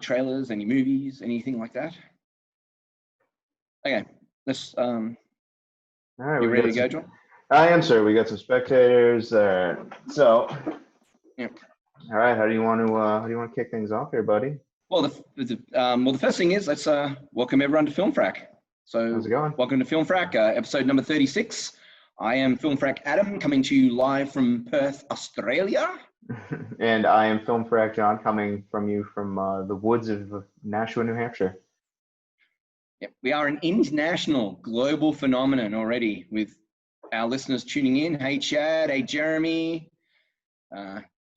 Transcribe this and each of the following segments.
trailers, any movies, anything like that? Okay, let's. All right, You ready to go, John? I am, sir. We got some spectators. So, Yep. All right. How do you want to kick things off here, buddy? Well, the first thing is let's welcome everyone to Film Frak. So, how's it going? Welcome to Film Frak, episode number 36. I am Film Frak Adam, coming to you live from Perth, Australia. And I am Film Frak John, coming from the woods of Nashua, New Hampshire. Yep, we are an international, global phenomenon already, with our listeners tuning in. Hey, Chad. Hey, Jeremy.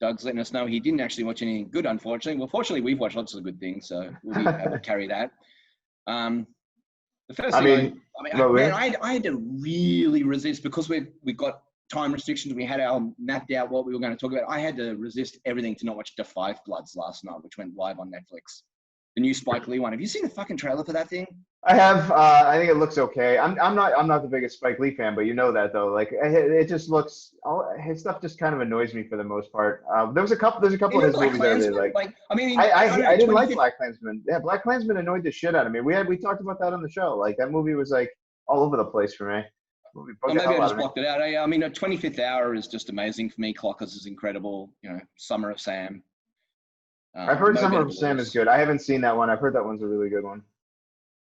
Doug's letting us know he didn't actually watch anything good, unfortunately. Well, fortunately, we've watched lots of good things, so we'll be able to carry that. The first thing, I had to really resist, because we got time restrictions. We had mapped out what we were going to talk about. I had to resist everything to not watch The Five Bloods last night, which went live on Netflix. The new Spike Lee one. Have you seen the fucking trailer for that thing? I have. I think it looks okay. I'm not the biggest Spike Lee fan, but you know that though. Like it just looks. His stuff just kind of annoys me for the most part. There's a couple of his movies I really like. I didn't like BlacKkKlansman. Yeah, BlacKkKlansman annoyed the shit out of me. We talked about that on the show. Like that movie was like all over the place for me. Maybe I just blocked it out. I mean, 25th Hour is just amazing for me. Clockers is incredible. You know, Summer of Sam. I've heard Summer of Sam is good. I haven't seen that one. I've heard that one's a really good one.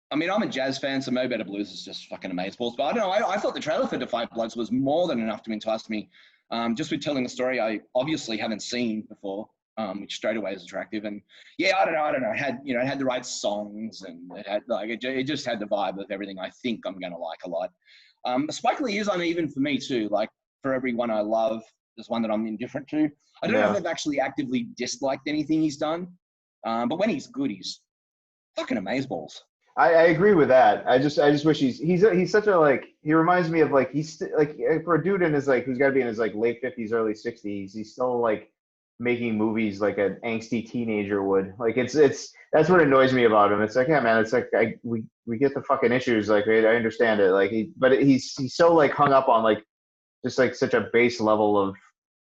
I mean, I'm a jazz fan, so Mo Better Blues is just fucking amazeballs. But I don't know. I thought the trailer for The Five Bloods was more than enough to entice me. Just with telling a story I obviously haven't seen before, which straight away is attractive. And yeah, I don't know. It had the right songs, and it just had the vibe of everything I think I'm going to like a lot. Spike Lee is uneven for me too. Like for every one I love, there's one that I'm indifferent to. I don't know if I've actually actively disliked anything he's done, but when he's good, he's fucking amazeballs. I agree with that. I just wish he's such a he reminds me of he's for a dude in his who's got to be in his late 50s, early 60s. He's still making movies like an angsty teenager would. That's what annoys me about him. It's like, yeah, man, it's like we get the fucking issues. I understand it. But he's so hung up on just such a base level of.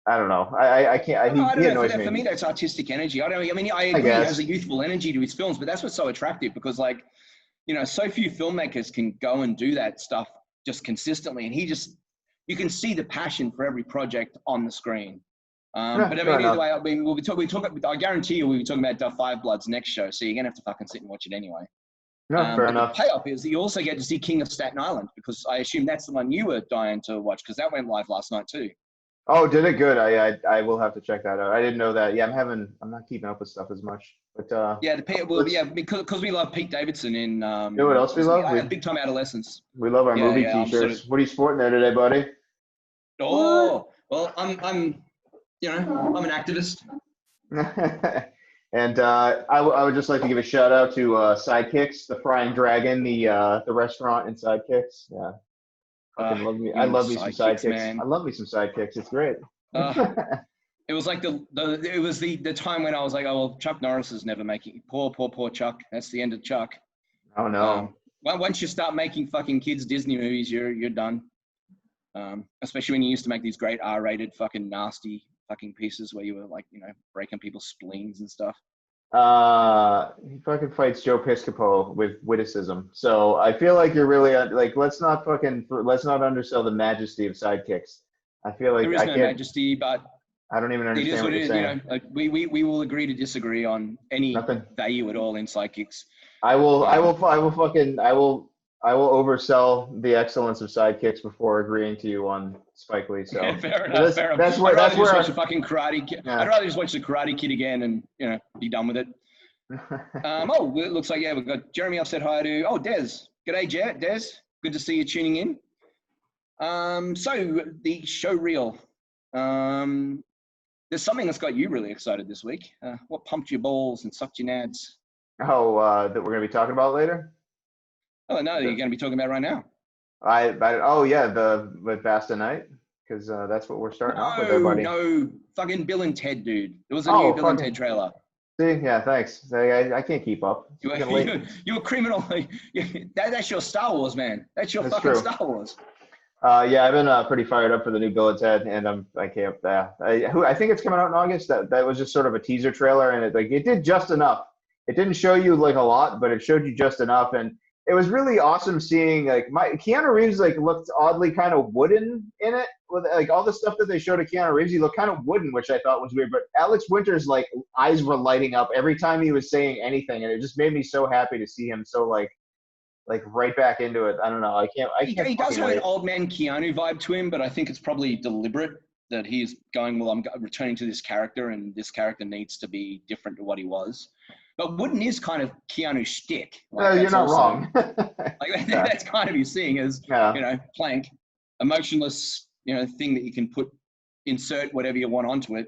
I don't know. I can't. He annoys me. For me, that's artistic energy. I agree. He has a youthful energy to his films, but that's what's so attractive, because so few filmmakers can go and do that stuff just consistently, and you can see the passion for every project on the screen. But either way, we'll be talking. I guarantee you, we'll be talking about Five Bloods next show, so you're gonna have to fucking sit and watch it anyway. No, fair enough. The payoff is that you also get to see King of Staten Island, because I assume that's the one you were dying to watch, because that went live last night too. Oh, did it? Good. I will have to check that out. I didn't know that. Yeah, I'm not keeping up with stuff as much. But because we love Pete Davidson in. You know what else we love? Big Time Adolescence. We love our movie T-shirts. What are you sporting there today, buddy? Oh, well, I'm an activist. And I would just like to give a shout out to Sidekicks, the Frying Dragon, the restaurant in Sidekicks. Yeah. I love me some sidekicks. Man. I love me some sidekicks. It's great. It was like the time when I was like, oh well, Chuck Norris is never making poor Chuck. That's the end of Chuck. Oh no. Once you start making fucking kids Disney movies, you're done. Especially when you used to make these great R-rated fucking nasty fucking pieces where you were breaking people's spleens and stuff. He fucking fights Joe Piscopo with witticism. So I feel like you're really let's not undersell the majesty of Sidekicks. I feel like there is no majesty, but I don't even understand what you're saying. We will agree to disagree on any value at all in Sidekicks. I will oversell the excellence of Sidekicks before agreeing to you on Spike Lee. So fair enough. That's where watch the fucking Karate Kid. Yeah. I'd rather just watch the Karate Kid again and be done with it. It looks like we've got Jeremy. I've said hi to. Oh, Des. G'day, Des. Good to see you tuning in. So the show reel. There's something that's got you really excited this week. What pumped your balls and sucked your nads? That we're gonna be talking about later. Oh no, you're going to be talking about right now. With Vasta Night, because that's what we're starting off with, everybody. No, fucking Bill and Ted, dude. It was a new Bill and Ted trailer. See, yeah, thanks. I can't keep up. You're a criminal. That's your Star Wars, man. That's fucking true. Star Wars. I've been pretty fired up for the new Bill and Ted, and I can't. I think it's coming out in August. That was just sort of a teaser trailer, and it did just enough. it didn't show you like a lot, but it showed you just enough. And it was really awesome seeing like Keanu Reeves like looked oddly kind of wooden in it with like all the stuff that they showed of Keanu Reeves. He looked kind of wooden, which I thought was weird. But Alex Winter's like eyes were lighting up every time he was saying anything, and it just made me so happy to see him so like right back into it. I don't know. I can't. He does have an old man Keanu vibe to him, but I think it's probably deliberate that he's going, well, I'm returning to this character, and this character needs to be different to what he was. But wooden is kind of Keanu's shtick. Like, no, you're not wrong. Like that's kind of his thing, is plank, emotionless, thing that you can insert whatever you want onto it.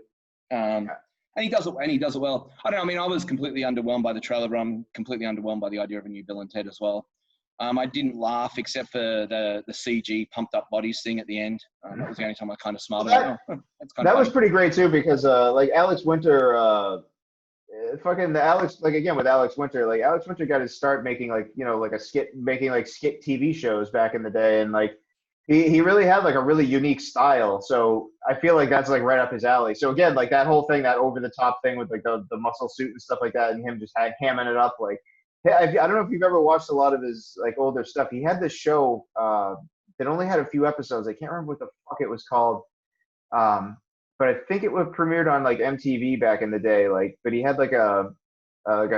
And he does it, and he does it well. I don't know. I mean, I was completely underwhelmed by the trailer, but I'm completely underwhelmed by the idea of a new Bill and Ted as well. I didn't laugh except for the CG pumped up bodies thing at the end. That was the only time I kind of smiled. That was pretty great too, because like Alex Winter, again with Alex Winter, like Alex Winter got his start making like skit TV shows back in the day, and like he really had like a really unique style. So I feel like that's like right up his alley. So again, like that whole thing, that over the top thing with like the muscle suit and stuff like that, and him just hamming it up like. I don't know if you've ever watched a lot of his like older stuff. He had this show that only had a few episodes. I can't remember what the fuck it was called, but I think it was premiered on like MTV back in the day. Like, but he had like a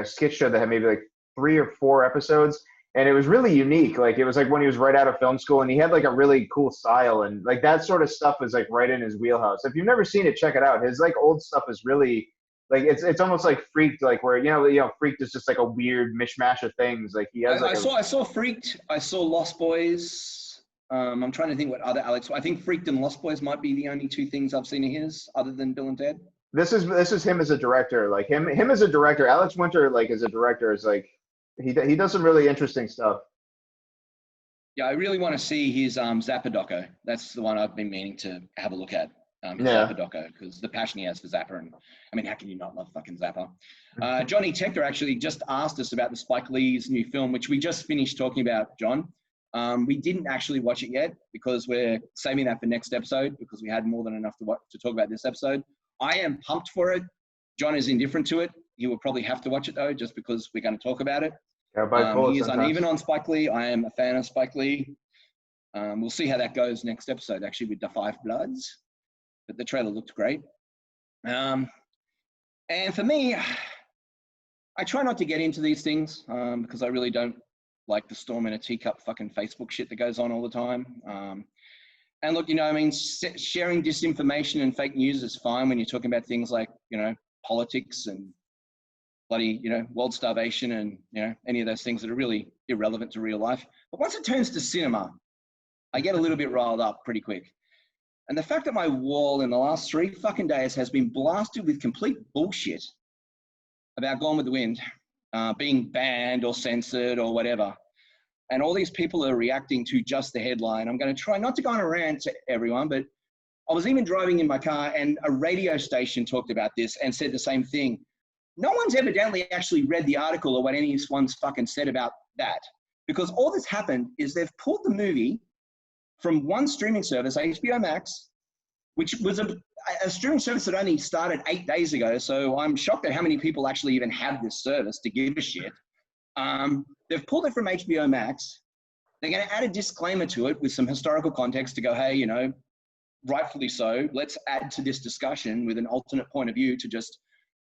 sketch show that had maybe like 3 or 4 episodes, and it was really unique. Like, it was like when he was right out of film school, and he had like a really cool style, and like that sort of stuff was like right in his wheelhouse. If you've never seen it, check it out. His like old stuff is really. Like it's almost like Freaked, like where Freaked is just like a weird mishmash of things. Like he has. I saw Freaked. I saw Lost Boys. I'm trying to think what other Alex. I think Freaked and Lost Boys might be the only 2 things I've seen of his, other than Bill and Ted. This is him as a director. Like him as a director. Alex Winter, like as a director, is like he does some really interesting stuff. Yeah, I really want to see his Zappa doco. That's the one I've been meaning to have a look at. Zappa doco, because the passion he has for Zappa, and I mean, how can you not love fucking Zappa? Johnny Tector actually just asked us about the Spike Lee's new film, which we just finished talking about, John. We didn't actually watch it yet because we're saving that for next episode, because we had more than enough to talk about this episode. I am pumped for it. John is indifferent to it. He will probably have to watch it though, just because we're going to talk about it. He is uneven on Spike Lee. I am a fan of Spike Lee. We'll see how that goes next episode, actually, with the 5 Bloods. But the trailer looked great. And for me, I try not to get into these things because I really don't like the storm in a teacup fucking Facebook shit that goes on all the time. And look, sharing disinformation and fake news is fine when you're talking about things like, politics and bloody, world starvation and, any of those things that are really irrelevant to real life. But once it turns to cinema, I get a little bit riled up pretty quick. And the fact that my wall in the last 3 fucking days has been blasted with complete bullshit about Gone with the Wind being banned or censored or whatever, and all these people are reacting to just the headline. I'm going to try not to go on a rant to everyone, but I was even driving in my car and a radio station talked about this and said the same thing. No one's evidently actually read the article or what anyone's fucking said about that, because all that's happened is they've pulled the movie from one streaming service, HBO Max, which was a streaming service that only started 8 days ago. So I'm shocked at how many people actually even have this service to give a shit. They've pulled it from HBO Max. They're going to add a disclaimer to it with some historical context to go, hey, rightfully so, let's add to this discussion with an alternate point of view to just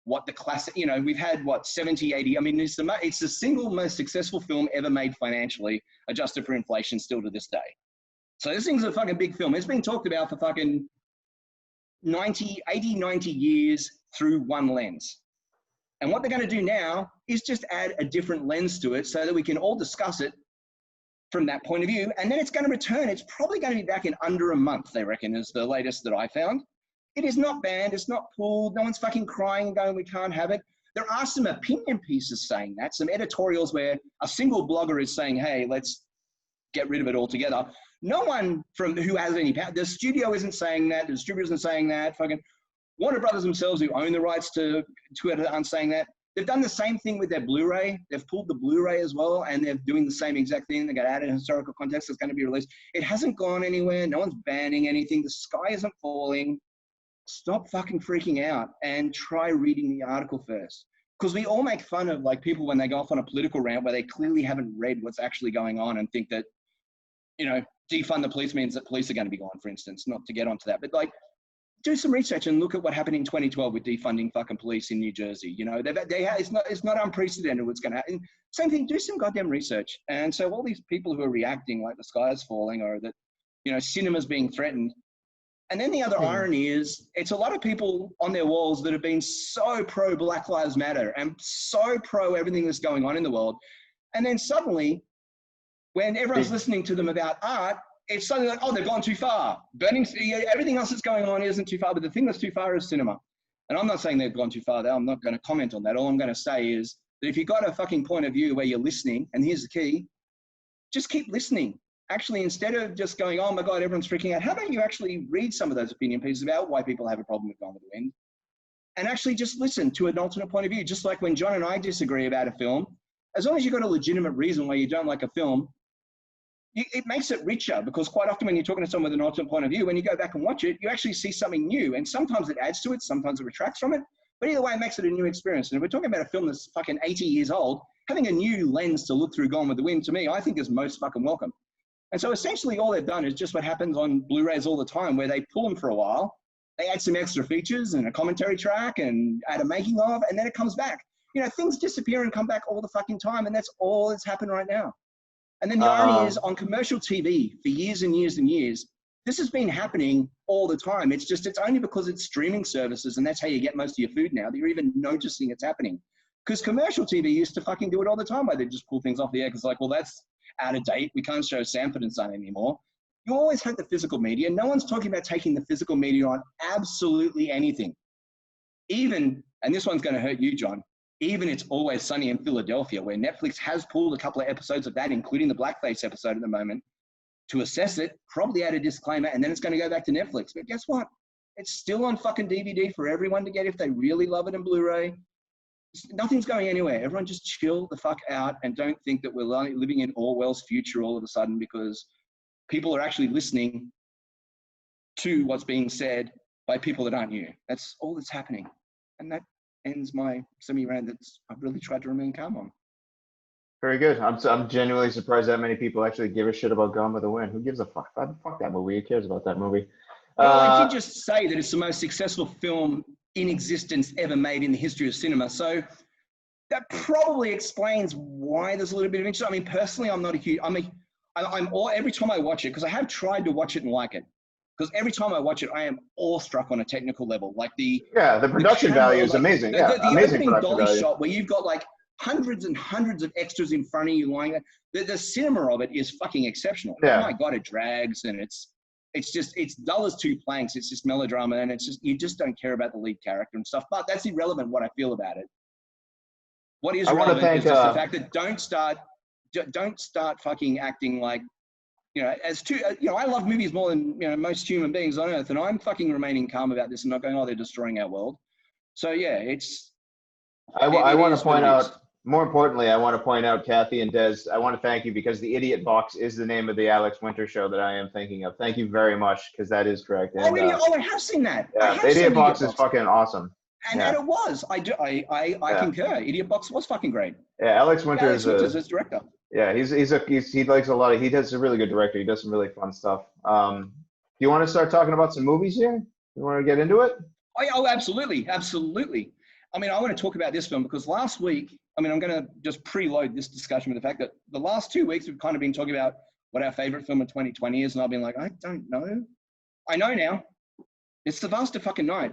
what the classic, we've had 70, 80. I mean, it's the single most successful film ever made financially, adjusted for inflation, still to this day. So this thing's a fucking big film. It's been talked about for fucking 90 years through one lens. And what they're going to do now is just add a different lens to it so that we can all discuss it from that point of view. And then it's going to return. It's probably going to be back in under a month, they reckon, is the latest that I found. It is not banned. It's not pulled. No one's fucking crying and going, we can't have it. There are some opinion pieces saying that, some editorials where a single blogger is saying, hey, let's get rid of it altogether. No one from who has any power. The studio isn't saying that. The distributor isn't saying that. Fucking Warner Brothers themselves, who own the rights to it, aren't saying that. They've done the same thing with their Blu-ray. They've pulled the Blu-ray as well, and they're doing the same exact thing. They got added historical context that's going to be released. It hasn't gone anywhere. No one's banning anything. The sky isn't falling. Stop fucking freaking out and try reading the article first. because we all make fun of like people when they go off on a political rant where they clearly haven't read what's actually going on and think that, you know, defund the police means that police are going to be gone, for instance, not to get onto that, but like, do some research and look at what happened in 2012 with defunding fucking police in New Jersey. You know, it's not unprecedented what's going to happen. Same thing, do some goddamn research. And so all these people who are reacting like the sky is falling or that, you know, cinema's being threatened. And then the other irony is it's a lot of people on their walls that have been so pro Black Lives Matter and so pro everything that's going on in the world. And then suddenly, when everyone's listening to them about art, it's suddenly like, oh, they've gone too far. Everything else that's going on isn't too far, but the thing that's too far is cinema. And I'm not saying they've gone too far there. I'm not going to comment on that. All I'm going to say is that if you've got a fucking point of view where you're listening, and here's the key, just keep listening. Actually, instead of just going, oh my God, everyone's freaking out, how about you actually read some of those opinion pieces about why people have a problem with Gone with the Wind? And actually just listen to an alternate point of view. Just like when John and I disagree about a film, as long as you've got a legitimate reason why you don't like a film, it makes it richer, because quite often when you're talking to someone with an alternate point of view, when you go back and watch it, you actually see something new. And sometimes it adds to it, sometimes it retracts from it. But either way, it makes it a new experience. And if we're talking about a film that's fucking 80 years old, having a new lens to look through Gone with the Wind, to me, I think is most fucking welcome. And so essentially all they've done is just what happens on Blu-rays all the time, where they pull them for a while, they add some extra features and a commentary track and add a making of, and then it comes back. You know, things disappear and come back all the fucking time, and that's all that's happened right now. And then the irony is, on commercial TV for years and years and years, this has been happening all the time. It's only because it's streaming services and that's how you get most of your food now that you're even noticing it's happening. Because commercial TV used to fucking do it all the time, where they just pull things off the air because like, well, that's out of date. We can't show Sanford and Son anymore. You always had the physical media. No one's talking about taking the physical media on absolutely anything. Even, and this one's going to hurt you, John, even It's Always Sunny in Philadelphia, where Netflix has pulled a couple of episodes of that, including the blackface episode at the moment, to assess it, probably add a disclaimer, and then it's going to go back to Netflix. But guess what? It's still on fucking DVD for everyone to get if they really love it in Blu-ray. Nothing's going anywhere. Everyone just chill the fuck out and don't think that we're living in Orwell's future all of a sudden, because people are actually listening to what's being said by people that aren't you. That's all that's happening. And that ends my semi-rant that's I've really tried to remain calm on. Very good. I'm genuinely surprised that many people actually give a shit about Gone with the Wind. Who gives a fuck? Fuck that movie. Who cares about that movie? Well, I did just say that it's the most successful film in existence ever made in the history of cinema. So that probably explains why there's a little bit of interest. I mean, personally, I'm not a huge, every time I watch it, because I have tried to watch it and like it, because every time I watch it, I am awestruck on a technical level. Like the production value is amazing. The amazing opening dolly value. shot where you've got like hundreds and hundreds of extras in front of you lying there. The cinema of it is fucking exceptional. Yeah. Oh my God, it drags, and it's dull as two planks. It's just melodrama, and it's just, you just don't care about the lead character and stuff. But that's irrelevant what I feel about it. What is relevant is just the fact that don't start fucking acting like, you know, I love movies more than, you know, most human beings on earth, and I'm fucking remaining calm about this and not going, oh, they're destroying our world. So yeah, I want to point out, more importantly, I want to point out, Kathy and Des, I want to thank you, because the Idiot Box is the name of the Alex Winter show that I am thinking of. Thank you very much, because that is correct. And, I have seen that. Yeah, the Idiot Box is fucking awesome. And it was. I concur. Idiot Box was fucking great. Yeah, Alex Winter is his director. Yeah, he likes a lot of, he does a really good director. He does some really fun stuff. Do you want to start talking about some movies here? You want to get into it? Oh, absolutely. Absolutely. I mean, I want to talk about this film because last week, I mean, I'm going to just preload this discussion with the fact that the last 2 weeks we've kind of been talking about what our favorite film of 2020 is. And I've been like, I don't know. I know now. It's The Vast of Fucking Night.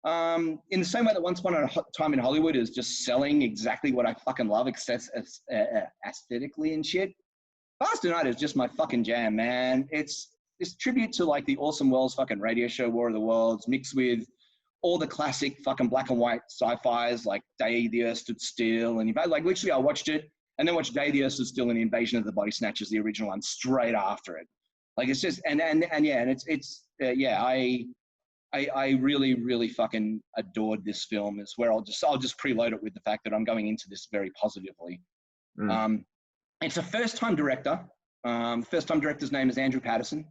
In the same way that Once Upon a Time in Hollywood is just selling exactly what I fucking love, aesthetically and shit. Vast of Night is just my fucking jam, man. It's tribute to like the Orson Welles fucking radio show War of the Worlds mixed with all the classic fucking black and white sci-fis like Day the Earth Stood Still. And like literally I watched it and then watched Day the Earth Stood Still and the Invasion of the Body Snatchers, the original one, straight after it. Like it's just, I really, really fucking adored this film. Is where I'll just preload it with the fact that I'm going into this very positively. It's a first-time director. First-time director's name is Andrew Patterson.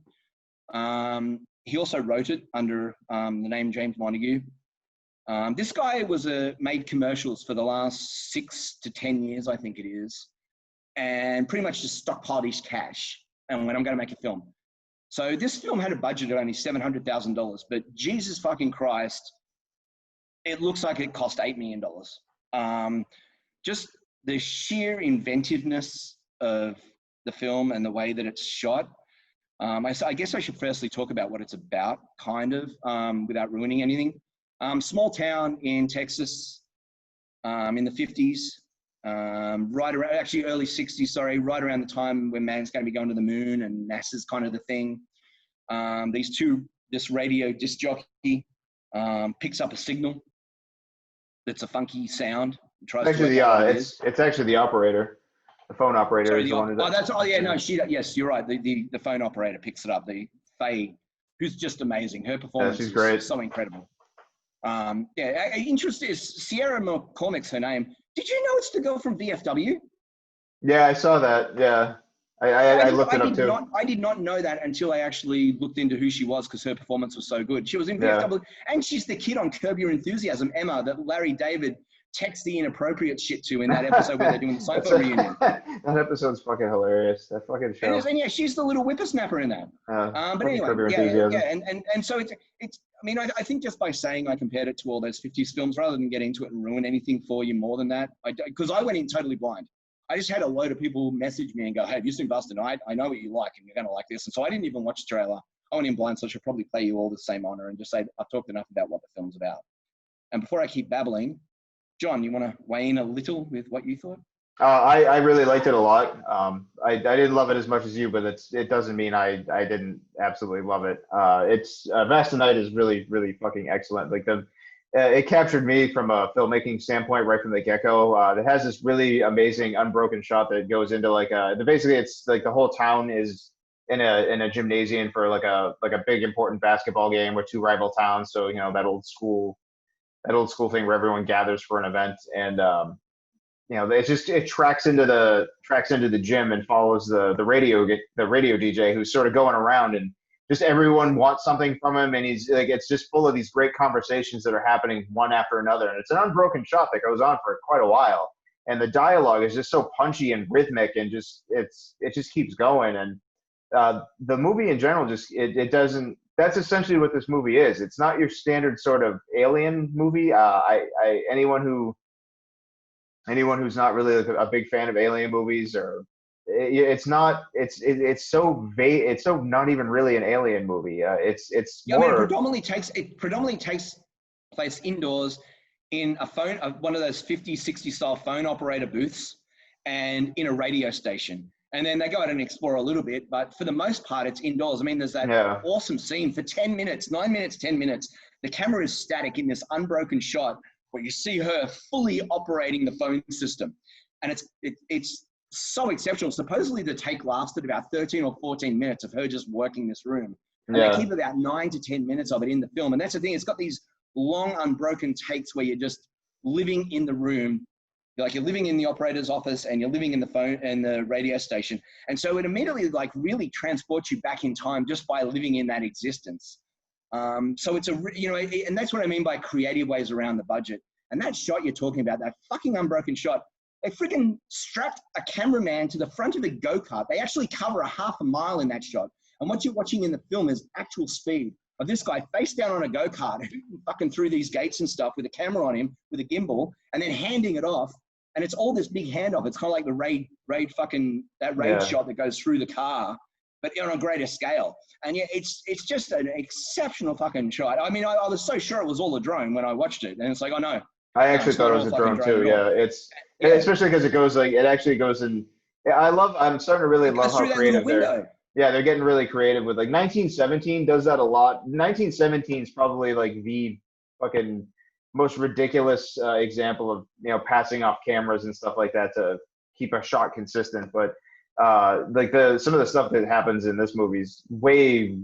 He also wrote it under the name James Montague. This guy made commercials for the last 6 to 10 years, I think it is, and pretty much just stockpiled his cash. And when I'm going to make a film. So this film had a budget of only $700,000, but Jesus fucking Christ, it looks like it cost $8 million. Just the sheer inventiveness of the film and the way that it's shot. I guess I should firstly talk about what it's about, kind of, without ruining anything. Small town in Texas in the 50s, right around, actually early 60s, sorry, right around the time when man's going to be going to the moon and NASA's kind of the thing. This radio disc jockey picks up a signal that's a funky sound. It's actually the operator. The phone operator. Sorry, yes, you're right. The phone operator picks it up. The Faye, who's just amazing. Her performance she's great. is so incredible. Interesting is Sierra McCormick's her name. Did you know it's the girl from VFW? Yeah, I saw that. Yeah, I looked it up too. I did not know that until I actually looked into who she was because her performance was so good. She was in VFW, and she's the kid on Curb Your Enthusiasm, Emma, that Larry David texts the inappropriate shit to in that episode where they're doing the Seinfeld reunion. That episode's fucking hilarious. That fucking show. And yeah, she's the little whippersnapper in that. But anyway, and so it's. I mean, I think just by saying I compared it to all those 50s films, rather than get into it and ruin anything for you more than that, because I went in totally blind. I just had a load of people message me and go, "Hey, have you seen Buster Night? I know what you like, and you're going to like this." And so I didn't even watch the trailer. I went in blind, so I should probably play you all the same honor and just say I've talked enough about what the film's about. And before I keep babbling, John, you want to weigh in a little with what you thought? I really liked it a lot. I didn't love it as much as you, but it doesn't mean I didn't absolutely love it. It's Vast Night is really, really fucking excellent. Like it captured me from a filmmaking standpoint right from the get-go. It has this really amazing unbroken shot that goes into basically it's like the whole town is in a gymnasium for like a big important basketball game with two rival towns. So that old school thing where everyone gathers for an event, and it tracks into the gym and follows the radio DJ who's sort of going around, and just everyone wants something from him, and he's like, it's just full of these great conversations that are happening one after another, and it's an unbroken shot that goes on for quite a while, and the dialogue is just so punchy and rhythmic, and it just keeps going, and the movie in general it doesn't. That's essentially what this movie is. It's not your standard sort of alien movie. Anyone who's not really a big fan of alien movies, or it's so vague. It's so not even really an alien movie. It's more. I mean, it predominantly takes place indoors in one of those 50s, 60s style phone operator booths, and in a radio station. And then they go out and explore a little bit, but for the most part, it's indoors. I mean, there's that awesome scene for 10 minutes, 10 minutes. The camera is static in this unbroken shot where you see her fully operating the phone system. And it's so exceptional. Supposedly the take lasted about 13 or 14 minutes of her just working this room. And they keep about 9 to 10 minutes of it in the film. And that's the thing, it's got these long unbroken takes where you're just living in the room. You're living in the operator's office and you're living in the phone and the radio station. And so it immediately really transports you back in time just by living in that existence. So it's and that's what I mean by creative ways around the budget. And that shot you're talking about, that fucking unbroken shot, they freaking strapped a cameraman to the front of a go-kart. They actually cover a half a mile in that shot. And what you're watching in the film is actual speed of this guy face down on a go-kart, fucking through these gates and stuff with a camera on him, with a gimbal, and then handing it off. And it's all this big handoff. It's kind of like the raid shot that goes through the car, but on a greater scale. And it's just an exceptional fucking shot. I mean, I was so sure it was all a drone when I watched it. And it's like, oh no. I actually thought it was a drone too. Yeah. Especially because it actually goes in. I'm starting to really love how creative they're. Yeah, they're getting really creative with 1917 does that a lot. 1917 is probably the fucking most ridiculous example of passing off cameras and stuff like that to keep a shot consistent, but some of the stuff that happens in this movie is way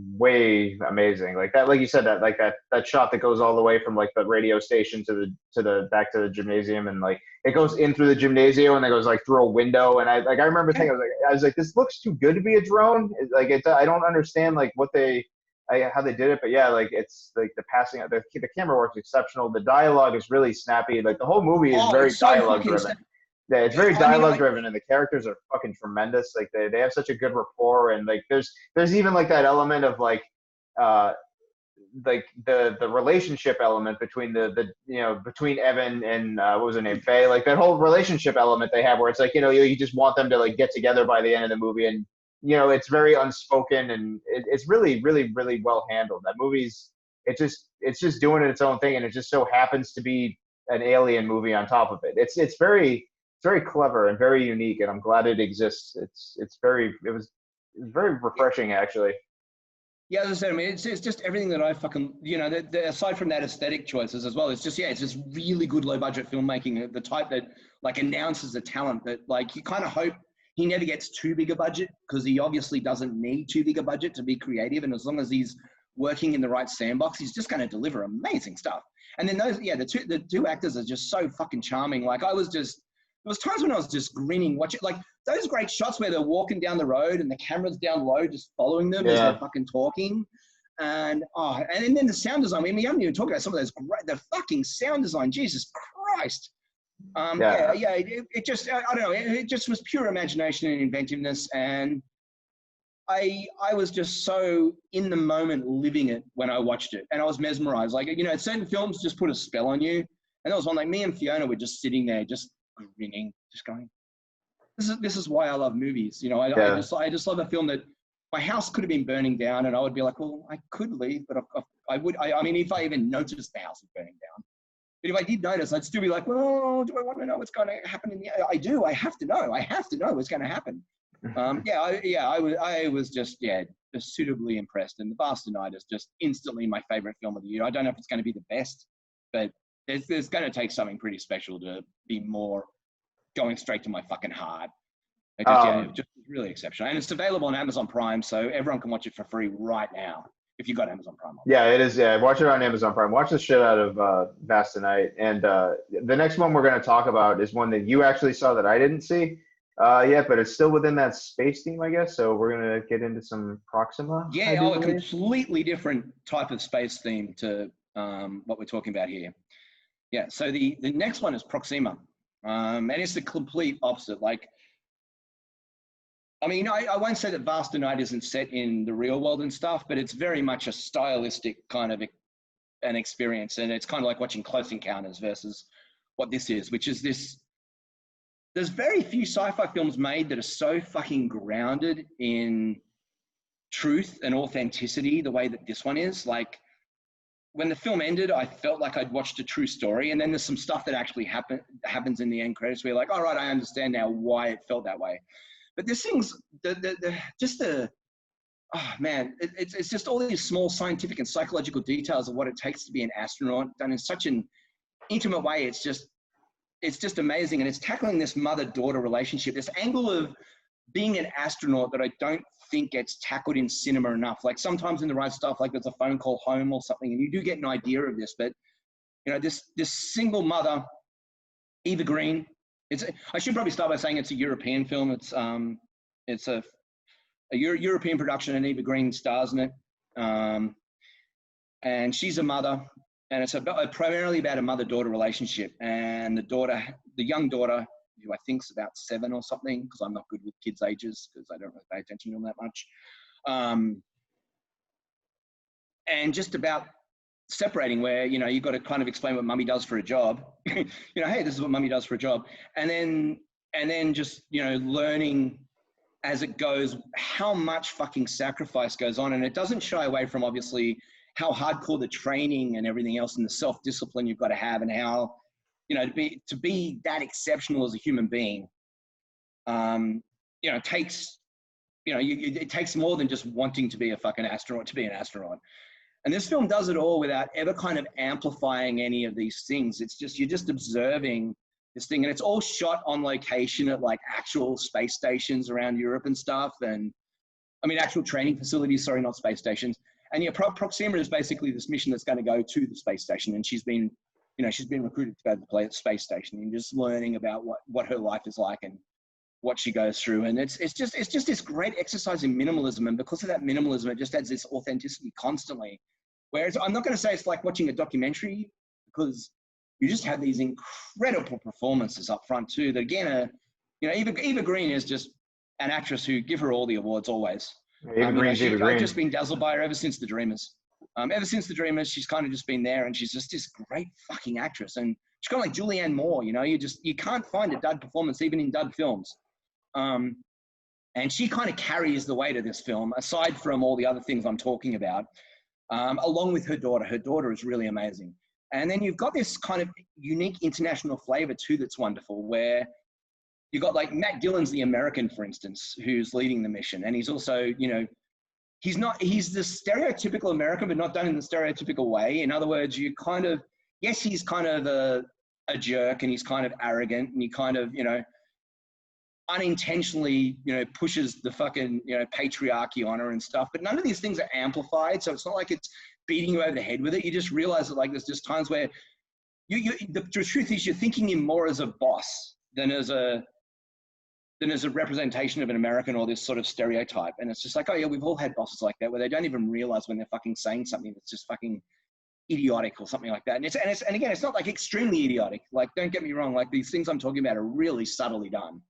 amazing. Like you said, that shot that goes all the way from the radio station to the back to the gymnasium, and it goes in through the gymnasium and it goes through a window, and I remember thinking I was like this looks too good to be a drone. I don't understand what they how they did it, but yeah, like it's like the passing, the camera work's exceptional. The dialogue is really snappy. Like the whole movie is Oh, very it's so dialogue fucking. driven. Yeah, it's very I mean, dialogue driven, and the characters are fucking tremendous. Like they have such a good rapport, and like there's even like that element of uh like the relationship element between the between Evan and what was her name, Faye, like that whole relationship element they have where it's like you just want them to like get together by the end of the movie, and it's very unspoken, and it's really really really well handled. That movie's it's just doing its own thing, and it just so happens to be an alien movie on top of it. It's very clever and very unique, and I'm glad it exists. It was very refreshing actually. yeah, as I said, I mean, it's just everything that I fucking, aside from that aesthetic choices as well, it's just, yeah, it's just really good low budget filmmaking, the type that like announces the talent that like you kind of hope he never gets too big a budget because he obviously doesn't need too big a budget to be creative. And as long as he's working in the right sandbox, he's just going to deliver amazing stuff. And then the two actors are just so fucking charming. Like there was times when I was just grinning, watching like those great shots where they're walking down the road and the camera's down low, just following them as they're fucking talking. And then the sound design. I mean, we haven't even talked about some of those the fucking sound design. Jesus Christ. It just, I don't know. It just was pure imagination and inventiveness. And I was just so in the moment living it when I watched it. And I was mesmerized. Like, certain films just put a spell on you. And there was one like me and Fiona were just sitting there, just grinning, just going, this is why I love movies. I just love a film that my house could have been burning down and I would be like, well, I could leave, but I mean, if I even noticed the house was burning down. But if I did notice, I'd still be like, well, do I want to know what's going to happen? I do. I have to know. I have to know what's going to happen. I was just suitably impressed. And The Bastard Night is just instantly my favorite film of the year. I don't know if it's going to be the best, but there's going to take something pretty special to be more going straight to my fucking heart. It's just really exceptional. And it's available on Amazon Prime, so everyone can watch it for free right now if you've got Amazon Prime. Yeah, it is. Yeah, watch it on Amazon Prime. Watch the shit out of Vast Tonight. And the next one we're going to talk about is one that you actually saw that I didn't see yet, but it's still within that space theme, I guess. So we're going to get into some Proxima. Yeah, a completely different type of space theme to what we're talking about here. Yeah, so the next one is Proxima. And it's the complete opposite. Like, I mean, I won't say that Vast Night isn't set in the real world and stuff, but it's very much a stylistic kind of an experience. And it's kind of like watching Close Encounters versus what this is, which is this. There's very few sci-fi films made that are so fucking grounded in truth and authenticity the way that this one is. Like, when the film ended, I felt like I'd watched a true story. And then there's some stuff that actually happens in the end credits where you're like, all right, I understand now why it felt that way. But this thing's oh man, it's just all these small scientific and psychological details of what it takes to be an astronaut done in such an intimate way. It's just amazing. And it's tackling this mother-daughter relationship, this angle of being an astronaut that I don't think gets tackled in cinema enough. Like sometimes in the right stuff, like there's a phone call home or something, and you do get an idea of this, but this single mother, Eva Green, I should probably start by saying it's a European film. It's a European production, and Eva Green stars in it. And she's a mother, and it's primarily about a mother-daughter relationship. And the young daughter, who I think is about 7 or something, because I'm not good with kids' ages because I don't really pay attention to them that much. And just about separating where, you've got to kind of explain what mummy does for a job. Hey, this is what mummy does for a job. And then just, learning as it goes how much fucking sacrifice goes on. And it doesn't shy away from obviously how hardcore the training and everything else and the self-discipline you've got to have, and how, to be that exceptional as a human being, takes, it takes more than just wanting to be a fucking astronaut to be an astronaut. And this film does it all without ever kind of amplifying any of these things. It's just, you're just observing this thing, and it's all shot on location at like actual space stations around Europe and stuff. And I mean, actual training facilities, sorry, not space stations. And Proxima is basically this mission that's going to go to the space station. And she's been recruited to go to the space station, and just learning about what her life is like. And what she goes through. And it's just this great exercise in minimalism. And because of that minimalism, it just adds this authenticity constantly. Whereas I'm not going to say it's like watching a documentary, because you just have these incredible performances up front too. That again, you know, Eva Green is just an actress who give her all the awards always. Eva Green's Eva Green. I've just been dazzled by her ever since The Dreamers. Ever since The Dreamers, she's kind of just been there, and she's just this great fucking actress. And she's kind of like Julianne Moore, you know. You can't find a dud performance even in dud films. And she kind of carries the weight of this film, aside from all the other things I'm talking about, along with her daughter. Her daughter is really amazing. And then you've got this kind of unique international flavor too that's wonderful, where you've got like Matt Dillon's the American, for instance, who's leading the mission. And he's also, you know, he's the stereotypical American, but not done in the stereotypical way. In other words, you kind of, yes, he's kind of a jerk, and he's kind of arrogant, and he kind of, you know, unintentionally, you know, pushes the fucking, you know, patriarchy on her and stuff. But none of these things are amplified. So it's not like it's beating you over the head with it. You just realize that, like, there's just times where the truth is you're thinking him more as a boss than as a representation of an American or this sort of stereotype. And it's just like, oh yeah, we've all had bosses like that, where they don't even realize when they're fucking saying something that's just fucking idiotic or something like that. And again, it's not like extremely idiotic. Like, don't get me wrong. Like, these things I'm talking about are really subtly done.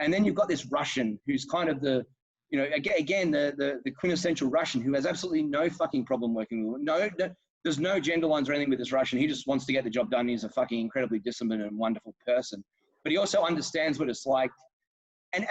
And then you've got this Russian who's kind of the, you know, again, the quintessential Russian, who has absolutely no fucking problem working with women. No, there's no gender lines or anything with this Russian. He just wants to get the job done. He's a fucking incredibly disciplined and wonderful person. But he also understands what it's like. And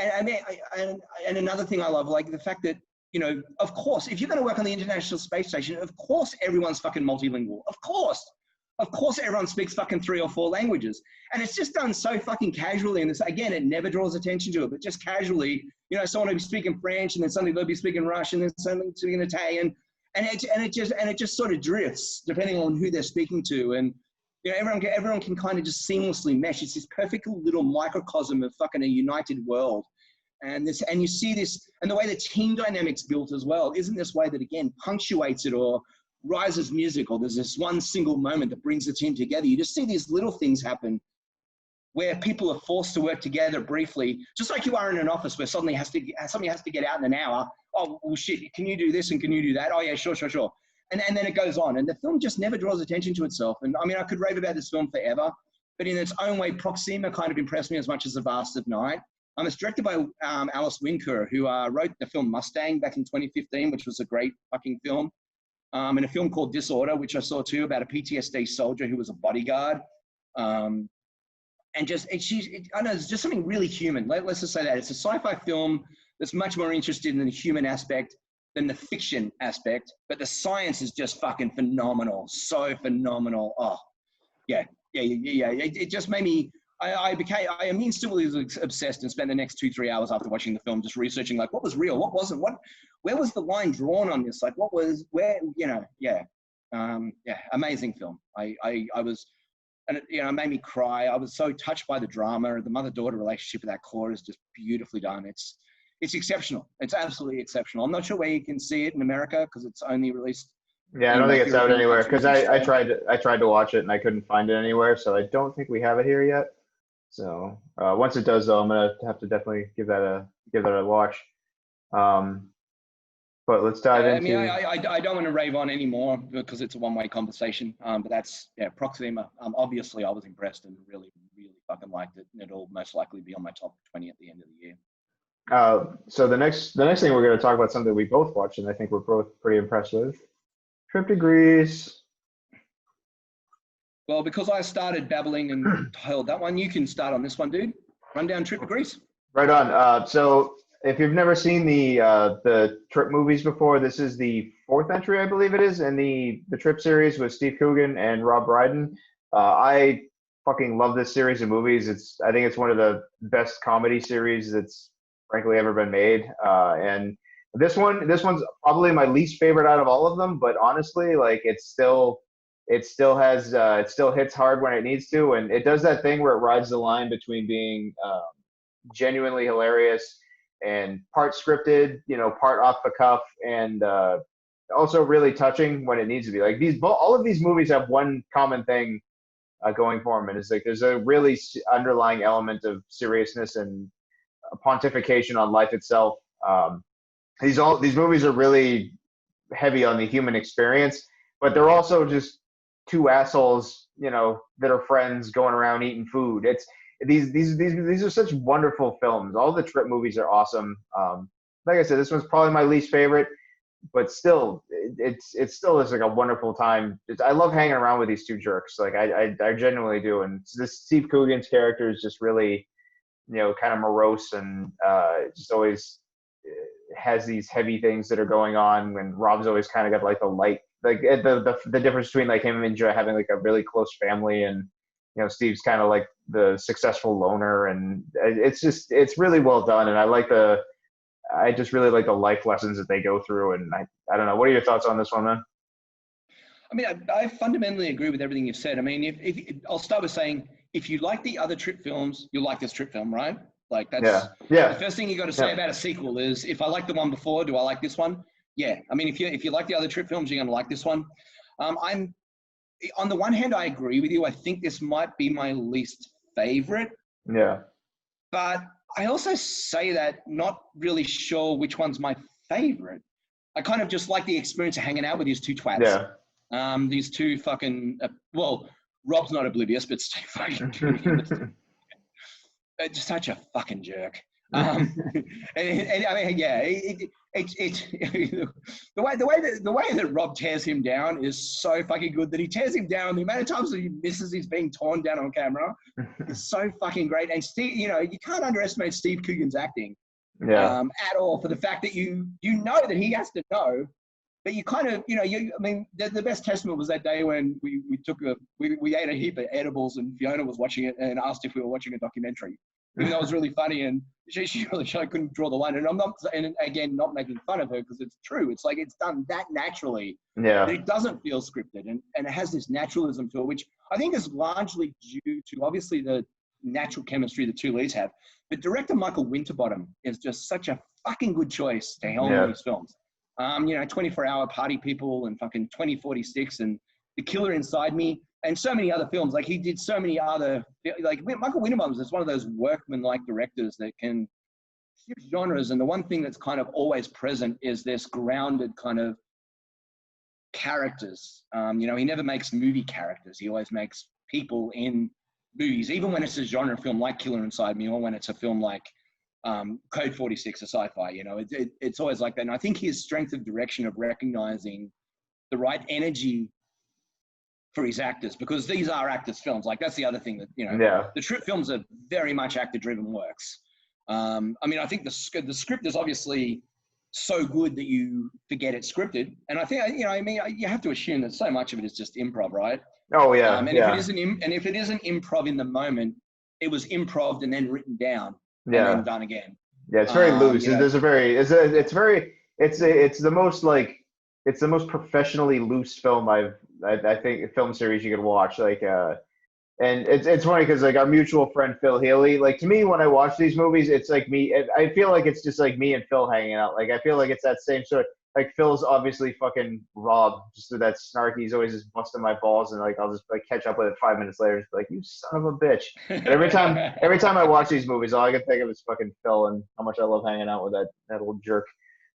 another thing I love, like the fact that, you know, of course, if you're going to work on the International Space Station, of course everyone's fucking multilingual. Of course everyone speaks fucking 3 or 4 languages. And it's just done so fucking casually. And this, again, it never draws attention to it, but just casually, you know, someone will be speaking French, and then suddenly they'll be speaking Russian, and then suddenly speaking Italian. And it just sort of drifts depending on who they're speaking to. And, you know, everyone can kind of just seamlessly mesh. It's this perfect little microcosm of fucking a united world. And you see this, and the way the team dynamic's built as well, isn't this way that, again, punctuates it or rises music, or there's this one single moment that brings the team together. You just see these little things happen where people are forced to work together briefly, just like you are in an office where somebody has to get out in an hour. Oh, well, shit, can you do this and can you do that? Oh, yeah, sure. And then it goes on. And the film just never draws attention to itself. And I mean, I could rave about this film forever, but in its own way, Proxima kind of impressed me as much as The Vast of Night. It's directed by Alice Winker, who wrote the film Mustang back in 2015, which was a great fucking film. And a film called Disorder, which I saw too, about a PTSD soldier who was a bodyguard. And I know, it's just something really human. Let's just say that. It's a sci-fi film that's much more interested in the human aspect than the fiction aspect, but the science is just fucking phenomenal. So phenomenal. Oh, yeah. It just made me, I instantly was obsessed and spent the next 2-3 hours after watching the film just researching, like, what was real, what wasn't, where was the line drawn on this? Like, amazing film. I was, and it made me cry. I was so touched by the drama. The mother-daughter relationship with that core is just beautifully done. It's exceptional. It's absolutely exceptional. I'm not sure where you can see it in America because it's only released. Yeah, I don't think it's out anywhere because I tried to watch it and I couldn't find it anywhere. So I don't think we have it here yet. So once it does, though, I'm gonna have to definitely give that a watch. But let's dive into. I mean, I don't want to rave on anymore because it's a one-way conversation. But that's Proxima. Obviously, I was impressed and really, really fucking liked it, and it'll most likely be on my top 20 at the end of the year. So the next thing we're going to talk about something we both watched, and I think we're both pretty impressed with. Trip to Greece. Well, because I started babbling and held that one, you can start on this one, dude. Run down Trip to Greece. Right on. So if you've never seen the Trip movies before, this is the 4th entry, I believe it is, in the Trip series with Steve Coogan and Rob Brydon. I fucking love this series of movies. I think it's one of the best comedy series that's frankly ever been made. And this one's probably my least favorite out of all of them, but honestly, like, it still hits hard when it needs to, and it does that thing where it rides the line between being genuinely hilarious and part scripted, part off the cuff, and also really touching when it needs to be. Like, all of these movies have one common thing going for them, and it's like there's a really underlying element of seriousness and pontification on life itself. These movies are really heavy on the human experience, but they're also just two assholes, that are friends going around eating food. It's these are such wonderful films. All the Trip movies are awesome. Like I said, this one's probably my least favorite, but still, it still is like a wonderful time. I love hanging around with these two jerks. Like I genuinely do. And this Steve Coogan's character is just really, kind of morose and just always has these heavy things that are going on. And Rob's always kind of got like the light, like the difference between like him and Joe having like a really close family, and Steve's kind of like the successful loner, and it's really well done. And I just really like the life lessons that they go through. And I don't know. What are your thoughts on this one, man? I mean, I fundamentally agree with everything you've said. I mean, if I'll start with saying, if you like the other Trip films, you'll like this Trip film, right? Like that's the first thing you got to say about a sequel is, if I like the one before, do I like this one? Yeah. I mean, if you like the other Trip films, you're going to like this one. I'm on the one hand, I agree with you. I think this might be my least favorite. Yeah. But I also say that not really sure which one's my favorite. I kind of just like the experience of hanging out with these two twats. Yeah. These two fucking, well, Rob's not oblivious, but Steve fucking just such a fucking jerk. And I mean, yeah, the way that Rob tears him down is so fucking good. That he tears him down, the amount of times that he misses he's being torn down on camera is so fucking great. And Steve, you can't underestimate Steve Coogan's acting at all, for the fact that you know that he has to know, but you kind of, I mean, the best testament was that day when we ate a heap of edibles and Fiona was watching it and asked if we were watching a documentary. Even though it was really funny, and she couldn't draw the line. And I'm not, and again, not making fun of her, because it's true. It's like it's done that naturally that it doesn't feel scripted, and it has this naturalism to it, which I think is largely due to obviously the natural chemistry the two leads have. But director Michael Winterbottom is just such a fucking good choice to helm these films. 24-hour Party People and fucking 2046 and The Killer Inside Me. And so many other films. Like, he did so many other, like, Michael Winterbottom is one of those workman-like directors that can shift genres. And the one thing that's kind of always present is this grounded kind of characters. He never makes movie characters. He always makes people in movies, even when it's a genre film like Killer Inside Me, or when it's a film like Code 46, a sci-fi. It's always like that. And I think his strength of direction, of recognizing the right energy for his actors, because these are actors' films. Like, that's the other thing that, the Trip films are very much actor-driven works. I mean, I think the script is obviously so good that you forget it's scripted. And I think, you have to assume that so much of it is just improv, right? Oh, yeah. If it isn't improv in the moment, it was improv and then written down and then done again. Yeah, it's very loose. There's it's the most professionally loose film I think film series you could watch. Like, and it's funny because like our mutual friend Phil Healy, like, to me when I watch these movies, it's like me. I feel like it's just like me and Phil hanging out. Like, I feel like it's that same sort. Like, Phil's obviously fucking Rob, just with that snark. He's always just busting my balls, and like I'll just like catch up with it 5 minutes later, just be like, you son of a bitch. And every time I watch these movies, all I can think of is fucking Phil and how much I love hanging out with that old jerk.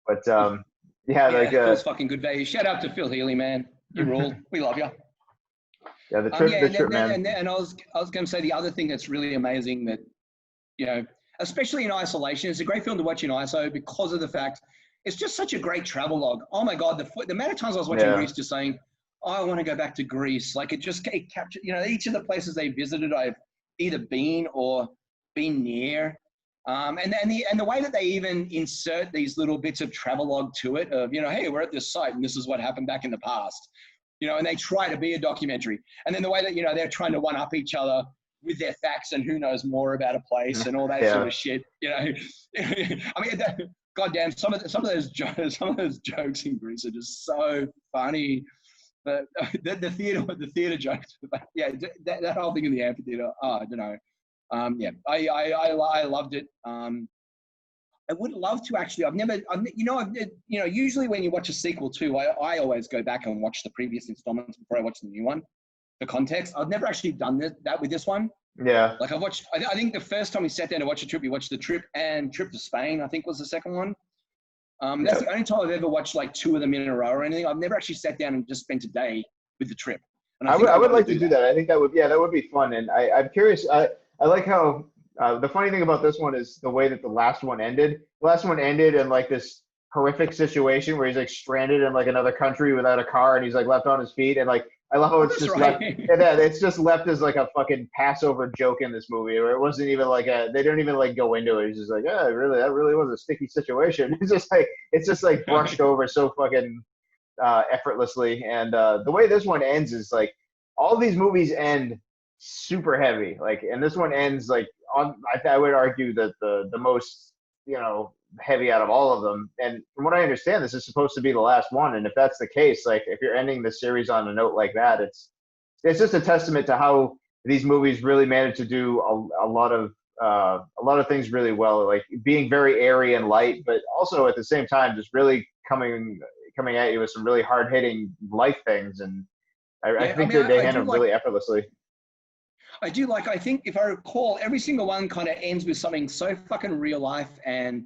But Phil's fucking good value. Shout out to Phil Healy, man. You rule. We love you. Yeah, the trip, man. And I was going to say, the other thing that's really amazing that, especially in isolation, it's a great film to watch in ISO because of the fact it's just such a great travelogue. Oh my God, the amount of times I was watching Greece just saying, oh, I want to go back to Greece. Like, it captured, each of the places they visited, I've either been or been near. And the way that they even insert these little bits of travelogue to it of, hey, we're at this site and this is what happened back in the past, and they try to be a documentary. And then the way that, they're trying to one up each other with their facts and who knows more about a place and all that sort of shit, I mean, goddamn, some of those jokes in Greece are just so funny. But the theater jokes, that whole thing in the amphitheater, I don't know. I loved it. I would love to actually. Usually when you watch a sequel too, I always go back and watch the previous installments before I watch the new one. the context. I've never actually done that with this one. Yeah. Like I think the first time we sat down to watch a trip, we watched The Trip and Trip to Spain, I think was the second one. That's the only time I've ever watched like two of them in a row or anything. I've never actually sat down and just spent a day with The Trip. And I would like to do that. I think that would be fun. And I'm curious. I like how the funny thing about this one is the way that the last one ended. The last one ended in like this horrific situation where he's like stranded in like another country without a car and he's like left on his feet. And like I love how it's just left. Yeah, it's just left as like a fucking Passover joke in this movie, where it wasn't even like they don't even like go into it. It's just like, yeah, really, that really was a sticky situation. It's just like brushed over so fucking effortlessly. And the way this one ends is like all these movies end super heavy. Like, and this one ends like I would argue that the most, you know, heavy out of all of them. And from what I understand, this is supposed to be the last one. And if that's the case, like if you're ending the series on a note like that, it's just a testament to how these movies really managed to do a lot of things really well, like being very airy and light, but also at the same time just really coming at you with some really hard hitting life things. And I think they handle them really effortlessly. I do like, I think if I recall, every single one kind of ends with something so fucking real life and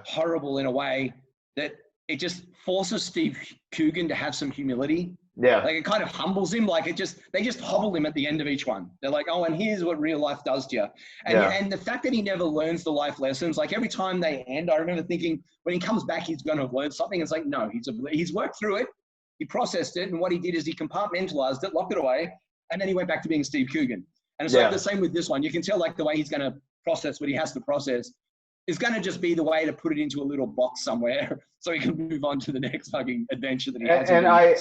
horrible in a way that it just forces Steve Coogan to have some humility. Yeah. Like it kind of humbles him. Like they just hobble him at the end of each one. They're like, oh, and here's what real life does to you. And the fact that he never learns the life lessons, like every time they end, I remember thinking when he comes back, he's going to have learned something. It's like, no, he's worked through it. He processed it. And what he did is he compartmentalized it, locked it away. And then he went back to being Steve Coogan. And so the same with this one. You can tell like the way he's going to process what he has to process is going to just be the way to put it into a little box somewhere so he can move on to the next fucking adventure that he has. And I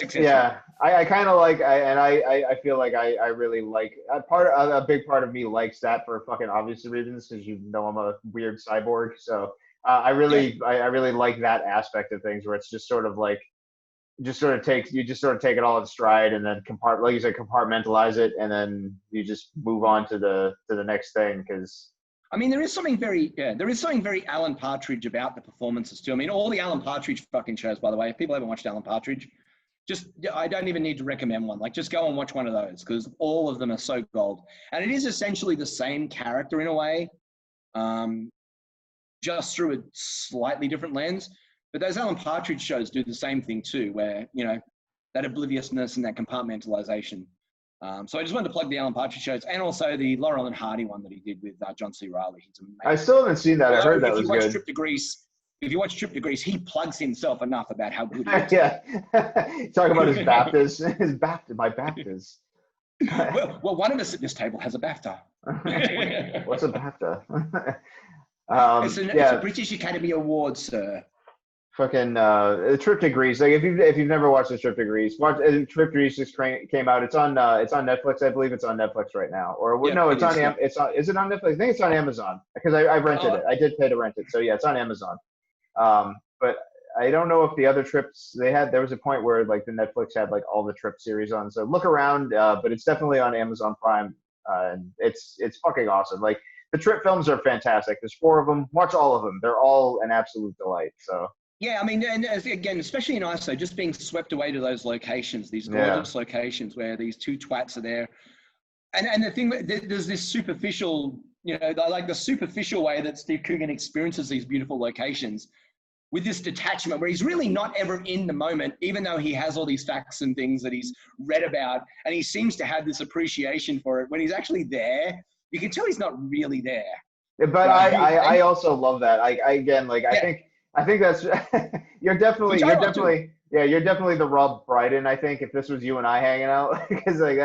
kind of like, I feel like I really like a big part of me likes that for fucking obvious reasons, because you know I'm a weird cyborg. So I really like that aspect of things where it's just sort of like, you just sort of take it all in stride and then like you said, compartmentalize it, and then you just move on to the next thing. Because I mean, there is something very Alan Partridge about the performances too. I mean, all the Alan Partridge fucking shows, by the way, if people haven't watched Alan Partridge, I don't even need to recommend one. Like, just go and watch one of those, because all of them are so gold. And it is essentially the same character in a way, just through a slightly different lens. But those Alan Partridge shows do the same thing too, where, you know, that obliviousness and that compartmentalization. So I just wanted to plug the Alan Partridge shows, and also the Laurel and Hardy one that he did with John C. Reilly. He's amazing. I still haven't seen that. I heard that was good. If you watch Trip to Greece, he plugs himself enough about how good he is. Yeah. Talking about his BAFTAs. My BAFTAs. well, one of us at this table has a BAFTA. What's a BAFTA? It's a British Academy Award, sir. Fucking Trip to Greece. Like if you've never watched the Trip to Greece, watch Trip to Greece just came out. It's on Netflix. I believe it's on Netflix right now. Or no, it's on. Is it on Netflix? I think it's on Amazon, because I rented it. I did pay to rent it. So yeah, it's on Amazon. But I don't know if the other trips there was a point where like the Netflix had like all the Trip series on. So look around, but it's definitely on Amazon Prime. And it's fucking awesome. Like the Trip films are fantastic. There's 4 of them. Watch all of them. They're all an absolute delight. So. Yeah, I mean, and again, especially in ISO, just being swept away to those locations, these gorgeous locations where these two twats are there. And the thing, there's this superficial, you know, like the superficial way that Steve Coogan experiences these beautiful locations with this detachment where he's really not ever in the moment, even though he has all these facts and things that he's read about, and he seems to have this appreciation for it. When he's actually there, you can tell he's not really there. But I also love that. I think that's you're definitely the Rob Brydon. I think if this was you and I hanging out, because like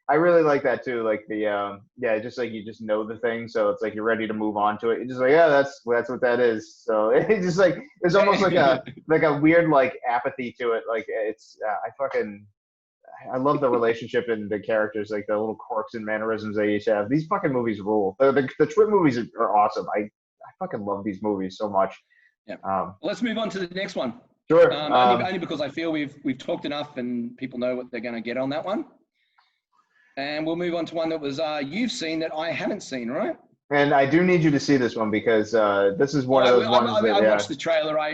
I really like that too. Like the just like you just know the thing, so it's like you're ready to move on to it. You're just like, yeah, that's what that is. So it's just like there's almost like a weird like apathy to it. Like it's I love the relationship and the characters, like the little quirks and mannerisms they each have. These fucking movies rule. The Trip movies are awesome. I fucking love these movies so much. Yeah. Let's move on to the next one. Sure. Only because I feel we've talked enough and people know what they're going to get on that one. And we'll move on to one that was you've seen that I haven't seen, right? And I do need you to see this one because this is one of those ones that I watched the trailer. I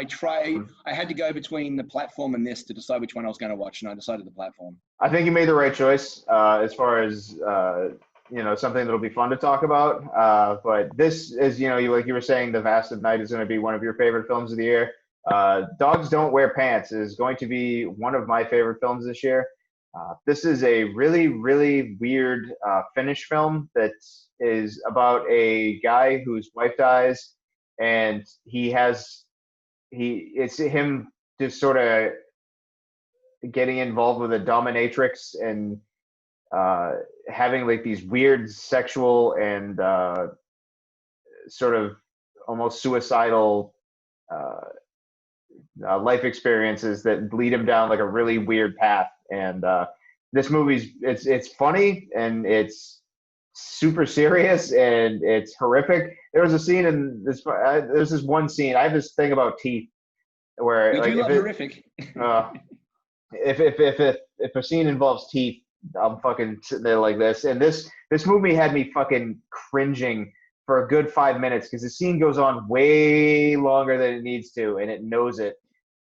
tried. Mm. I had to go between the platform and this to decide which one I was going to watch, and I decided the platform. I think you made the right choice as far as something that'll be fun to talk about. But this is, like you were saying, The Vast of Night is going to be one of your favorite films of the year. Dogs Don't Wear Pants is going to be one of my favorite films this year. This is a really, really weird Finnish film that is about a guy whose wife dies, and it's him just sort of getting involved with a dominatrix and having like these weird sexual and sort of almost suicidal life experiences that lead him down like a really weird path. And this movie's it's funny and it's super serious and it's horrific. There was a scene in this. There's this one scene. I have this thing about teeth where We like do love horrific. If a scene involves teeth, I'm fucking sitting there like this. And this movie had me fucking cringing for a good 5 minutes because the scene goes on way longer than it needs to, and it knows it.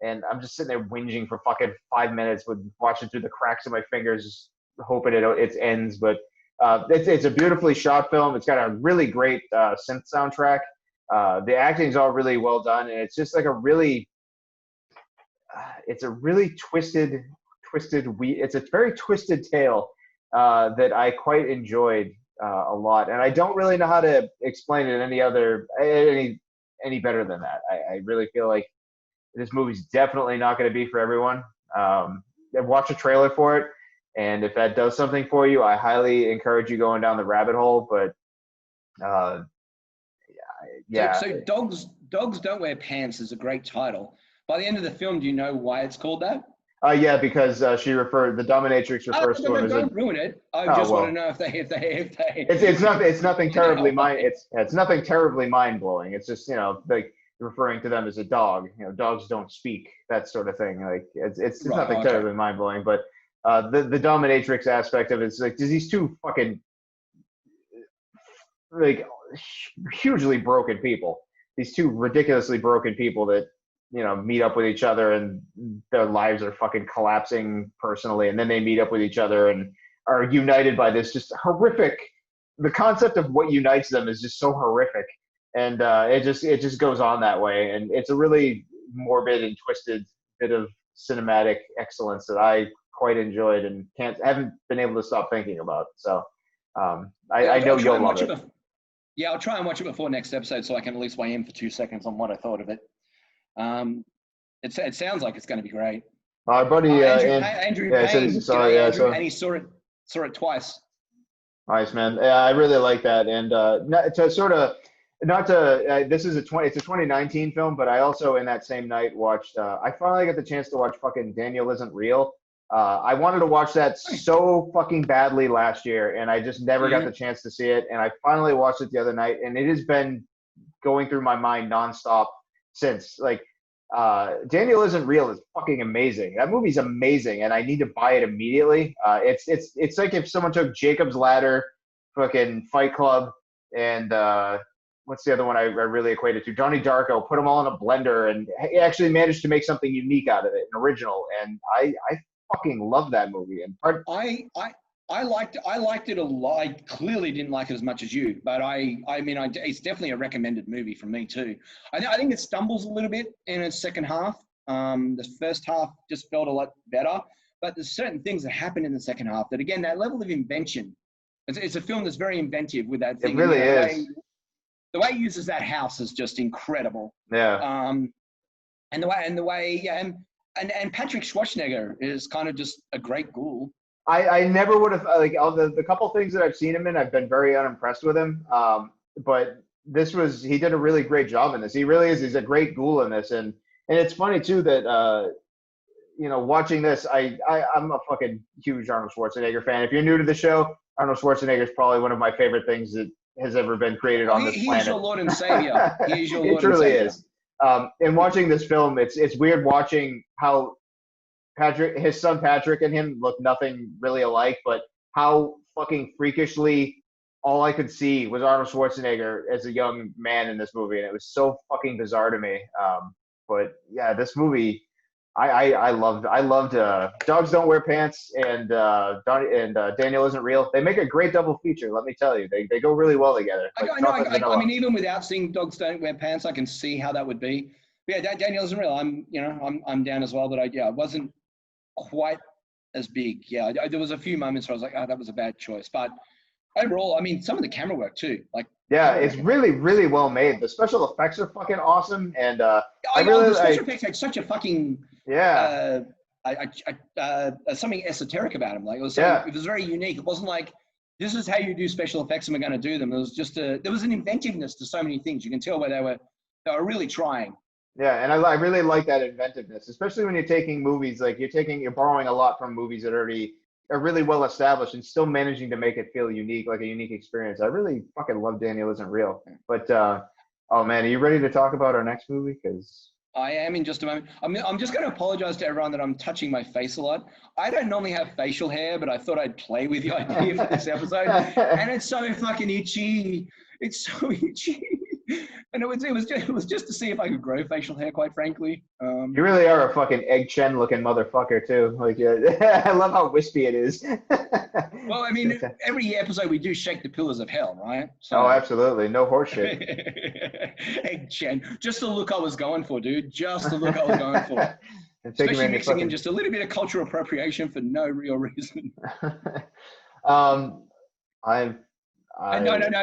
And I'm just sitting there whinging for fucking 5 minutes, with watching through the cracks of my fingers, hoping it ends. But it's a beautifully shot film. It's got a really great synth soundtrack. The acting's all really well done, and it's just like it's a really twisted. It's a very twisted tale that I quite enjoyed a lot, and I don't really know how to explain it any better than that. I really feel like this movie's definitely not going to be for everyone. Watch a trailer for it, and if that does something for you, I highly encourage you going down the rabbit hole. But yeah. So dogs don't wear pants is a great title. By the end of the film, do you know why it's called that? Yeah, because the dominatrix refers to him as don't ruin it. I just want to know if they. It's nothing terribly it's nothing terribly mind blowing. It's just like referring to them as a dog. Dogs don't speak, that sort of thing. Like it's nothing terribly mind blowing. But the dominatrix aspect of it is like there's these two fucking like hugely broken people. These two ridiculously broken people that meet up with each other and their lives are fucking collapsing personally, and then they meet up with each other and are united by this just horrific. The concept of what unites them is just so horrific, and it just goes on that way, and it's a really morbid and twisted bit of cinematic excellence that I quite enjoyed and haven't been able to stop thinking about. So I know you'll love it. Yeah, I'll try and watch it before next episode so I can at least weigh in for 2 seconds on what I thought of it. It sounds like it's going to be great. Our buddy Andrew Payne, and he saw it twice. Nice, man. Yeah, I really like that. And this is it's a 2019 film, but I also in that same night watched. I finally got the chance to watch fucking Daniel Isn't Real. I wanted to watch that so fucking badly last year, and I just never got the chance to see it. And I finally watched it the other night, and it has been going through my mind nonstop since. Like, Daniel Isn't Real is fucking amazing. That movie's amazing, and I need to buy it immediately. It's like if someone took Jacob's Ladder, fucking Fight Club, and what's the other one I really equated to? Donnie Darko, put them all in a blender, and he actually managed to make something unique out of it, an original. And I fucking love that movie. And I liked it a lot. I clearly didn't like it as much as you, but it's definitely a recommended movie from me too. I think it stumbles a little bit in its second half. The first half just felt a lot better, but there's certain things that happen in the second half that, again, that level of invention. It's a film that's very inventive with that thing. It really is. The way he uses that house is just incredible. Yeah. And the way, and Patrick Schwarzenegger is kind of just a great ghoul. I never would have, like, all the couple things that I've seen him in, I've been very unimpressed with him. But he did a really great job in this. He really is. He's a great ghoul in this. And it's funny too that, watching this, I'm a fucking huge Arnold Schwarzenegger fan. If you're new to the show, Arnold Schwarzenegger is probably one of my favorite things that has ever been created on this planet. He's your Lord and Savior. He's your Lord It truly and Savior. is. And watching this film, it's weird watching how his son Patrick and him look nothing really alike, but how fucking freakishly all I could see was Arnold Schwarzenegger as a young man in this movie, and it was so fucking bizarre to me. But yeah, this movie, I loved Dogs Don't Wear Pants and Daniel Isn't Real. They make a great double feature. Let me tell you, they go really well together. Like I mean, even without seeing Dogs Don't Wear Pants, I can see how that would be. But yeah, Daniel Isn't Real. I'm down as well. But I wasn't quite as big. Yeah, there was a few moments where I was like, oh, that was a bad choice. But overall, I mean, some of the camera work too. Like, yeah, it's really, really well made. The special effects are fucking awesome, and the special effects had such a fucking something esoteric about them. Like it was very unique. It wasn't like this is how you do special effects and we're going to do them. It was just there was an inventiveness to so many things. You can tell where they were really trying. Yeah, and I really like that inventiveness, especially when you're taking movies like you're borrowing a lot from movies that already are really well established and still managing to make it feel unique, like a unique experience. I really fucking love Daniel Isn't Real. But oh man, are you ready to talk about our next movie? Because I am in just a moment. I'm just going to apologize to everyone that I'm touching my face a lot. I don't normally have facial hair, but I thought I'd play with the idea for this episode. And it's so fucking itchy. It's so itchy. And it was just to see if I could grow facial hair, quite frankly. You really are a fucking Egg Chen looking motherfucker too. Like, I love how wispy it is. Well, I mean, every episode we do shake the pillars of hell, right? So, oh, absolutely. No horseshit. Egg Chen. Just the look I was going for, dude. Just the look I was going for. Especially mixing in just a little bit of cultural appropriation for no real reason. No,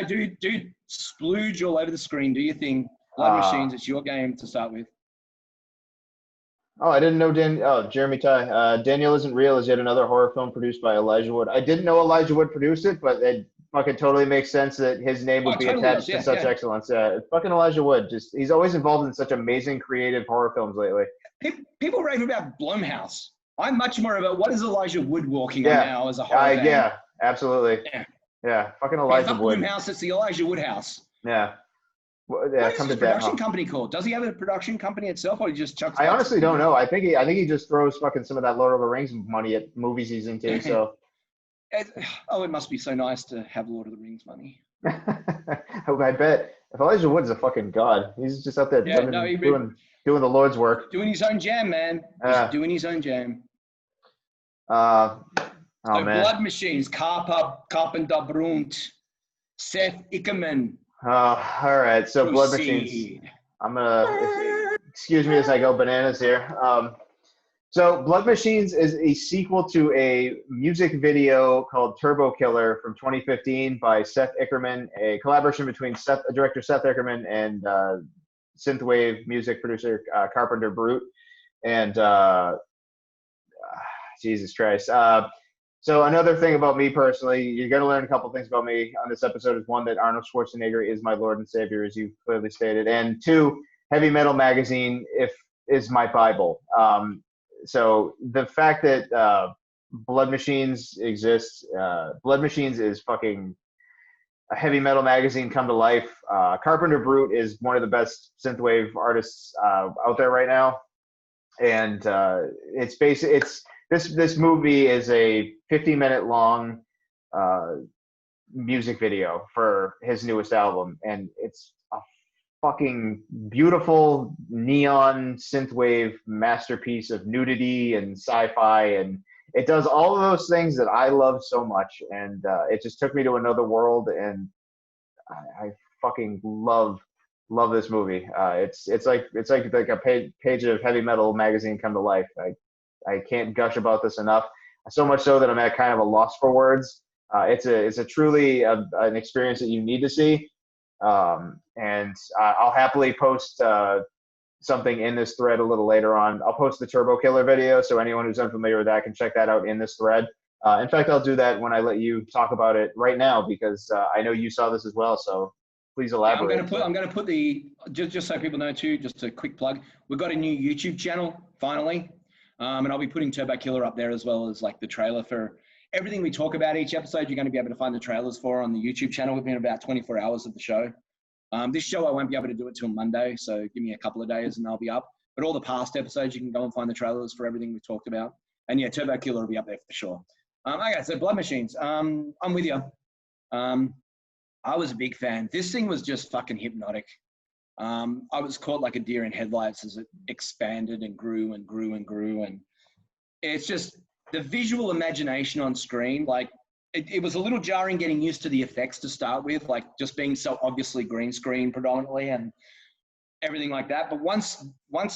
dude, splooge all over the screen. Do your thing. Blood Machines, it's your game to start with. Oh, I didn't know Jeremy Ty. Daniel Isn't Real is yet another horror film produced by Elijah Wood. I didn't know Elijah Wood produced it, but it fucking totally makes sense that his name would be attached to such excellence. Fucking Elijah Wood. He's always involved in such amazing creative horror films lately. People rave about Blumhouse. I'm much more about what is Elijah Wood walking on now as a horror fan. Yeah, absolutely. Yeah, fucking Elijah Wood. Blumhouse, it's the Elijah Wood house. Yeah. What is his production company called? Does he have a production company itself, or he just chucks? I honestly don't know. I think he just throws fucking some of that Lord of the Rings money at movies he's into. So. It must be so nice to have Lord of the Rings money. I bet. If Elijah Wood's a fucking god, he's just out there doing the Lord's work. Doing his own jam, man. He's doing his own jam. Blood Machines, Carpenter Brunt, Seth Ickerman. All right. So Blood Machines. I'm gonna excuse me as I go bananas here. So Blood Machines is a sequel to a music video called Turbo Killer from 2015 by Seth Ickerman, a collaboration between director Seth Ickerman and synthwave music producer Carpenter Brute. And Jesus Christ. So another thing about me personally, you're going to learn a couple things about me on this episode is one, that Arnold Schwarzenegger is my Lord and Savior, as you've clearly stated. And two, Heavy Metal Magazine is my Bible. So the fact that Blood Machines exists, Blood Machines is fucking a heavy metal magazine come to life. Carpenter Brute is one of the best synthwave artists out there right now. And this movie is a 50-minute long music video for his newest album, and it's a fucking beautiful neon synthwave masterpiece of nudity and sci-fi, and it does all of those things that I love so much, and it just took me to another world, and I fucking love this movie. It's like a page of Heavy Metal Magazine come to life. I can't gush about this enough. So much so that I'm at kind of a loss for words. It's a truly an experience that you need to see. And I'll happily post something in this thread a little later on. I'll post the Turbo Killer video, so anyone who's unfamiliar with that can check that out in this thread. In fact, I'll do that when I let you talk about it right now, because I know you saw this as well. So please elaborate. I'm going to put the just so people know too. Just a quick plug. We've got a new YouTube channel finally. And I'll be putting Turbo Killer up there, as well as like the trailer for everything we talk about each episode. You're going to be able to find the trailers for on the YouTube channel within about 24 hours of the show. This show, I won't be able to do it till Monday, so give me a couple of days and they'll be up. But all the past episodes, you can go and find the trailers for everything we talked about. And yeah, Turbo Killer will be up there for sure. Okay, so Blood Machines. I'm with you. I was a big fan. This thing was just fucking hypnotic. I was caught like a deer in headlights as it expanded and grew and grew and grew. And it's just the visual imagination on screen. Like it was a little jarring getting used to the effects to start with, like just being so obviously green screen predominantly and everything like that. But once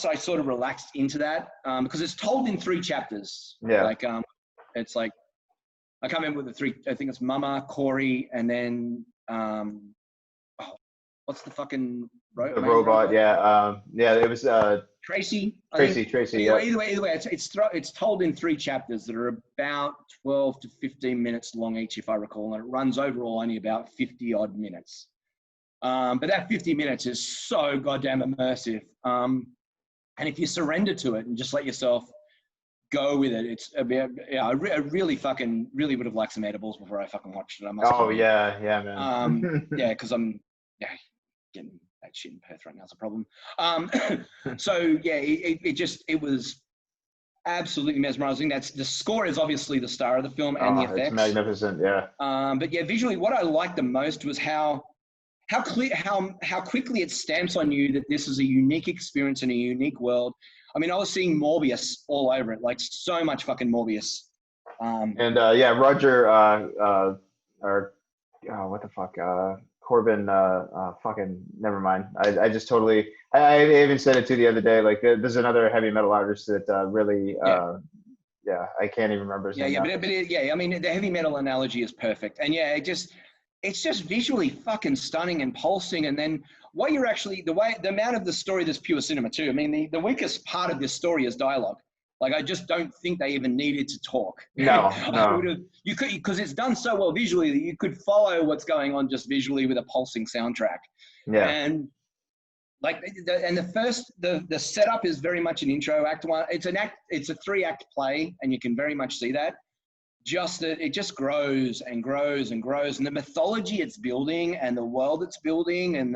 I sort of relaxed into that, because it's told in 3 chapters. Yeah. Like it's like, I can't remember what the 3, I think it's Mama, Corey, and then what's the fucking robot? Yeah, yeah, it was Tracy. Tracy. Yeah. Yeah. Either way, it's told in 3 chapters that are about 12 to 15 minutes long each, if I recall, and it runs overall only about 50 odd minutes. But that 50 minutes is so goddamn immersive. And if you surrender to it and just let yourself go with it, it's I really would have liked some edibles before I fucking watched it. I must admit. Yeah, man. Yeah, because I'm getting that shit in Perth right now is a problem. So yeah, it was absolutely mesmerizing. That's the score is obviously the star of the film and the effects. It's magnificent, yeah. But yeah, visually, what I liked the most was how quickly it stamps on you that this is a unique experience in a unique world. I mean, I was seeing Morbius all over it, like so much fucking Morbius. Yeah, Roger, or what the fuck, Corbin, fucking never mind. I just totally, I even said it to the other day. Like, there's another heavy metal artist that really, I can't even remember his name. Yeah, I mean, the heavy metal analogy is perfect, and yeah, it's just visually fucking stunning and pulsing. And then what you're actually, the amount of the story that's pure cinema too. I mean, the weakest part of this story is dialogue. Like, I just don't think they even needed to talk. No. You could, because it's done so well visually that you could follow what's going on just visually with a pulsing soundtrack. Yeah. And like, the setup is very much an intro act one. It's a 3-act play, and you can very much see that. It just grows and grows and grows, and the mythology it's building and the world it's building, and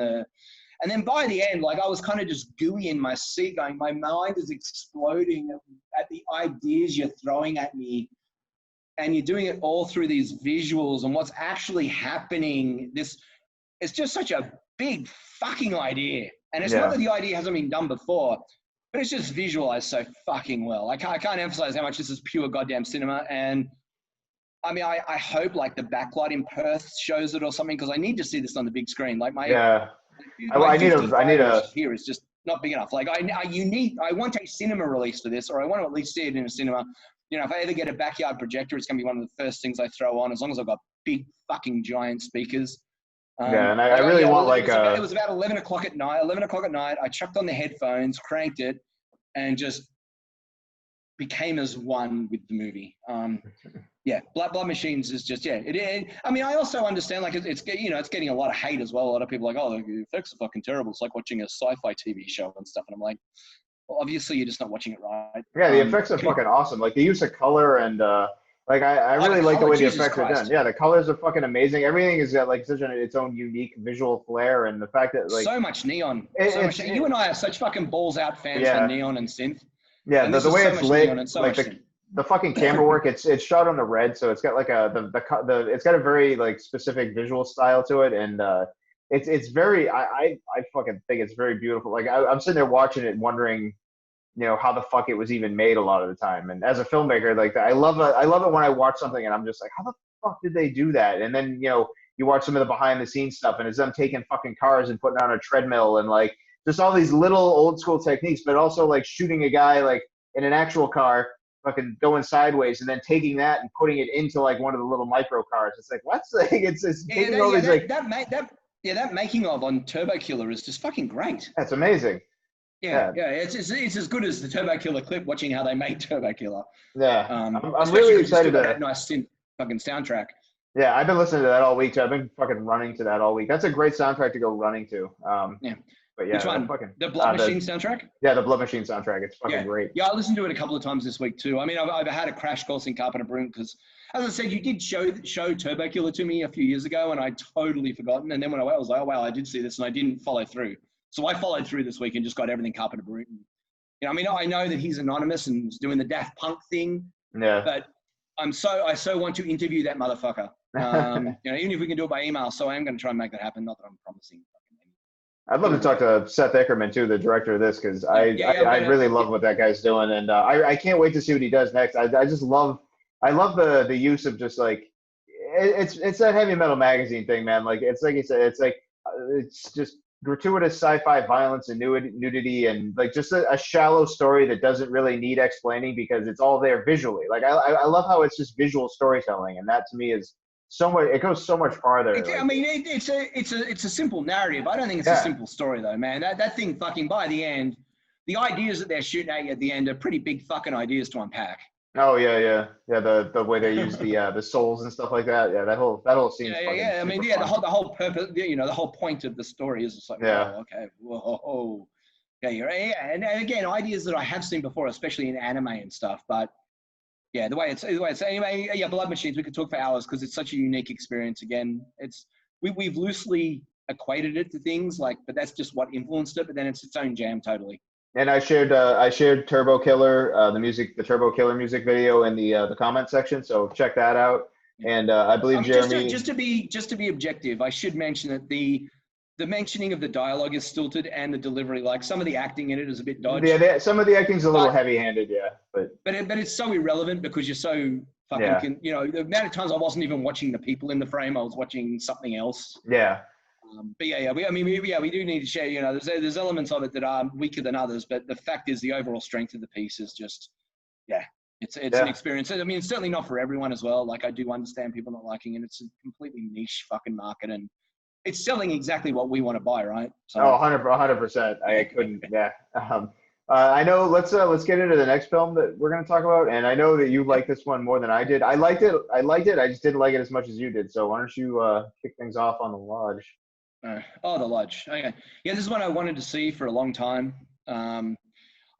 then by the end, like, I was kind of just gooey in my seat going, my mind is exploding at the ideas you're throwing at me, and you're doing it all through these visuals and what's actually happening. It's just such a big fucking idea, and it's not that the idea hasn't been done before, but it's just visualized so fucking well. I can't emphasize how much this is pure goddamn cinema. And I mean, I hope like the backlight in Perth shows it or something, because I need to see this on the big screen. Like I need a here is just not big enough. Like I want a cinema release for this, or I want to at least see it in a cinema. You know, if I ever get a backyard projector, it's gonna be one of the first things I throw on, as long as I've got big fucking giant speakers. And I really want it was about 11 o'clock at night. I chucked on the headphones, cranked it, and just became as one with the movie. Blood Machines is just, I mean, I also understand, like, it's getting a lot of hate as well. A lot of people are like, oh, the effects are fucking terrible. It's like watching a sci-fi TV show and stuff. And I'm like, well, obviously you're just not watching it right. Yeah, the effects are fucking awesome. Like, the use of color and like, I really like the way the effects are done. Yeah, the colors are fucking amazing. Everything is got like such its own unique visual flair, and the fact that like so much neon. You and I are such fucking balls out fans for neon and synth. Yeah, the way it's lit, like the fucking camera work, it's shot on the red, so it's got like it's got a very like specific visual style to it, and it's very I fucking think it's very beautiful. Like, I'm sitting there watching it wondering, you know, how the fuck it was even made a lot of the time. And as a filmmaker, like, I love it when I watch something and I'm just like, how the fuck did they do that? And then, you know, you watch some of the behind the scenes stuff, and it's them taking fucking cars and putting on a treadmill, and like just all these little old school techniques, but also like shooting a guy like in an actual car, fucking going sideways, and then taking that and putting it into like one of the little micro cars. It's like, what's like, it's taking all these like that making of on Turbo Killer is just fucking great. That's amazing. Yeah, it's as good as the Turbo Killer clip, watching how they made Turbo Killer. Yeah, I'm really excited about that nice synth fucking soundtrack. Yeah, I've been listening to that all week too. I've been fucking running to that all week. That's a great soundtrack to go running to. But yeah, which one? The Blood Machine soundtrack? Yeah, the Blood Machine soundtrack. It's fucking great. Yeah, I listened to it a couple of times this week too. I mean, I've had a crash course in Carpenter Brute because, as I said, you did show Turbo Killer to me a few years ago, and I totally forgotten. And then when I was like, oh wow, I did see this, and I didn't follow through. So I followed through this week and just got everything Carpenter Brute. And, you know, I mean, I know that he's anonymous and he's doing the Daft Punk thing. Yeah. But I so want to interview that motherfucker. Even if we can do it by email. So I am going to try and make that happen. Not that I'm promising. I'd love to talk to Seth Ickerman too, the director of this, because I really love what that guy's doing, and I can't wait to see what he does next. I just love the use of just like it's that heavy metal magazine thing, man. Like it's like you said, it's just gratuitous sci-fi violence and nudity and like just a shallow story that doesn't really need explaining because it's all there visually. Like I love how it's just visual storytelling, and that to me is so much. It goes so much farther. It's a simple narrative. I don't think it's a simple story though, man. That thing fucking by the end, the ideas that they're shooting at you at the end are pretty big fucking ideas to unpack. Oh yeah. The way they use the souls and stuff like that. Yeah, that whole scene. I mean, the whole purpose, the whole point of the story is just like, whoa. And again, ideas that I have seen before, especially in anime and stuff. But yeah, the way it's anyway. Yeah, Blood Machines. We could talk for hours because it's such a unique experience. Again, we've loosely equated it to things like, but that's just what influenced it. But then it's its own jam totally. And I shared Turbo Killer, the Turbo Killer music video in the comment section. So check that out. And I believe Jeremy. Just to be objective, I should mention that the mentioning of the dialogue is stilted and the delivery, like some of the acting in it is a bit dodgy. Yeah, some of the acting's a little heavy-handed, yeah. But it's so irrelevant because you're so fucking. The amount of times I wasn't even watching the people in the frame, I was watching something else. Yeah. But we do need to share. There's elements of it that are weaker than others, but the fact is the overall strength of the piece is just, it's an experience. I mean, it's certainly not for everyone as well. Like I do understand people not liking it. It's a completely niche fucking market, and it's selling exactly what we want to buy, right? So, 100%. I couldn't. Yeah. I know. Let's get into the next film that we're going to talk about, and I know that you like this one more than I did. I liked it. I just didn't like it as much as you did. So why don't you kick things off on The Lodge? The Lodge. Okay. Yeah, this is one I wanted to see for a long time. I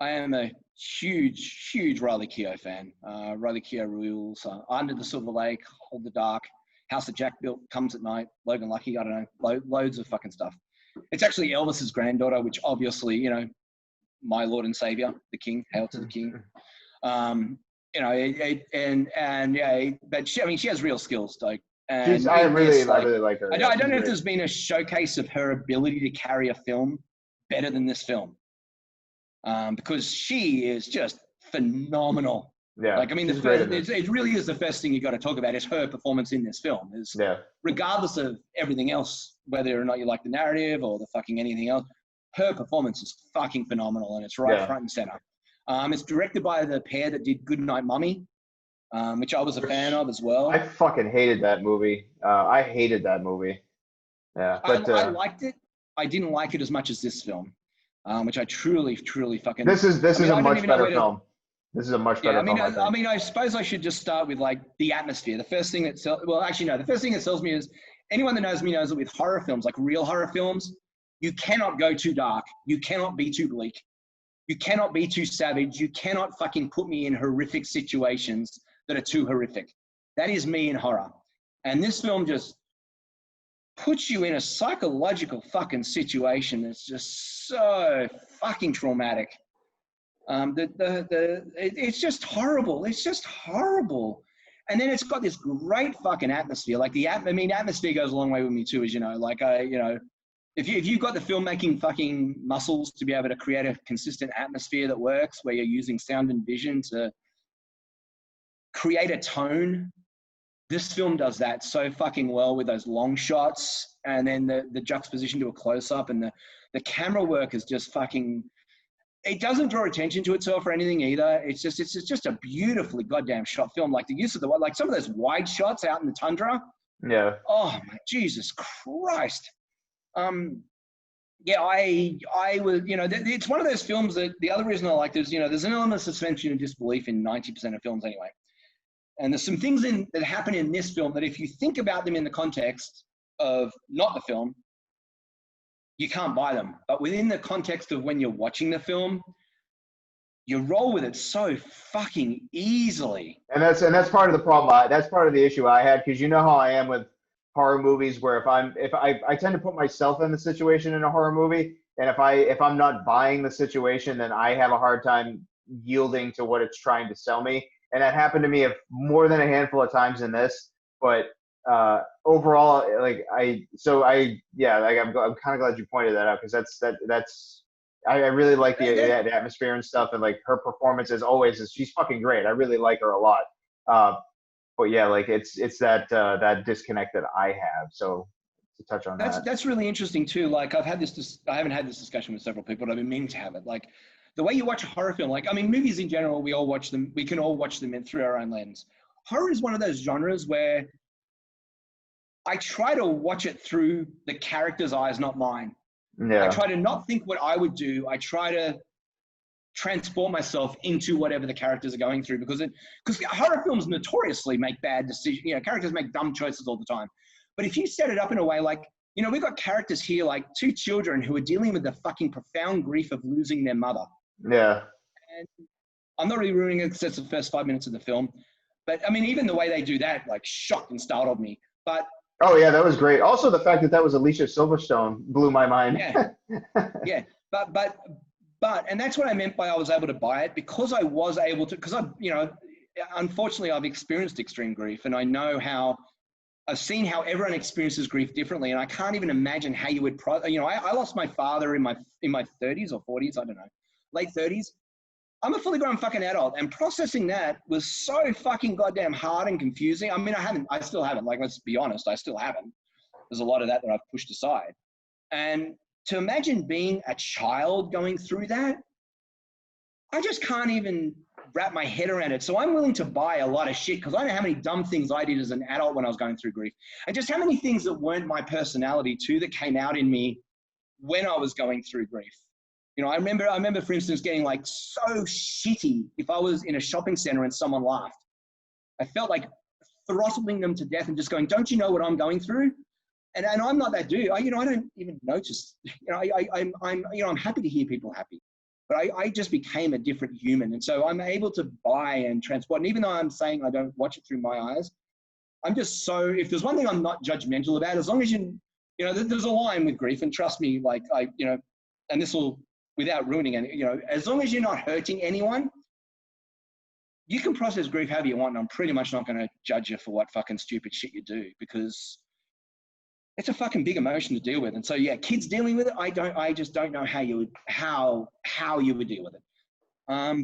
am a huge Riley Keough fan. Riley Keough rules. Under the Silver Lake, Hold the Dark, House that Jack Built, Comes at Night, Logan Lucky. I don't know, loads of fucking stuff. It's actually Elvis's granddaughter, which obviously, my Lord and Savior, the King, hail to the King. But she has real skills, like. I really like her. I don't know if there's been a showcase of her ability to carry a film better than this film, because she is just phenomenal. Yeah, like I mean, it really is the first thing you got to talk about is her performance in this film. Regardless of everything else, whether or not you like the narrative or the fucking anything else, her performance is fucking phenomenal, and it's right front and center. It's directed by the pair that did Goodnight Mummy. Which I was a fan of as well. I fucking hated that movie. I hated that movie. Yeah, but I liked it. I didn't like it as much as this film, which I truly fucking. This is a much better film. This is a much better film. I mean, I suppose I should just start with like the atmosphere. The first thing that the first thing that sells me is anyone that knows me knows that with horror films, like real horror films, you cannot go too dark. You cannot be too bleak. You cannot be too savage. You cannot fucking put me in horrific situations that are too horrific. That is me in horror. And this film just puts you in a psychological fucking situation that's just so fucking traumatic. It's just horrible. It's just horrible. And then it's got this great fucking atmosphere. Like atmosphere goes a long way with me too, as you know. Like if you've got the filmmaking fucking muscles to be able to create a consistent atmosphere that works, where you're using sound and vision to create a tone, this film does that so fucking well with those long shots and then the juxtaposition to a close-up, and the camera work is just fucking, it doesn't draw attention to itself or anything either. It's just a beautifully goddamn shot film. Like the use of like some of those wide shots out in the tundra. Yeah. Oh my Jesus Christ. I was, it's one of those films that the other reason I like is, there's an element of suspension of disbelief in 90% of films anyway. And there's some things that happen in this film that if you think about them in the context of not the film, you can't buy them. But within the context of when you're watching the film, you roll with it so fucking easily. And that's part of the problem. That's part of the issue I had, because you know how I am with horror movies, where I tend to put myself in the situation in a horror movie, and if I'm not buying the situation, then I have a hard time yielding to what it's trying to sell me. And that happened to me more than a handful of times in this. But overall, like I'm kind of glad you pointed that out because that's I really like the atmosphere and stuff, and like her performance as always is she's fucking great. I really like her a lot. Uh, but yeah, like it's that disconnect that I have. So to touch on that. That's really interesting too. Like I haven't had this discussion with several people, but I've been meaning to have it. Like the way you watch a horror film, like, I mean, movies in general, we can all watch them through our own lens. Horror is one of those genres where I try to watch it through the character's eyes, not mine. Yeah. I try to not think what I would do. I try to transport myself into whatever the characters are going through because horror films notoriously make bad decisions. You know, characters make dumb choices all the time. But if you set it up in a way like, you know, we've got characters here like two children who are dealing with the fucking profound grief of losing their mother. Yeah. And I'm not really ruining it because it's the first 5 minutes of the film. But I mean, even the way they do that, like, shocked and startled me. But oh yeah, that was great. Also, the fact that was Alicia Silverstone blew my mind. Yeah, yeah. But, and that's what I meant by I was able to buy it because I was able to, because unfortunately, I've experienced extreme grief, and I've seen how everyone experiences grief differently, and I can't even imagine how you would, I lost my father in my 30s or 40s, I don't know, late 30s. I'm a fully grown fucking adult, and processing that was so fucking goddamn hard and confusing. I mean, I still haven't, like, let's be honest, I still haven't. There's a lot of that I've pushed aside. And to imagine being a child going through that, I just can't even wrap my head around it. So I'm willing to buy a lot of shit because I know how many dumb things I did as an adult when I was going through grief, and just how many things that weren't my personality too that came out in me when I was going through grief. You know, I remember, for instance, getting like so shitty if I was in a shopping center and someone laughed. I felt like throttling them to death and just going, "Don't you know what I'm going through?" And I'm not that dude. I don't even notice. I'm happy to hear people happy, but I just became a different human, and so I'm able to buy and transport. And even though I'm saying I don't watch it through my eyes, I'm just so. If there's one thing I'm not judgmental about, as long as there's a line with grief, and trust me, like and this will, without ruining any, as long as you're not hurting anyone, you can process grief however you want, and I'm pretty much not going to judge you for what fucking stupid shit you do, because it's a fucking big emotion to deal with. And so, yeah, kids dealing with it, I just don't know how you would deal with it.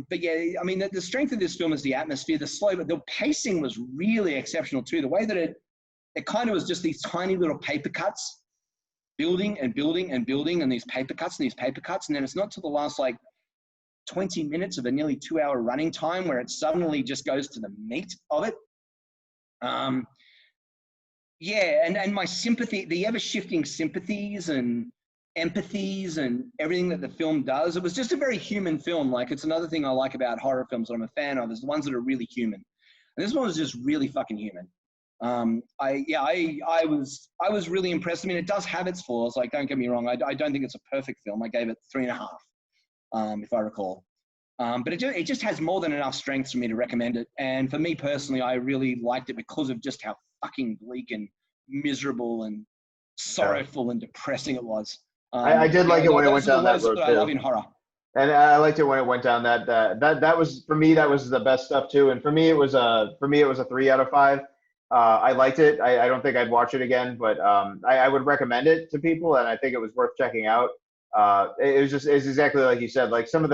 But yeah, I mean, the strength of this film is the atmosphere, but the pacing was really exceptional too. The way that it kind of was just these tiny little paper cuts, building and building and building, and these paper cuts and these paper cuts. And then it's not till the last like 20 minutes of a nearly 2-hour running time where it suddenly just goes to the meat of it. Yeah, and my sympathy, the ever-shifting sympathies and empathies and everything that the film does, it was just a very human film. Like, it's another thing I like about horror films that I'm a fan of, is the ones that are really human. And this one was just really fucking human. I was really impressed. I mean, it does have its flaws. Like, don't get me wrong. I don't think it's a perfect film. I gave it 3.5, if I recall. But it just has more than enough strength for me to recommend it. And for me personally, I really liked it because of just how fucking bleak and miserable and sorrowful and depressing it was. I did like it when it went down that road too. I love in horror. And I liked it when it went down that was, for me, that was the best stuff too. And for me, it was a 3 out of 5. I liked it. I don't think I'd watch it again, but I would recommend it to people, and I think it was worth checking out. It's exactly like you said, like some of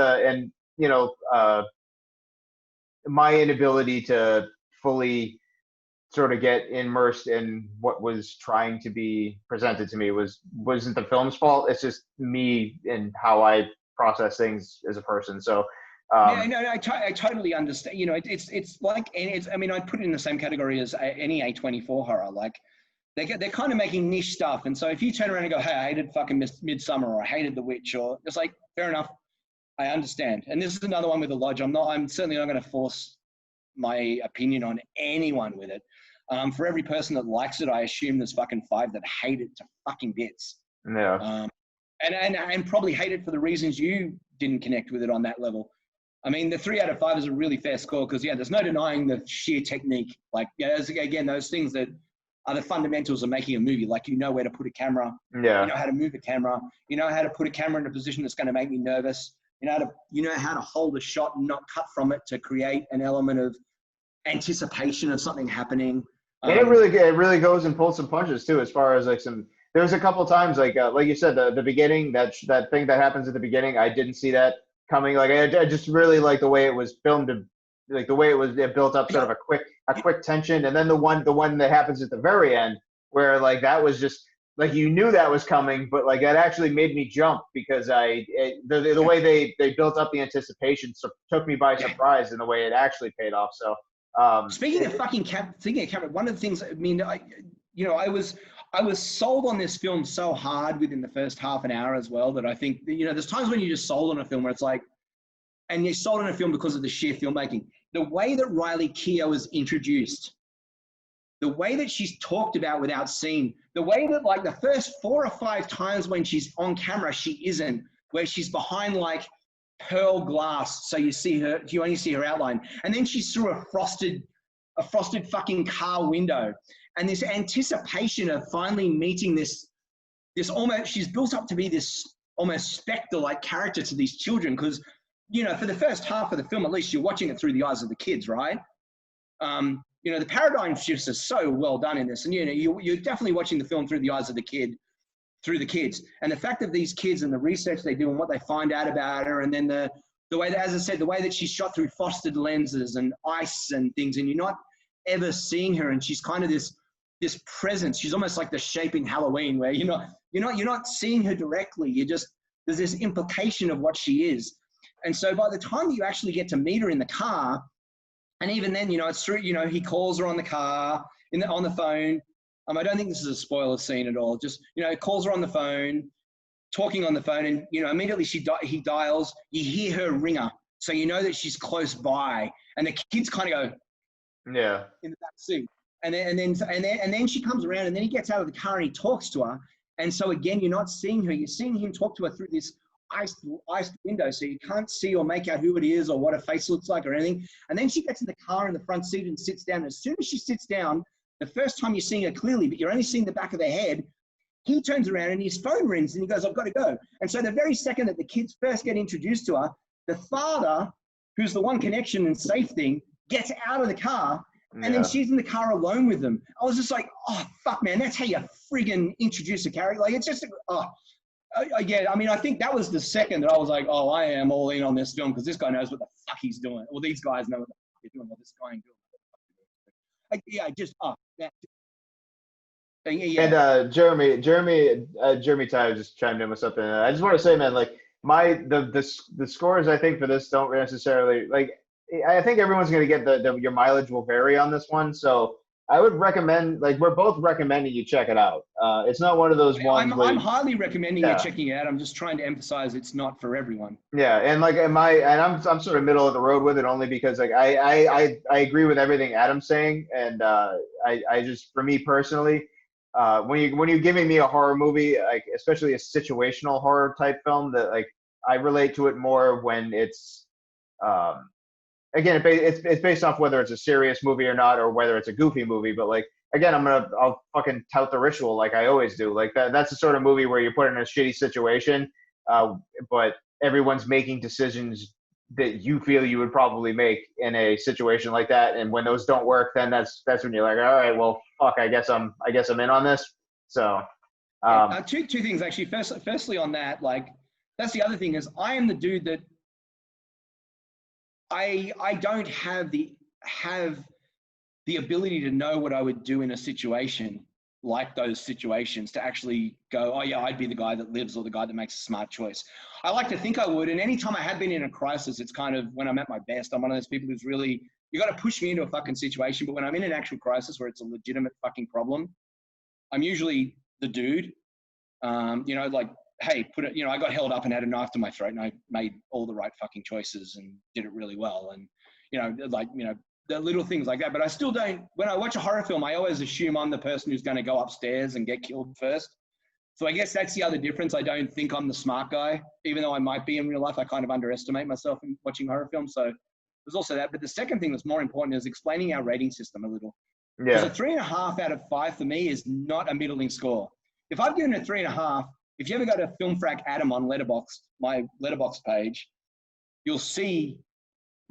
my inability to fully sort of get immersed in what was trying to be presented to me wasn't the film's fault. It's just me and how I process things as a person. So I totally understand. It's like, I mean, I'd put it in the same category as any A24 horror. Like, they're kind of making niche stuff. And so if you turn around and go, "Hey, I hated fucking Midsummer," or "I hated The Witch," or it's like, fair enough. I understand. And this is another one with The Lodge. I'm certainly not going to force my opinion on anyone with it. For every person that likes it, I assume there's fucking 5 that hate it to fucking bits. Yeah. And probably hate it for the reasons you didn't connect with it on that level. I mean, the 3 out of 5 is a really fair score because, yeah, there's no denying the sheer technique. Like, again, those things that are the fundamentals of making a movie. Like, where to put a camera. Yeah. You know how to move a camera. You know how to put a camera in a position that's going to make me nervous. You know how to hold a shot and not cut from it to create an element of anticipation of something happening. And it really goes and pulls some punches too, as far as like some. There's a couple times like you said, the beginning, that thing that happens at the beginning, I didn't see that coming. Like I just really like the way it was filmed, like the way it built up sort of a quick tension, and then the one that happens at the very end, where like that was just like you knew that was coming, but like that actually made me jump because the way they built up the anticipation took me by surprise in the way it actually paid off. So speaking of camera, one of the things, I mean, I was sold on this film so hard within the first half an hour as well that I think, there's times when you're just sold on a film where it's like, and you're sold on a film because of the sheer filmmaking. The way that Riley Keough is introduced, the way that she's talked about without seeing, the way that like the first 4 or 5 times when she's on camera, she isn't, where she's behind like pearl glass, so you only see her outline, and then she's through a frosted fucking car window, and this anticipation of finally meeting this almost, she's built up to be this almost spectre-like character to these children, because for the first half of the film, at least, you're watching it through the eyes of the kids, right? The paradigm shifts are so well done in this, and you're definitely watching the film through the eyes of the kids, and the fact of these kids and the research they do and what they find out about her, and then the way that, as I said, the way that she's shot through frosted lenses and ice and things, and you're not ever seeing her, and she's kind of this presence. She's almost like the shape in Halloween, where you're not seeing her directly. There's this implication of what she is, and so by the time you actually get to meet her in the car, and even then, it's through, he calls her on the car on the phone. I don't think this is a spoiler scene at all. Just, calls her on the phone, talking on the phone, and, immediately he dials, you hear her ringer. So you know that she's close by, and the kids kind of go, yeah, in the back seat. And then she comes around, and then he gets out of the car and he talks to her. And so again, you're not seeing her, you're seeing him talk to her through this iced window, so you can't see or make out who it is or what her face looks like or anything. And then she gets in the car in the front seat and sits down. As soon as she sits down, the first time you're seeing her clearly, but you're only seeing the back of her head, he turns around and his phone rings and he goes, I've got to go. And so the very second that the kids first get introduced to her, the father, who's the one connection and safe thing, gets out of the car, and then she's in the car alone with them. I was just like, oh, fuck, man, that's how you friggin' introduce a character. Like, it's just, I think that was the second that I was like, oh, I am all in on this film because this guy knows what the fuck he's doing. Well, these guys know what the fuck they're doing. Well, this guy ain't doing what the fuck he's doing. And Jeremy Tyler just chimed in with something. I just want to say, man, like the scores I think for this don't necessarily like. I think everyone's going to get your mileage will vary on this one. So I would recommend, like, we're both recommending you check it out. It's not one of those ones. I'm highly recommending you checking it out. I'm just trying to emphasize it's not for everyone. Yeah, and like I'm sort of middle of the road with it only because like I agree with everything Adam's saying, and I just, for me personally, when you're giving me a horror movie, like especially a situational horror type film, that like I relate to it more when it's again, it's based off whether it's a serious movie or not, or whether it's a goofy movie. But like, again, I'll fucking tout The Ritual like I always do. Like that's the sort of movie where you're put in a shitty situation, but everyone's making decisions that you feel you would probably make in a situation like that. And when those don't work, then that's when you're like, all right, well, fuck, I guess I'm in on this. So two things actually. Firstly on that, like that's the other thing is I am the dude that I don't have the ability to know what I would do in a situation like those situations to actually go, oh yeah, I'd be the guy that lives or the guy that makes a smart choice. I like to think I would, and anytime I have been in a crisis, it's kind of when I'm at my best. I'm one of those people who's really, you got to push me into a fucking situation, but when I'm in an actual crisis where it's a legitimate fucking problem, I'm usually the dude, like, hey, I got held up and had a knife to my throat and I made all the right fucking choices and did it really well. And, the little things like that, but I still don't, when I watch a horror film, I always assume I'm the person who's going to go upstairs and get killed first. So I guess that's the other difference. I don't think I'm the smart guy, even though I might be in real life. I kind of underestimate myself in watching horror films. So there's also that. But the second thing that's more important is explaining our rating system a little. Yeah. Because a 3.5 out of 5 for me is not a middling score. If I've given it a 3.5, if you ever go to Film Frak Adam on Letterboxd, my Letterboxd page, you'll see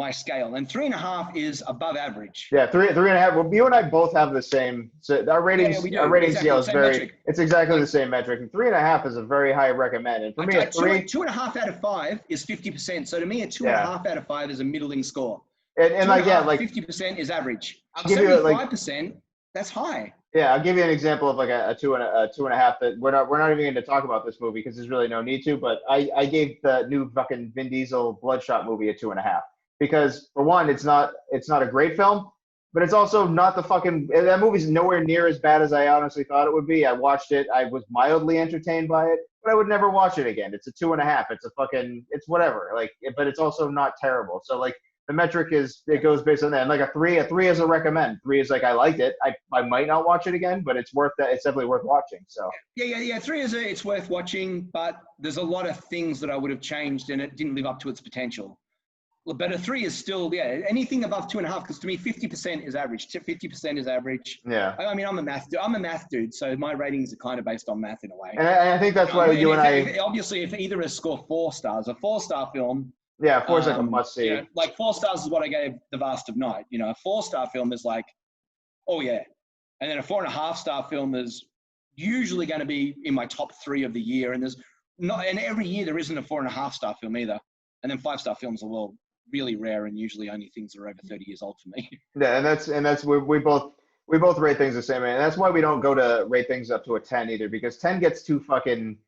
my scale, and 3.5 is above average. Yeah, 3.5. Well, you and I both have the same. So our ratings, we do. our rating Exactly scale the is same very. metric. It's exactly the same metric, and 3.5 is a very high recommend. And for me, a 2.5 out of 5 is 50%. So to me, a 2.5 out of 5 is a middling score. And like, yeah, like 50% is average. I'll give you 75%, that's high. Yeah, I'll give you an example of like a 2.5 that we're not even going to talk about this movie because there's really no need to. But I gave the new fucking Vin Diesel Bloodshot movie a 2.5 because for one, it's not a great film, but it's also not the fucking that movie's nowhere near as bad as I honestly thought it would be. I watched it, I was mildly entertained by it, but I would never watch it again. It's a 2.5. It's whatever. Like, but it's also not terrible. So like. The metric it goes based on that. And like a three is a recommend. 3 is like I liked it. I might not watch it again, but it's definitely worth watching. So yeah. 3 is it's worth watching, but there's a lot of things that I would have changed, and it didn't live up to its potential. But a 3 is still anything above 2.5, because to me 50% is average. 50% is average. Yeah. I mean, I'm a math dude, so my ratings are kind of based on math in a way. And I think that's why you and I obviously if either is score 4 stars, a 4-star film. Yeah, 4 is like a must see. Like 4 stars is what I gave The Vast of Night. A 4-star film is like, oh yeah. And then a 4.5-star film is usually going to be in my top 3 of the year. And and every year there isn't a 4.5-star film either. And then 5-star films are really rare and usually only things that are over 30 years old for me. Yeah, and that's we both rate things the same way. And that's why we don't go to rate things up to a 10 either, because 10 gets too fucking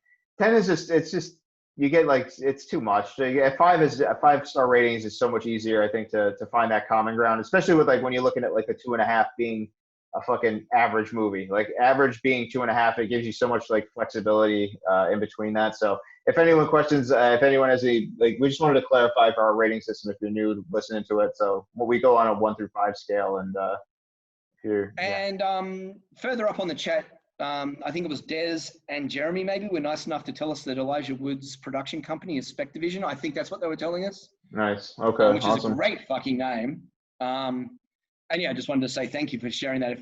10 is just you get like it's too much. So a 5-star ratings is so much easier, I think, to find that common ground, especially with like when you're looking at like the 2.5 being a fucking average movie. Like average being 2.5, it gives you so much like flexibility in between that. So if anyone questions, if anyone has we just wanted to clarify for our rating system if you're new to listening to it. So we go on a 1 through 5 scale, and further up on the chat. I think it was Des and Jeremy maybe were nice enough to tell us that Elijah Wood's production company is Spec Division. I think that's what they were telling us. Nice. Okay. Which is a great fucking name. And yeah, I just wanted to say thank you for sharing that.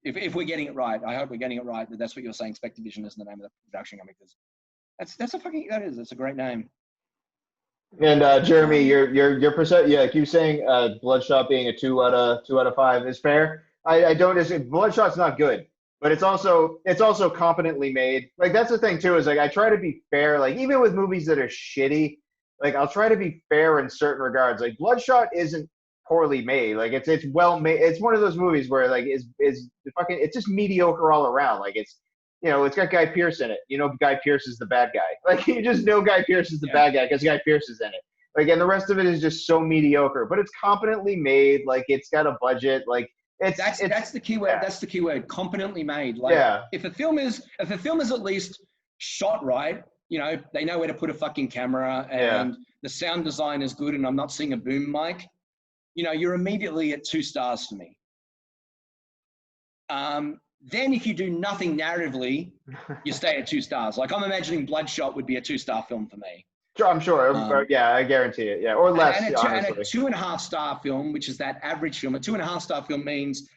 If we're getting it right, I hope we're getting it right. That's what you're saying. Spec Division is the name of the production company. That's a great name. And Jeremy, your percent, like you saying, Bloodshot being a 2 out of 5 is fair. I don't disagree. Bloodshot's not good. But it's also competently made. Like that's the thing too, is like I try to be fair. Like even with movies that are shitty, like I'll try to be fair in certain regards. Like Bloodshot isn't poorly made. Like it's well made. It's one of those movies where like it's just mediocre all around. Like it's got Guy Pearce in it. Guy Pearce is the bad guy. Like you just know Guy Pearce is the bad guy because Guy Pearce is in it. Like and the rest of it is just so mediocre. But it's competently made. Like it's got a budget. Like. That's the key word. Yeah. That's the key word. Competently made. Like if a film is at least shot right, they know where to put a fucking camera and the sound design is good, and I'm not seeing a boom mic. You're immediately at 2 stars for me. Then if you do nothing narratively, you stay at 2 stars. Like I'm imagining Bloodshot would be a 2-star film for me. Sure, I'm sure. I guarantee it. Yeah, or less. And a 2.5-star film, which is that average film, a 2.5-star film means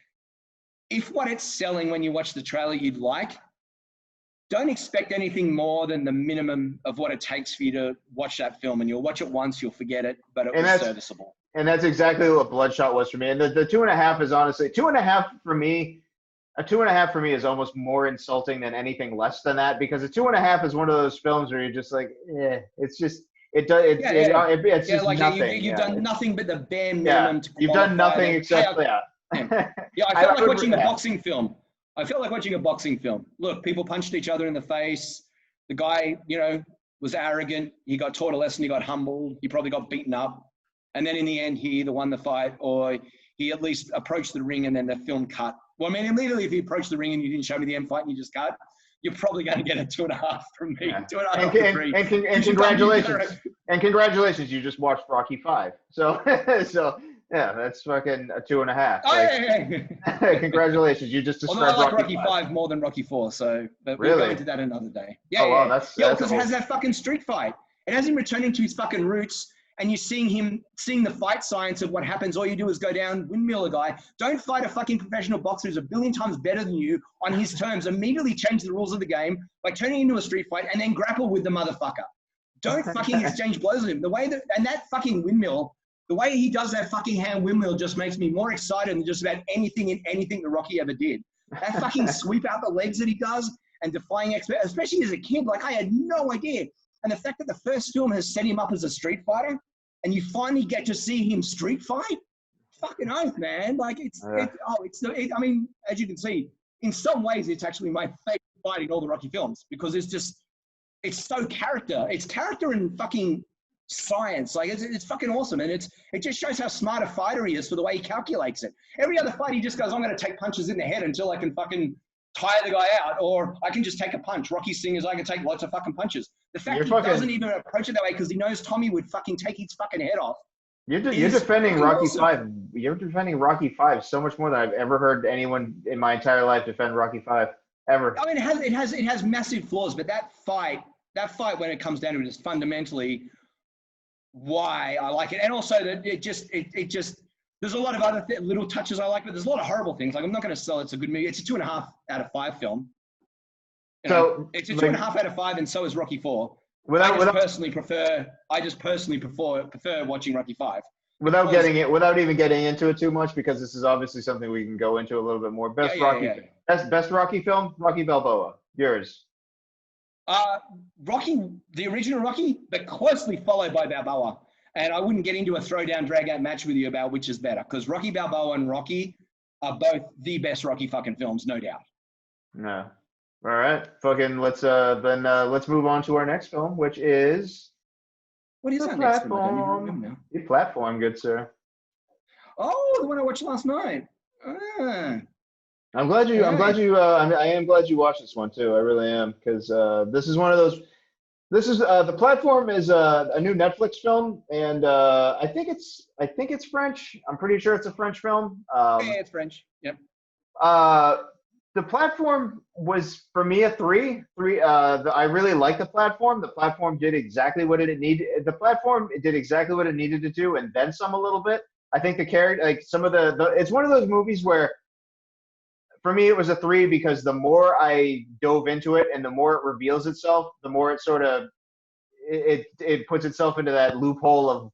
if what it's selling when you watch the trailer you'd like, don't expect anything more than the minimum of what it takes for you to watch that film. And you'll watch it once, you'll forget it, but it was serviceable. And that's exactly what Bloodshot was for me. And the 2.5 is honestly 2.5 for me. A 2.5 for me is almost more insulting than anything less than that, because a 2.5 is one of those films where you're just like, it's just it's just like nothing. You've done nothing but the bare minimum to qualify. You've done nothing except I felt like watching a boxing film. I felt like watching a boxing film. Look, people punched each other in the face. The guy, was arrogant. He got taught a lesson. He got humbled. He probably got beaten up. And then in the end, he either won the fight or he at least approached the ring, and then the film cut. Well, I mean, immediately if you approach the ring and you didn't show me the end fight and you just cut, you're probably going to get a 2.5 from me. Yeah. 2.5 to 3. And congratulations. And congratulations, you just watched Rocky 5. So yeah, that's fucking a 2.5. Yeah. Congratulations, you just described I like Rocky 5 more than Rocky 4. So but really? We'll go into that another day. Yeah, wow, that's because it has that fucking street fight. It has him returning to his fucking roots. And you're seeing the fight science of what happens. All you do is go down, windmill a guy. Don't fight a fucking professional boxer who's a billion times better than you on his terms. Immediately change the rules of the game by turning into a street fight and then grapple with the motherfucker. Don't fucking exchange blows with him. And that fucking windmill The way he does that fucking hand windmill just makes me more excited than just about anything that Rocky ever did. That fucking sweep out the legs that he does and defying expert, especially as a kid, like I had no idea. And the fact that the first film has set him up as a street fighter and you finally get to see him street fight, fucking oath, man. Like I mean, as you can see, in some ways, it's actually my favorite fight in all the Rocky films because it's so character. It's character and fucking science. Like it's fucking awesome. And it just shows how smart a fighter he is for the way he calculates it. Every other fight, he just goes, I'm going to take punches in the head until I can fucking tire the guy out, or I can just take a punch. Rocky's thing is I can take lots of fucking punches. The fact he doesn't even approach it that way because he knows Tommy would fucking take his fucking head off. You're defending Rocky 5. You're defending Rocky 5 so much more than I've ever heard anyone in my entire life defend Rocky 5 ever. I mean, it has massive flaws, but that fight when it comes down to it is fundamentally why I like it, and also that it just there's a lot of other little touches I like, but there's a lot of horrible things. Like I'm not going to sell it's a good movie. It's a 2.5 out of 5 film. It's a 2.5 out of 5, and so is Rocky 4. I just personally prefer watching Rocky 5. Without even getting into it too much, because this is obviously something we can go into a little bit more. Best Rocky film, Rocky Balboa. Yours. Rocky, the original Rocky, but closely followed by Balboa. And I wouldn't get into a throwdown, drag-out match with you about which is better, because Rocky Balboa and Rocky are both the best Rocky fucking films, no doubt. No. All right. Fucking let's move on to our next film, which is what is that next film? I don't even remember now. The Platform, good sir. Oh, the one I watched last night. I am glad you watched this one too. I really am, because this is one of those. This is The Platform is a new Netflix film, and I think it's French. I'm pretty sure it's a French film. Yeah, it's French. Yep. The Platform was for me a 3. I really like The Platform. The Platform did exactly what it needed. The Platform did exactly what it needed to do, and then some a little bit. I think the character, like some of the it's one of those movies where. For me, it was a 3 because the more I dove into it and the more it reveals itself, the more it sort of it puts itself into that loophole of,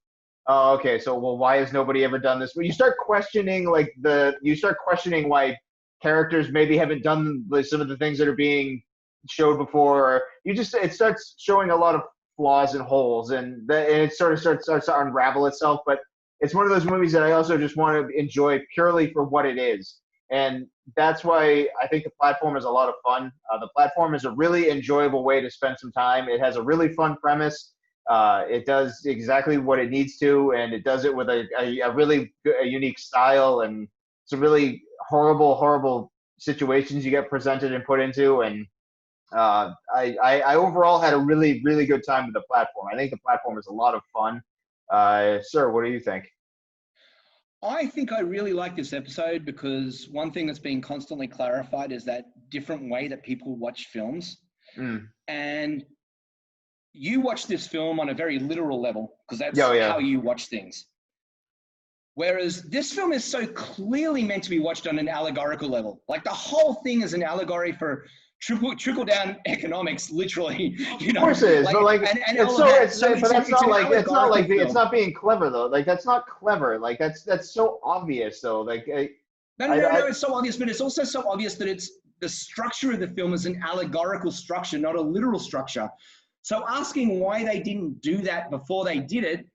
oh, okay, so well, why has nobody ever done this? But you start questioning why characters maybe haven't done some of the things that are being showed before. Or it starts showing a lot of flaws and holes, and it sort of starts to unravel itself. But it's one of those movies that I also just want to enjoy purely for what it is. And that's why I think The Platform is a lot of fun. The Platform is a really enjoyable way to spend some time. It has a really fun premise. It does exactly what it needs to, and it does it with a really unique style and some really horrible situations you get presented and put into. And I overall had a really, really good time with The Platform. I think The Platform is a lot of fun. Sir, what do you think? I think I really like this episode because one thing that's been constantly clarified is that different way that people watch films. And you watch this film on a very literal level because that's how you watch things. Whereas this film is so clearly meant to be watched on an allegorical level. Like the whole thing is an allegory for trickle down economics, literally. Of course it is, but it's not being clever though. Like that's not clever. Like that's so obvious though. Like no, it's so obvious, but it's also so obvious that it's the structure of the film is an allegorical structure, not a literal structure. So asking why they didn't do that before they did it,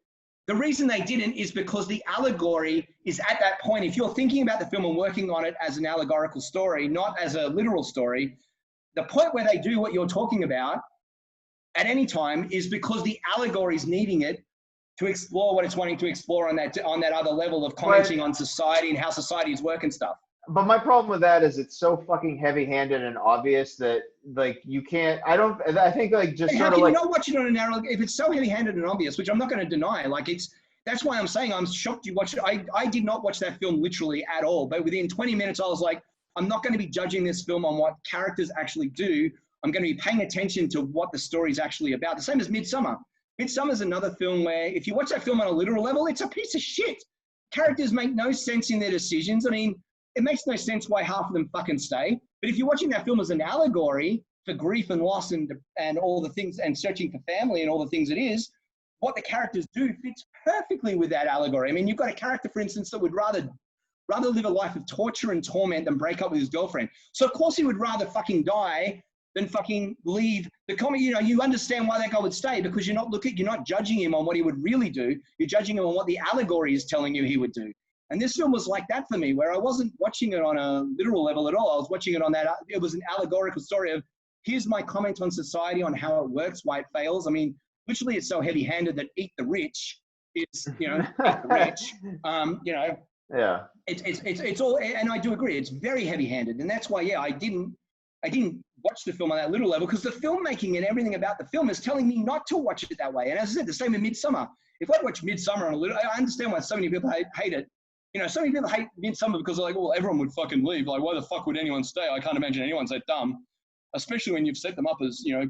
the reason they didn't is because the allegory is at that point. If you're thinking about the film and working on it as an allegorical story, not as a literal story, the point where they do what you're talking about at any time is because the allegory is needing it to explore what it's wanting to explore on that other level of commenting on society and how societies work and stuff. But my problem with that is it's so fucking heavy-handed and obvious that like you can't. I think like just how sort can of like. You not watch it on an hour if it's so heavy-handed and obvious, which I'm not going to deny. Like that's why I'm saying I'm shocked you watched it. I did not watch that film literally at all, but within 20 minutes I was like, I'm not going to be judging this film on what characters actually do. I'm going to be paying attention to what the story is actually about. The same as Midsommar. Midsommar is another film where if you watch that film on a literal level, it's a piece of shit. Characters make no sense in their decisions. I mean, it makes no sense why half of them fucking stay. But if you're watching that film as an allegory for grief and loss and all the things and searching for family and all the things it is, what the characters do fits perfectly with that allegory. I mean, you've got a character, for instance, that would rather live a life of torture and torment than break up with his girlfriend. So of course he would rather fucking die than fucking leave the comedy. You know, you understand why that guy would stay, because you're not judging him on what he would really do. You're judging him on what the allegory is telling you he would do. And this film was like that for me, where I wasn't watching it on a literal level at all. I was watching it on that. It was an allegorical story of, here's my comment on society, on how it works, why it fails. I mean, literally, it's so heavy-handed that Eat the Rich is, you know, Eat the Rich. You know, yeah, it's all, and I do agree, it's very heavy-handed, and that's why, yeah, I didn't watch the film on that little level, because the filmmaking and everything about the film is telling me not to watch it that way. And as I said, the same in Midsummer. If I watch Midsummer on a little, I understand why so many people hate it. You know, so many people hate Midsummer because they're like, well, everyone would fucking leave. Like, why the fuck would anyone stay? I can't imagine anyone's that dumb, especially when you've set them up as, you know,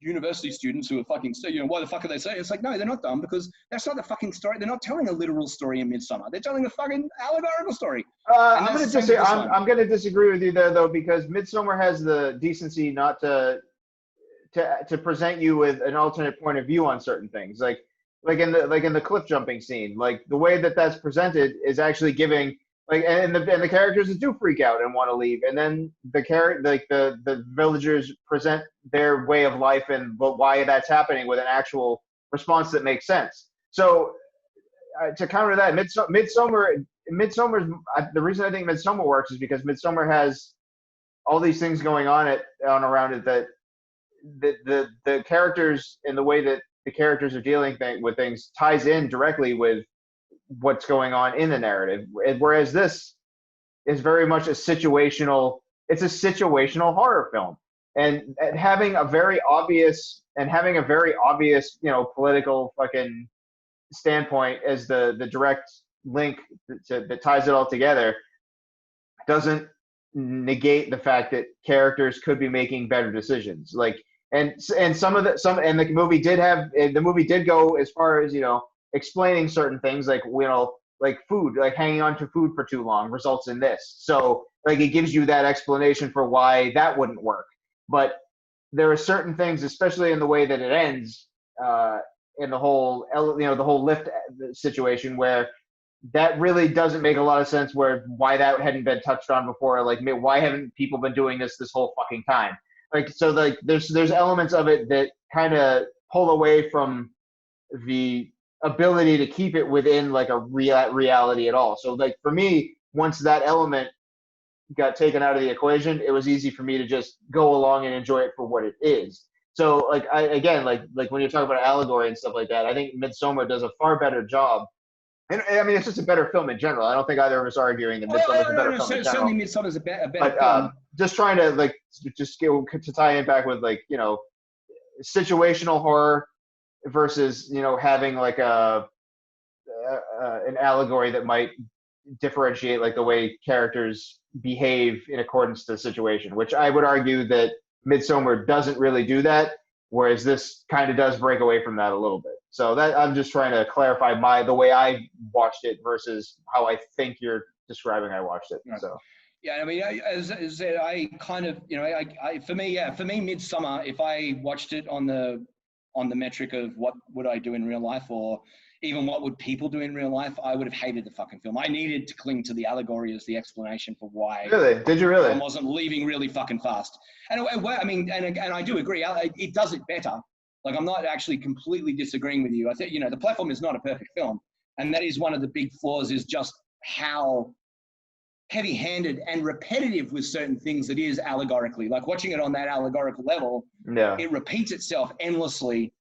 university students who are fucking, you know, why the fuck are they saying? It's like, no, they're not dumb, because that's not the fucking story. They're not telling a literal story in Midsummer. They're telling a fucking allegorical story. I'm going to disagree with you there, though, because Midsummer has the decency not to present you with an alternate point of view on certain things, like in the cliff jumping scene. Like, the way that that's presented is actually giving, like, and the characters do freak out and want to leave, and then the villagers present their way of life and why that's happening with an actual response that makes sense. So to counter that, Midsummer's the reason I think Midsummer works is because Midsummer has all these things going on around it, that the characters and the way that the characters are dealing with things ties in directly with what's going on in the narrative, whereas this is very much it's a situational horror film, and having a very obvious, you know, political fucking standpoint as the direct link that ties it all together doesn't negate the fact that characters could be making better decisions. Like, and the movie did go as far as, you know, explaining certain things, like, you know, like food, like hanging on to food for too long results in this. So, like, it gives you that explanation for why that wouldn't work. But there are certain things, especially in the way that it ends, in the whole, you know, the whole lift situation, where that really doesn't make a lot of sense, why that hadn't been touched on before. Like, why haven't people been doing this whole fucking time? Like, so, like, there's elements of it that kind of pull away from the ability to keep it within, like, a reality at all. So, like, for me, once that element got taken out of the equation, it was easy for me to just go along and enjoy it for what it is. So, like, like when you're talking about allegory and stuff like that, I think Midsommar does a far better job. And I mean, it's just a better film in general. I don't think either of us are arguing that Midsommar's a better film in general. Certainly Midsommar's a better film. Just trying to, like, just to tie it back with, like, you know, situational horror versus, you know, having like an allegory that might differentiate, like, the way characters behave in accordance to the situation, which I would argue that Midsommar doesn't really do that, whereas this kind of does break away from that a little bit. So that, I'm just trying to clarify the way I watched it versus how I think you're describing I watched it. Right. So. Yeah, I mean, as I said, I kind of, you know, for me, Midsummer, if I watched it on the metric of what would I do in real life, or even what would people do in real life, I would have hated the fucking film. I needed to cling to the allegory as the explanation for why. Really? Did you really? I wasn't leaving really fucking fast. And I mean, and I do agree, it does it better. Like, I'm not actually completely disagreeing with you. I think, you know, The Platform is not a perfect film. And that is one of the big flaws, is just how heavy-handed and repetitive with certain things it is allegorically. Like, watching it on that allegorical level, yeah, it repeats itself endlessly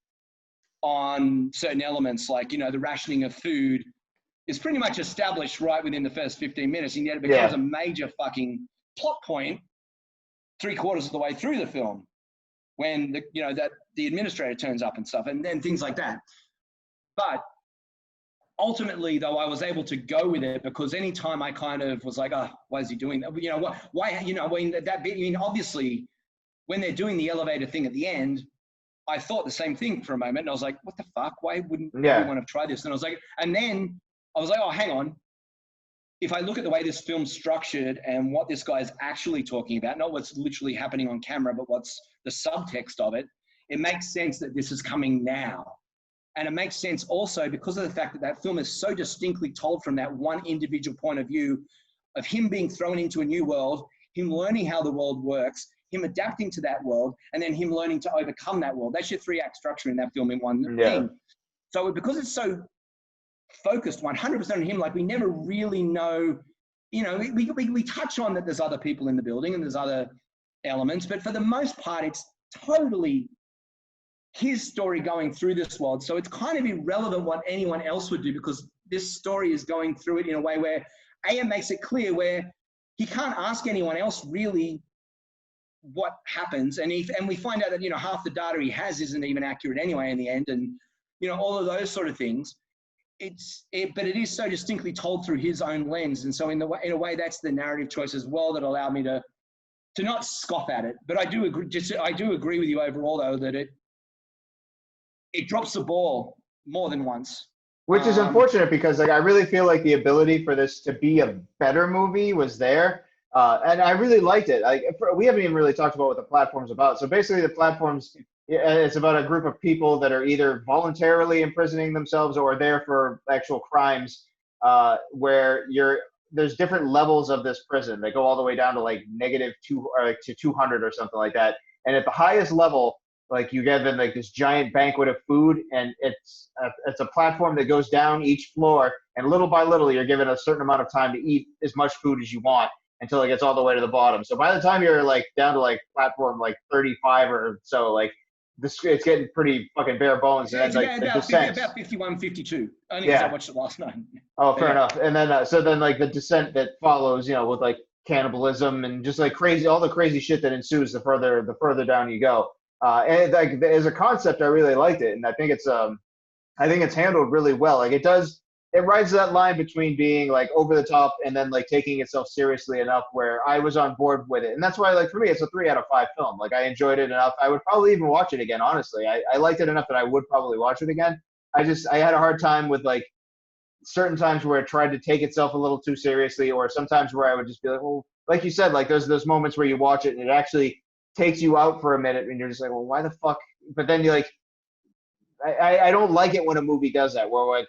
on certain elements. Like, you know, the rationing of food is pretty much established right within the first 15 minutes, and yet it becomes a major fucking plot point 3/4 of the way through the film, when the administrator turns up and stuff, and then things like that. But ultimately, though, I was able to go with it, because anytime I kind of was like, oh, why is he doing that? You know, why, you know, when that bit, I mean, obviously, when they're doing the elevator thing at the end, I thought the same thing for a moment. And I was like, what the fuck? Why wouldn't everyone have tried this? And I was like, and then I was like, oh, hang on. If I look at the way this film's structured and what this guy is actually talking about, not what's literally happening on camera, but what's the subtext of it, it makes sense that this is coming now. And it makes sense also because of the fact that that film is so distinctly told from that one individual point of view of him being thrown into a new world, him learning how the world works, him adapting to that world, and then him learning to overcome that world. That's your 3-act structure in that film in one thing. So because it's so focused 100% on him, like we never really know, you know, we touch on that there's other people in the building and there's other elements, but for the most part, it's totally his story going through this world. So it's kind of irrelevant what anyone else would do because this story is going through it in a way where it makes it clear where he can't ask anyone else really what happens. And we find out that, you know, half the data he has isn't even accurate anyway in the end. And, you know, all of those sort of things. But it is so distinctly told through his own lens. And so in a way, that's the narrative choice as well that allowed me to not scoff at it. But I do agree with you overall, though, that it drops the ball more than once. Which is unfortunate because like I really feel like the ability for this to be a better movie was there. And I really liked it. We haven't even really talked about what the platform's about. So basically the platform's, it's about a group of people that are either voluntarily imprisoning themselves or there for actual crimes where there's different levels of this prison. They go all the way down to like -2 or to 200 or something like that. And at the highest level, like you get then like this giant banquet of food, and it's a platform that goes down each floor, and little by little you're given a certain amount of time to eat as much food as you want until it gets all the way to the bottom. So by the time you're like down to like platform like 35 or so, like it's getting pretty fucking bare bones. And then like the descent. About 51, 52. Only because I watched it last night. Oh, fair enough. And then so then like the descent that follows, you know, with like cannibalism and just like all the crazy shit that ensues the further down you go. And like as a concept, I really liked it, and I think it's handled really well. Like it rides that line between being like over the top and then like taking itself seriously enough where I was on board with it. And that's why, like, for me, it's a 3 out of 5 film. Like I enjoyed it enough. I would probably even watch it again. Honestly, I liked it enough that I would probably watch it again. I had a hard time with like certain times where it tried to take itself a little too seriously, or sometimes where I would just be like, well, like you said, like there's those moments where you watch it and it actually takes you out for a minute and you're just like, well, why the fuck? But then you're like, I don't like it when a movie does that, where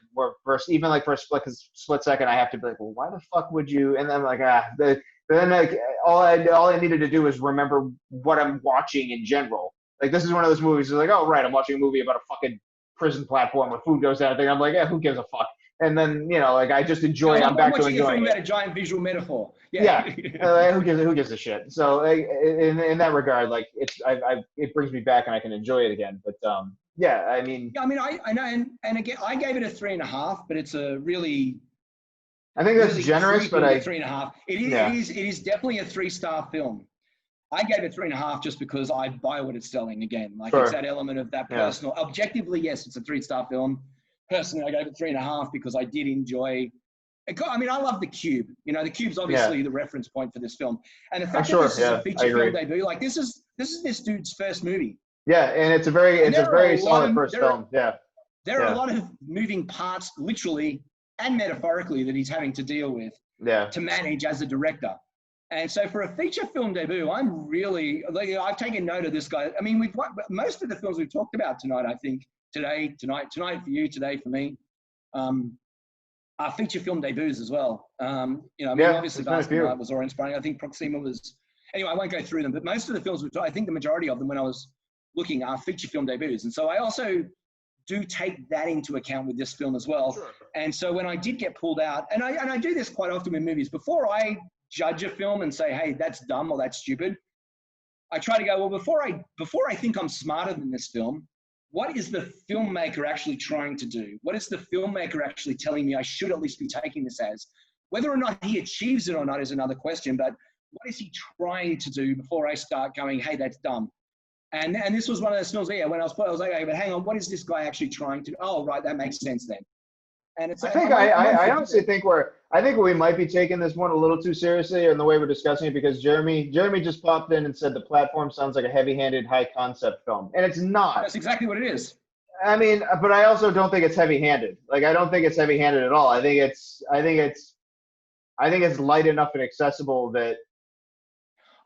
even like for a split second, I have to be like, well, why the fuck would you? And then I'm like, then like all I needed to do is remember what I'm watching in general. Like this is one of those movies that's like, oh right, I'm watching a movie about a fucking prison platform where food goes down. I'm like, yeah, who gives a fuck? And then, you know, like I just enjoy it. I'm back to enjoying it. About a giant visual metaphor. Yeah. Who gives a shit? So like, in that regard, like it brings me back and I can enjoy it again. But yeah, I mean. Yeah, I mean, I know, and again, I gave it a 3.5, but it's a really. I think that's really generous, but 3.5. It is definitely a 3-star film. I gave it 3.5 just because I buy what it's selling again. Like it's that element of that personal. Yeah. Objectively, yes, it's a 3-star film. Personally, I gave it 3.5 because I did enjoy. I mean, I love the Cube. You know, the Cube's obviously the reference point for this film, and the fact that this is a feature film debut, like this is this dude's first movie. Yeah, and it's a very solid first film. Yeah, there are a lot of moving parts, literally and metaphorically, that he's having to deal with. To manage as a director. And so for a feature film debut, I'm really like, I've taken note of this guy. I mean, most of the films we've talked about tonight, I think tonight for you, today for me, are feature film debuts as well. You know, I mean, obviously Vascular Night was awe-inspiring. I think Proxima was. Anyway, I won't go through them, but most of the films I think the majority of them, when I was looking, are feature film debuts. And so I also do take that into account with this film as well. Sure. And so when I did get pulled out, and I do this quite often with movies, before I judge a film and say, hey, that's dumb or that's stupid, I try to go, well, before I think I'm smarter than this film, what is the filmmaker actually trying to do? What is the filmmaker actually telling me I should at least be taking this as? Whether or not he achieves it or not is another question, but what is he trying to do before I start going, hey, that's dumb? And this was one of those films, when I was like, okay, but hang on, what is this guy actually trying to do? Oh, right, that makes sense then. And it's. I honestly think we might be taking this one a little too seriously in the way we're discussing it, because Jeremy just popped in and said the platform sounds like a heavy-handed, high-concept film, and it's not. That's exactly what it is. I mean, but I also don't think it's heavy-handed. Like, I don't think it's heavy-handed at all. I think it's light enough and accessible that.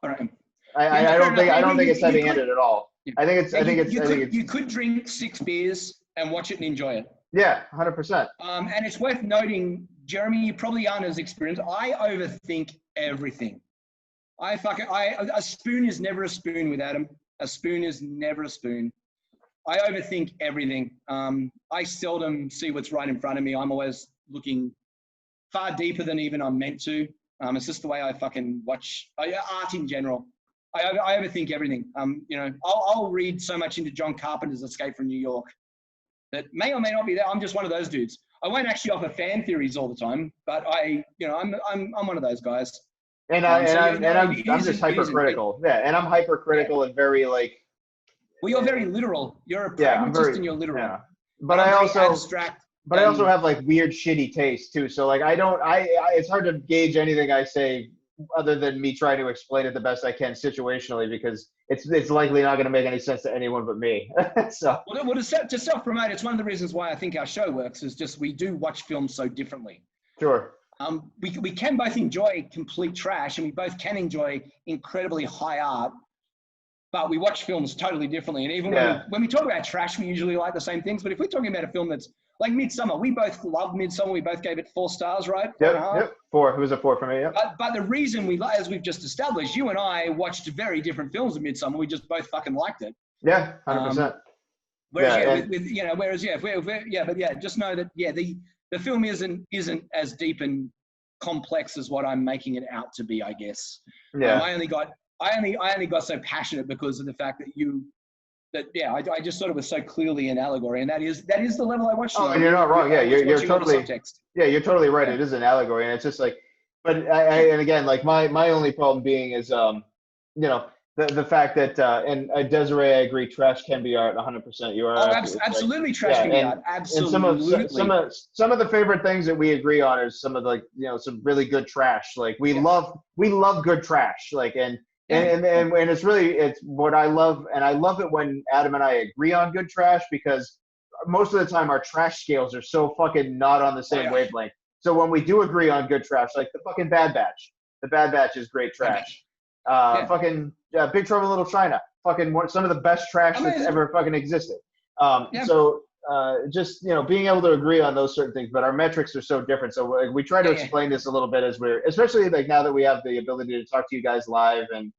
All right. I don't think it's heavy-handed at all. Yeah. You could drink 6 beers and watch it and enjoy it. Yeah, 100%. And it's worth noting, Jeremy, you probably aren't as experienced. I overthink everything. A spoon is never a spoon with Adam. A spoon is never a spoon. I overthink everything. I seldom see what's right in front of me. I'm always looking far deeper than even I'm meant to. It's just the way I fucking watch art in general. I overthink everything. You know, I'll read so much into John Carpenter's Escape from New York that may or may not be there. I'm just one of those dudes. I won't actually offer fan theories all the time, but I'm one of those guys. And I'm just hypercritical. Yeah, and I'm hypercritical and very like. Well, you're very literal. You're a pragmatist and you're literal. Yeah. But I also abstract. But I also have like weird, shitty taste too. So like it's hard to gauge anything I say other than me trying to explain it the best I can situationally, because it's likely not going to make any sense to anyone but me. So well, to self-promote, it's one of the reasons why I think our show works, is just we do watch films so differently. Sure. We can both enjoy complete trash, and we both can enjoy incredibly high art, but we watch films totally differently. And even when we talk about trash, we usually like the same things. But if we're talking about a film that's like Midsummer, we both loved Midsummer. We both gave it 4 stars, right? Yep. 4. It was a 4 for me. Yep. But the reason as we've just established, you and I watched very different films of Midsummer. We just both fucking liked it. Yeah, 100%. Just know that the film isn't as deep and complex as what I'm making it out to be, I guess. Yeah. I only got so passionate because of the fact that I just thought it was so clearly an allegory, and that is the level I watched. Oh, and you're not wrong. Yeah, you're totally. Yeah, you're totally right. Yeah. It is an allegory, and it's just like, but and again, like my only problem being is the fact that and Desiree, I agree, trash can be art. 100%. You are. Absolutely, trash can be art. Absolutely. And some of the favorite things that we agree on are some of some really good trash. Like we love good trash. Like and it's what I love, and I love it when Adam and I agree on good trash, because most of the time our trash scales are so fucking not on the same wavelength. So when we do agree on good trash, like the fucking Bad Batch is great trash. Fucking Big Trouble in Little China, fucking some of the best trash that's ever fucking existed. So just being able to agree on those certain things, but our metrics are so different. So we try to explain this a little bit as especially like now that we have the ability to talk to you guys live and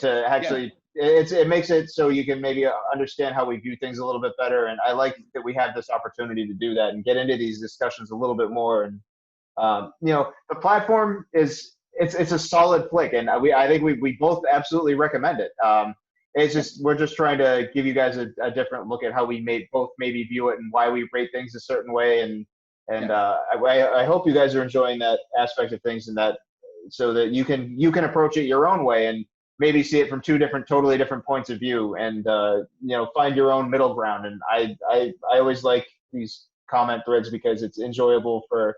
to actually it makes it so you can maybe understand how we view things a little bit better. And I like that we have this opportunity to do that and get into these discussions a little bit more. And the platform it's a solid flick, and I think we both absolutely recommend it. We're just trying to give you guys a different look at how we both maybe view it and why we rate things a certain way. And I hope you guys are enjoying that aspect of things, and that so that you can approach it your own way and maybe see it from 2 totally different points of view, and find your own middle ground. And I always like these comment threads because it's enjoyable for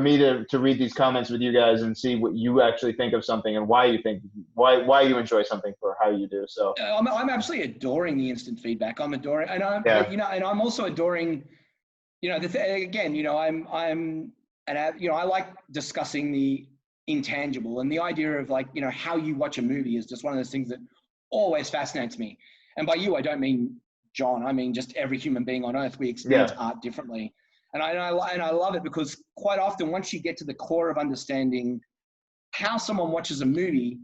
me to read these comments with you guys and see what you actually think of something and why you enjoy something for how you do. So I'm absolutely adoring the instant feedback. I'm adoring, and I'm also adoring, I like discussing the intangible, and the idea of like, how you watch a movie is just one of those things that always fascinates me. And by you, I don't mean John, I mean just every human being on earth. We experience art differently. And I love it because quite often, once you get to the core of understanding how someone watches a movie,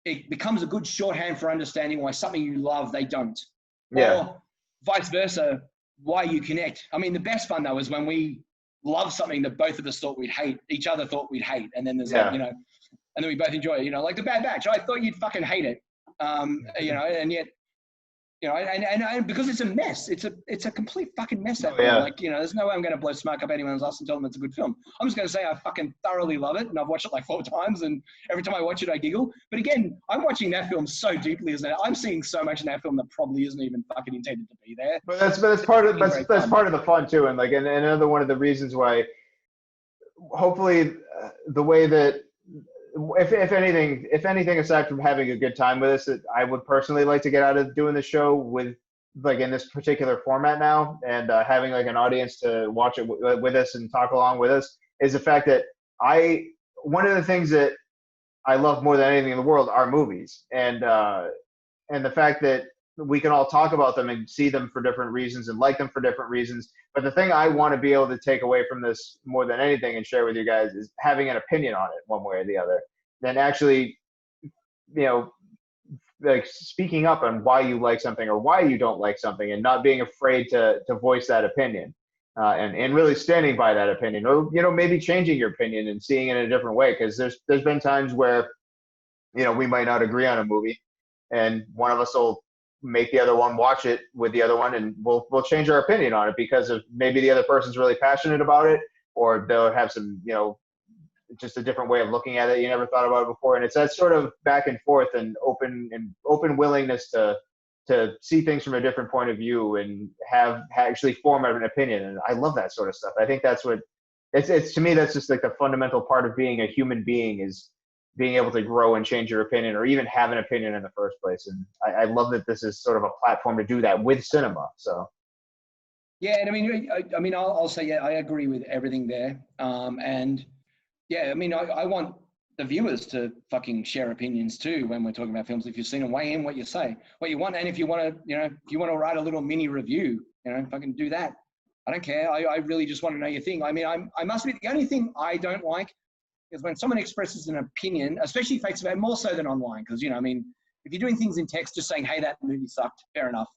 it becomes a good shorthand for understanding why something you love, they don't. Yeah. Or vice versa, why you connect. I mean, the best fun, though, is when we love something that both of us thought we'd hate, each other thought we'd hate. And then there's and then we both enjoy it, like The Bad Batch. I thought you'd fucking hate it, and yet, and because it's a mess, it's a complete fucking mess. Like, there's no way I'm going to blow smoke up anyone's ass and tell them it's a good film. I'm just going to say I fucking thoroughly love it, and I've watched it like 4 times, and every time I watch it, I giggle. But again, I'm watching that film so deeply, isn't it? I'm seeing so much in that film that probably isn't even fucking intended to be there. But that's part of the fun too, and like, and another one of the reasons why, hopefully, the way that. If anything, aside from having a good time with us, I would personally like to get out of doing the show with, like, in this particular format now, and having like an audience to watch it with us and talk along with us, is the fact that one of the things that I love more than anything in the world are movies, and the fact that we can all talk about them and see them for different reasons and like them for different reasons. But the thing I want to be able to take away from this more than anything and share with you guys is having an opinion on it one way or the other. Then actually, like speaking up on why you like something or why you don't like something, and not being afraid to voice that opinion, and really standing by that opinion, or maybe changing your opinion and seeing it in a different way. Because there's been times where we might not agree on a movie, and one of us will make the other one watch it with the other one, and we'll change our opinion on it because of maybe the other person's really passionate about it, or they'll have some just a different way of looking at it you never thought about it before. And it's that sort of back and forth and open willingness to see things from a different point of view and have actually form an opinion. And I love that sort of stuff. I think that's what it's to me, that's just like the fundamental part of being a human being, is being able to grow and change your opinion, or even have an opinion in the first place. And I love that this is sort of a platform to do that with cinema. So yeah, and I mean I'll say, yeah, I agree with everything there. And yeah, I mean, I want the viewers to fucking share opinions too when we're talking about films. If you've seen them, weigh in what you say, what you want, and if you want to, if you want to write a little mini review, fucking do that. I don't care. I really just want to know your thing. I mean, I must admit, the only thing I don't like is when someone expresses an opinion, especially face to face, more so than online, because I mean, if you're doing things in text, just saying, "Hey, that movie sucked," fair enough.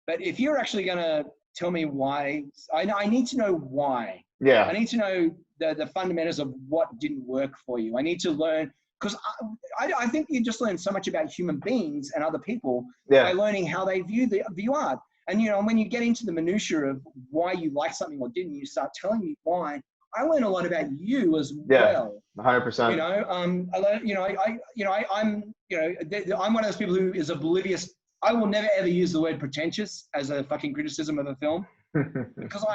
But if you're actually going to tell me why, I need to know why. yeah, I need to know the fundamentals of what didn't work for you. I need to learn, because I think you just learn so much about human beings and other people by learning how they view art. And when you get into the minutiae of why you like something or didn't, you start telling me why. I learn a lot about you as well. 100%. I learn. I'm one of those people who is oblivious. I will never ever use the word pretentious as a fucking criticism of a film, because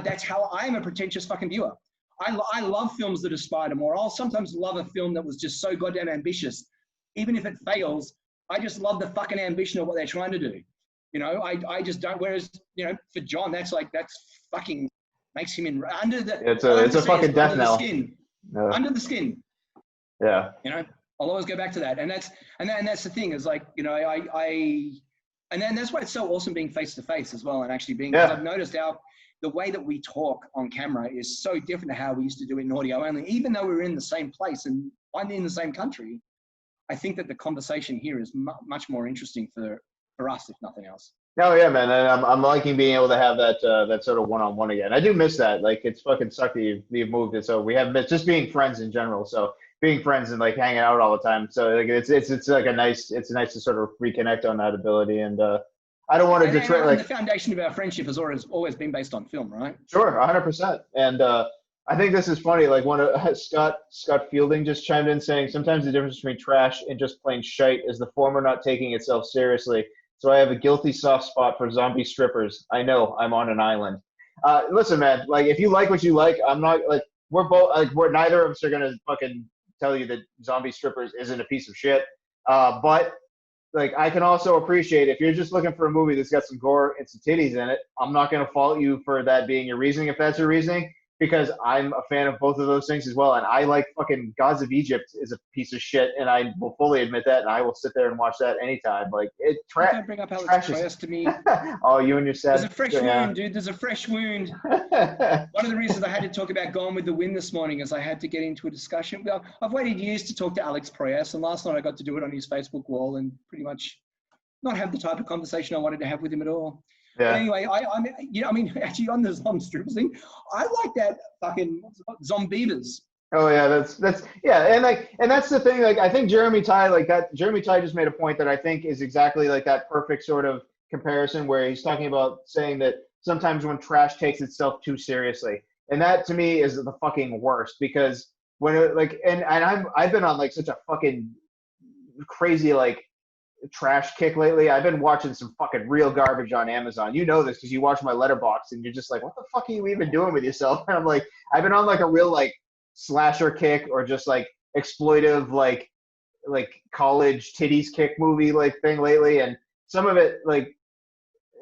that's how I am, a pretentious fucking viewer. I love films that aspire to more. I'll sometimes love a film that was just so goddamn ambitious. Even if it fails, I just love the fucking ambition of what they're trying to do. I just don't. Whereas, for John, that's fucking makes him under the. It's a fucking death knell. Under the skin. Yeah. I'll always go back to that, and that's the thing, is like, and then that's why it's so awesome being face to face as well, and actually being. Because I've noticed the way that we talk on camera is so different to how we used to do it in audio only. Even though we're in the same place and I'm in the same country, I think that the conversation here is much more interesting for us, if nothing else. Oh yeah, man, and I'm liking being able to have that sort of one-on-one again. I do miss that. Like, it's fucking sucked that you've moved it. So we have just being friends in general. So being friends and like hanging out all the time. So like it's like nice to sort of reconnect on that ability. And I don't want to detract. Like, the foundation of our friendship has always been based on film, right? Sure, 100%. And I think this is funny. Like, one of Scott Fielding just chimed in saying, sometimes the difference between trash and just plain shite is the former not taking itself seriously. So I have a guilty soft spot for zombie strippers. I know, I'm on an island. Listen, man, like, if you like what you like, I'm not, like, we're both, like, neither of us are going to fucking tell you that zombie strippers isn't a piece of shit. But, like, I can also appreciate, if you're just looking for a movie that's got some gore and some titties in it, I'm not going to fault you for that being your reasoning, if that's your reasoning, because I'm a fan of both of those things as well. And I like fucking Gods of Egypt is a piece of shit, and I will fully admit that, and I will sit there and watch that anytime. Like, don't bring up Alex Proyas to me. Oh, you and your sad. There's a fresh wound, dude. There's a fresh wound. One of the reasons I had to talk about Gone with the Wind this morning is I had to get into a discussion. Well, I've waited years to talk to Alex Proyas, and last night I got to do it on his Facebook wall and pretty much not have the type of conversation I wanted to have with him at all. Yeah. But anyway, actually, on the zombie strippers thing, I like that fucking Zombievers. Oh yeah, that's yeah, and that's the thing. Like, I think Jeremy Ty just made a point that I think is exactly like that perfect sort of comparison, where he's talking about saying that sometimes when trash takes itself too seriously, and that to me is the fucking worst, because when I've been on like such a fucking crazy like trash kick lately. I've been watching some fucking real garbage on Amazon. You know this because you watch my letterbox and you're just like, what the fuck are you even doing with yourself? And I'm like, I've been on like a real like slasher kick, or just like exploitive like college titties kick movie like thing lately. And some of it like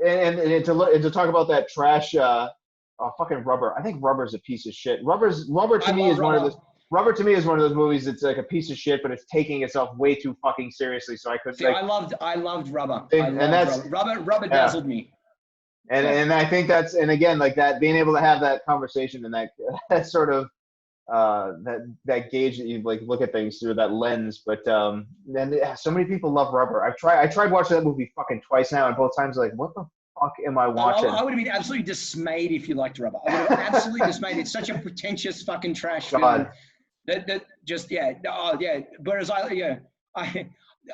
and to talk about that trash fucking Rubber. I think Rubber's a piece of shit. Rubber to me is one of the Rubber to me is one of those movies that's like a piece of shit, but it's taking itself way too fucking seriously. So I couldn't. See, Like, I loved Rubber. and that's Rubber dazzled me. And I think that's, and again, like that, being able to have that conversation and that sort of that gauge that you like look at things through that lens. But then so many people love Rubber. I tried watching that movie fucking twice now, and both times like, what the fuck am I watching? I would have been absolutely dismayed if you liked Rubber. I would have absolutely dismayed. It's such a pretentious fucking trash film. That just Whereas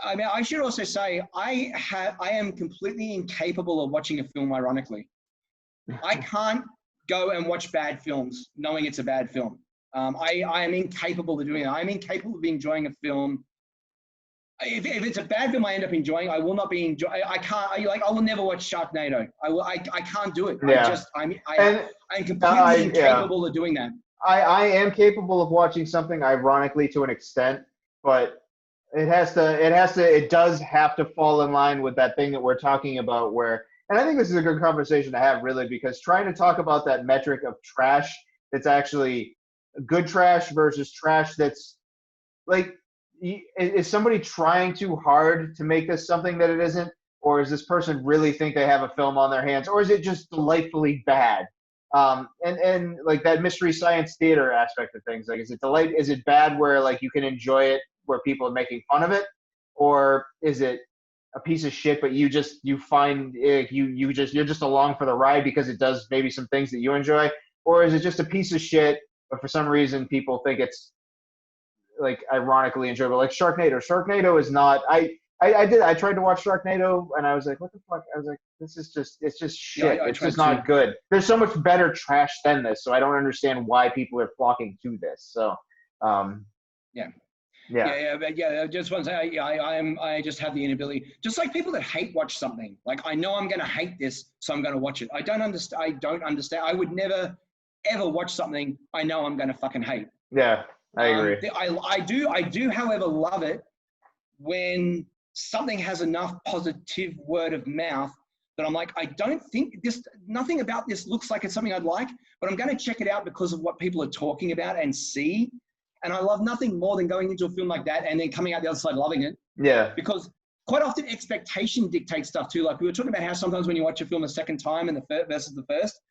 I mean, I should also say I am completely incapable of watching a film ironically. I can't go and watch bad films knowing it's a bad film. I am incapable of doing that. I'm incapable of enjoying a film. If it's a bad film I end up enjoying, I will not be enjoying. I will never watch Sharknado. I can't do it. Yeah. I'm completely incapable of doing that. I am capable of watching something ironically to an extent, but it does have to fall in line with that thing that we're talking about where, and I think this is a good conversation to have really, because trying to talk about that metric of trash that's actually good trash versus trash that's like, is somebody trying too hard to make this something that it isn't? Or is this person really think they have a film on their hands? Or is it just delightfully bad? And like that mystery science theater aspect of things, like, is it bad where like you can enjoy it where people are making fun of it? Or is it a piece of shit, but you're just along for the ride because it does maybe some things that you enjoy? Or is it just a piece of shit, but for some reason people think it's like ironically enjoyable? Like Sharknado. Sharknado is not. I tried to watch Sharknado and I was like, what the fuck? I was like, it's just shit. It's just not good. There's so much better trash than this, so I don't understand why people are flocking to this. So, yeah. I just want to say, I just have the inability, just like people that hate watch something. Like, I know I'm going to hate this, so I'm going to watch it. I don't understand. I would never ever watch something I know I'm going to fucking hate. Yeah, I agree. I do, however, love it when something has enough positive word of mouth that I'm like, I don't think nothing about this looks like it's something I'd like, but I'm going to check it out because of what people are talking about and see. And I love nothing more than going into a film like that and then coming out the other side loving it. Yeah. Because quite often expectation dictates stuff too. Like we were talking about how sometimes when you watch a film a second time and versus the first,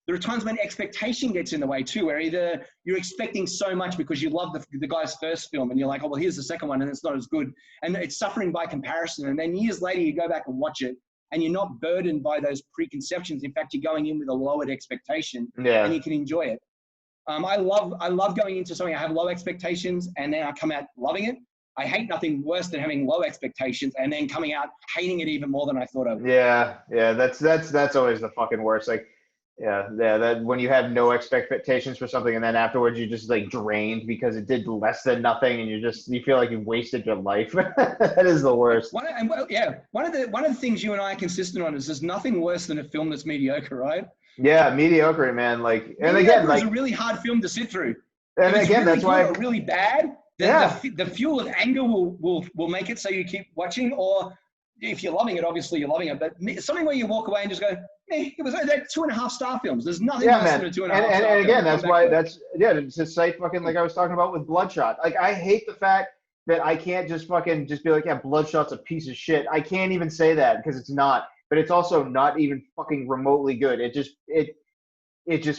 there are times when expectation gets in the way too, where either you're expecting so much because you love the guy's first film and you're like, oh, well, here's the second one and it's not as good. And it's suffering by comparison. And then years later, you go back and watch it and you're not burdened by those preconceptions. In fact, you're going in with a lowered expectation and you can enjoy it. I love going into something I have low expectations and then I come out loving it. I hate nothing worse than having low expectations and then coming out hating it even more than I thought I would. Yeah, that's always the fucking worst. Like, that when you have no expectations for something and then afterwards you're just like drained because it did less than nothing and you feel like you've wasted your life. That is the worst. One of the things you and I are consistent on is there's nothing worse than a film that's mediocre, right? Yeah, mediocre, man. Like, and again, like, it's a really hard film to sit through. And again, that's why really bad. The fuel of anger will make it so you keep watching, or if you're loving it, obviously you're loving it. But something where you walk away and just go, it was like 2.5-star films. There's nothing less than a 2.5 star. And again, that's why it's to cite fucking like I was talking about with Bloodshot. Like, I hate the fact that I can't just be like, yeah, Bloodshot's a piece of shit. I can't even say that because it's not. But it's also not even fucking remotely good. It just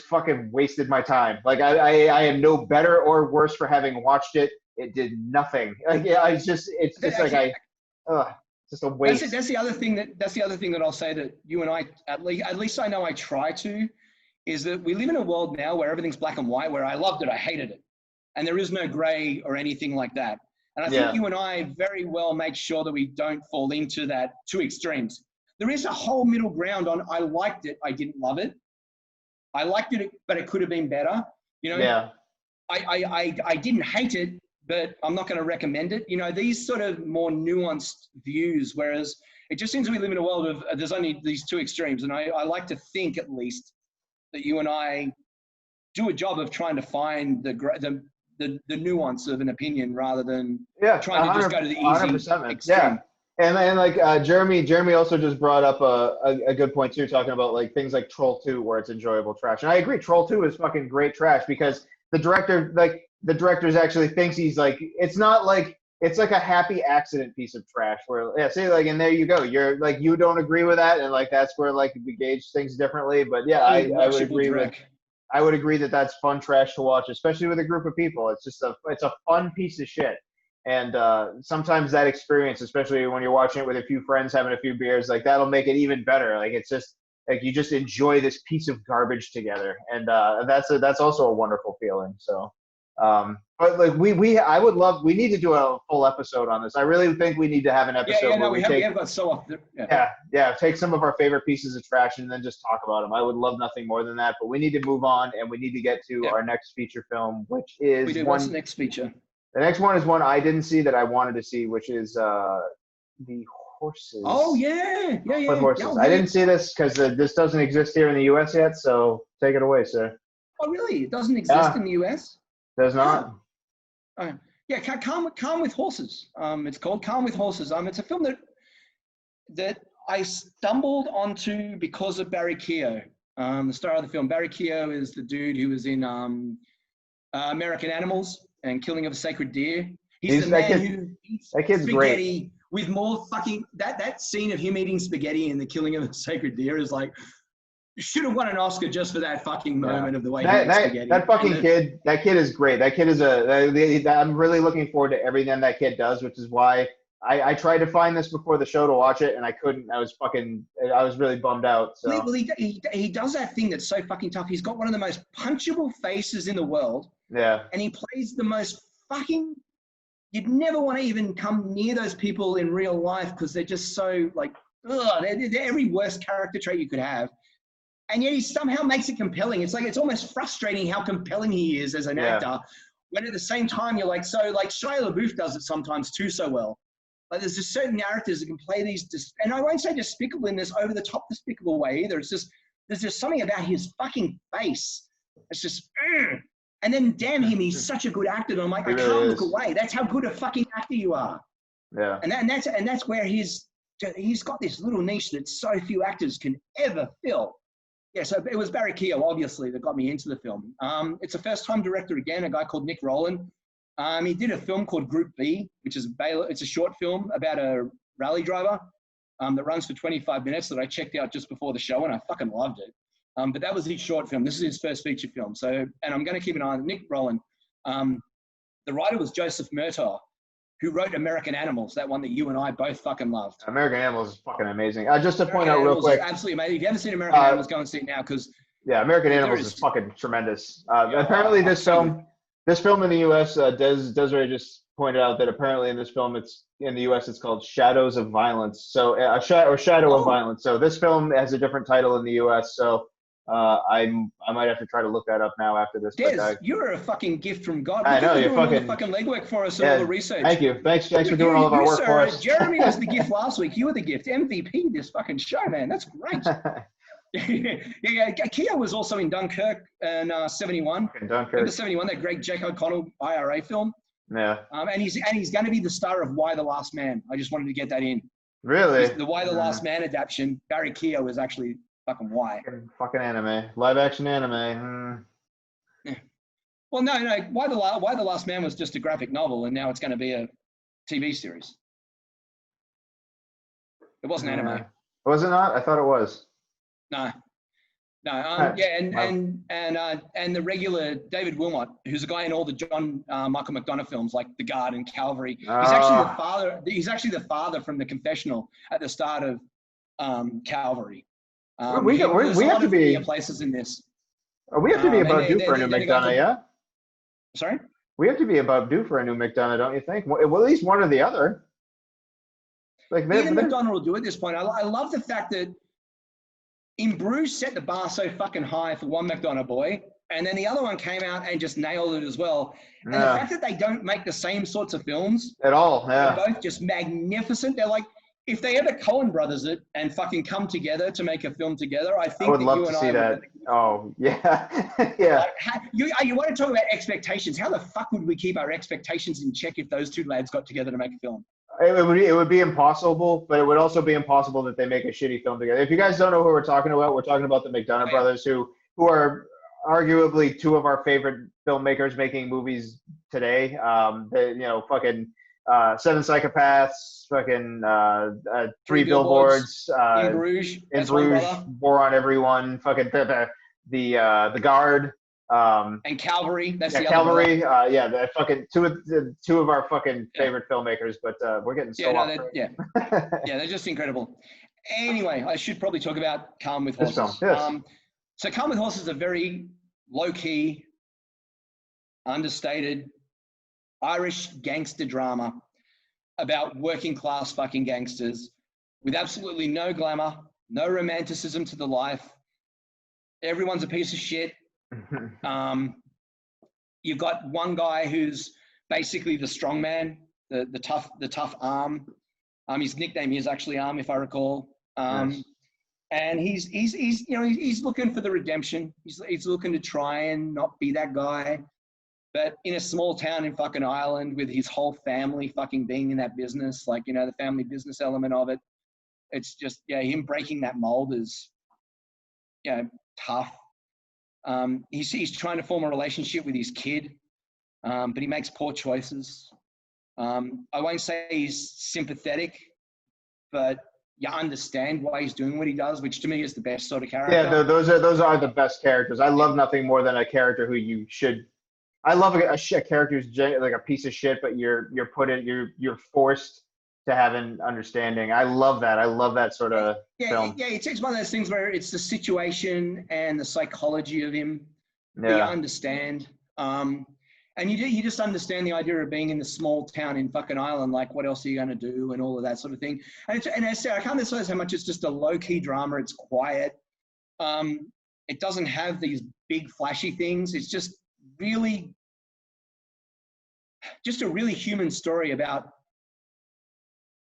fucking wasted my time. Like, I am no better or worse for having watched it. It did nothing. Like, it's just a waste. That's the other thing that I'll say that you and I, at least I know I try to, is that we live in a world now where everything's black and white, where I loved it, I hated it. And there is no gray or anything like that. And I think you and I very well make sure that we don't fall into that two extremes. There is a whole middle ground on I liked it, I didn't love it. I liked it, but it could have been better. You know, yeah. I didn't hate it, but I'm not going to recommend it. You know, these sort of more nuanced views, whereas it just seems we live in a world of there's only these two extremes. And I like to think at least that you and I do a job of trying to find the nuance of an opinion rather than trying to just go to the easy extreme. Yeah. And then like Jeremy also just brought up a good point too, talking about like things like Troll 2 where it's enjoyable trash. And I agree, Troll 2 is fucking great trash because the director, like, the director actually thinks he's like, it's not like, it's like a happy accident piece of trash where, yeah, see, like, and there you go. You're like, you don't agree with that. And like, that's where like we gauge things differently. But yeah, I would agree with, I would agree that that's fun trash to watch, especially with a group of people. It's just it's a fun piece of shit. And sometimes that experience, especially when you're watching it with a few friends, having a few beers, like that'll make it even better. Like it's just like you just enjoy this piece of garbage together, and that's also a wonderful feeling. So, but like we need to do a full episode on this. I really think we need to have an episode where we have got so off. Yeah, take some of our favorite pieces of trash and then just talk about them. I would love nothing more than that. But we need to move on, and we need to get to our next feature film, which is what's the next feature? The next one is one I didn't see that I wanted to see, which is the horses. Oh yeah. Horses. Yeah, I didn't see this because this doesn't exist here in the U.S. yet. So take it away, sir. Oh really? It doesn't exist in the U.S. Does not. Oh. Yeah, Calm with Horses. It's called Calm with Horses. It's a film that I stumbled onto because of Barry Keogh, the star of the film. Barry Keogh is the dude who was in American Animals and Killing of a Sacred Deer. He's the man who eats spaghetti great. With more fucking that scene of him eating spaghetti in The Killing of a Sacred Deer is like should have won an Oscar just for that fucking moment of the way he eats spaghetti. That kid is great. That kid is I'm really looking forward to everything that kid does, which is why I tried to find this before the show to watch it and I couldn't. I was really bummed out. So. Well, he does that thing that's so fucking tough. He's got one of the most punchable faces in the world. Yeah. And he plays the most fucking. You'd never want to even come near those people in real life because they're just so like, ugh, they're every worst character trait you could have. And yet he somehow makes it compelling. It's like it's almost frustrating how compelling he is as an actor. When at the same time you're like, so like Shia LaBeouf does it sometimes too so well. Like there's just certain characters that can play these, and I won't say despicable in this over the top despicable way either. It's just there's just something about his fucking face. It's just, and then damn him, he's such a good actor. And I'm like, I can't look away. That's how good a fucking actor you are. Yeah. And that's where he's got this little niche that so few actors can ever fill. Yeah, so it was Barry Keogh, obviously, that got me into the film. It's a first-time director again, a guy called Nick Rowland. He did a film called Group B, which is it's a short film about a rally driver that runs for 25 minutes that I checked out just before the show, and I fucking loved it. But that was his short film. This is his first feature film. So, and I'm going to keep an eye on Nick Rowland. The writer was Joseph Murtaugh, who wrote American Animals, that one that you and I both fucking loved. American Animals is fucking amazing. Just to point out real quick. Absolutely amazing. If you haven't seen American Animals, go and see it now because... Yeah, American Animals is fucking tremendous. Apparently this film in the U.S., Desiree just pointed out that apparently in this film, it's in the U.S., it's called Shadows of Violence. So, Shadow of Violence. So this film has a different title in the U.S., so... I might have to try to look that up now after this. Des, you're a fucking gift from God. I know you're doing all the fucking legwork for us and all the research. Thank you. Thanks for doing all of our work for us. Jeremy was the gift last week. You were the gift MVP this fucking show, man. That's great. yeah. Keogh was also in Dunkirk in '71. Remember '71, that great Jake O'Connell IRA film. Yeah. And he's going to be the star of Y: The Last Man. I just wanted to get that in. Really? The Y: The Last Man adaptation. Barry Keogh is actually. Fucking why? Fucking anime, live action anime. Yeah. Well, no. Why the Last Man was just a graphic novel, and now it's going to be a TV series. It wasn't anime. Was it not? I thought it was. No. And the regular David Wilmot, who's a guy in all the John Michael McDonough films like The Guard and Calvary. He's actually the father. He's actually the father from The Confessional at the start of Calvary. We have to be places in this. We have to be about due for a new McDonough, yeah? Sorry? We have to be about due for a new McDonough, don't you think? Well, at least one or the other. Like either McDonough will do at this point. I love the fact that in Bruce set the bar so fucking high for one McDonough boy, and then the other one came out and just nailed it as well. And the fact that they don't make the same sorts of films at all, they're both just magnificent. They're like, if they ever Coen Brothers it and fucking come together to make a film together, I think I would love to see that. Oh, yeah. Yeah. Like, you want to talk about expectations. How the fuck would we keep our expectations in check if those two lads got together to make a film? It would be impossible, but it would also be impossible that they make a shitty film together. If you guys don't know who we're talking about the McDonough brothers who are arguably two of our favorite filmmakers making movies today. Fucking Seven Psychopaths, fucking Three Billboards, in Bruges, in that's one Bruges, brother, War on Everyone, fucking the Guard, and Calvary. That's yeah, the Cavalry. other brother. The fucking two of our fucking favorite filmmakers. But we're getting so off track. Yeah, they're just incredible. Anyway, I should probably talk about Calm with This Horses. film, yes. So Calm with Horses is a very low-key, understated Irish gangster drama about working class fucking gangsters with absolutely no glamour, no romanticism to the life. Everyone's a piece of shit. You've got one guy who's basically the strong man, the tough arm. His nickname is actually Arm, if I recall. Nice. And he's looking for the redemption. He's looking to try and not be that guy. But in a small town in fucking Ireland with his whole family fucking being in that business, like, the family business element of it, it's just, him breaking that mold is, tough. He's trying to form a relationship with his kid, but he makes poor choices. I won't say he's sympathetic, but you understand why he's doing what he does, which to me is the best sort of character. Yeah, those are the best characters. I love nothing more than a character who you should. I love a character who's like a piece of shit, but you're forced to have an understanding. I love that. I love that sort of film. Yeah, it's one of those things where it's the situation and the psychology of him that you understand. And you just understand the idea of being in the small town in fucking Ireland, like what else are you going to do and all of that sort of thing. And I say, I can't emphasize how much it's just a low-key drama. It's quiet. It doesn't have these big flashy things. It's just a really human story about,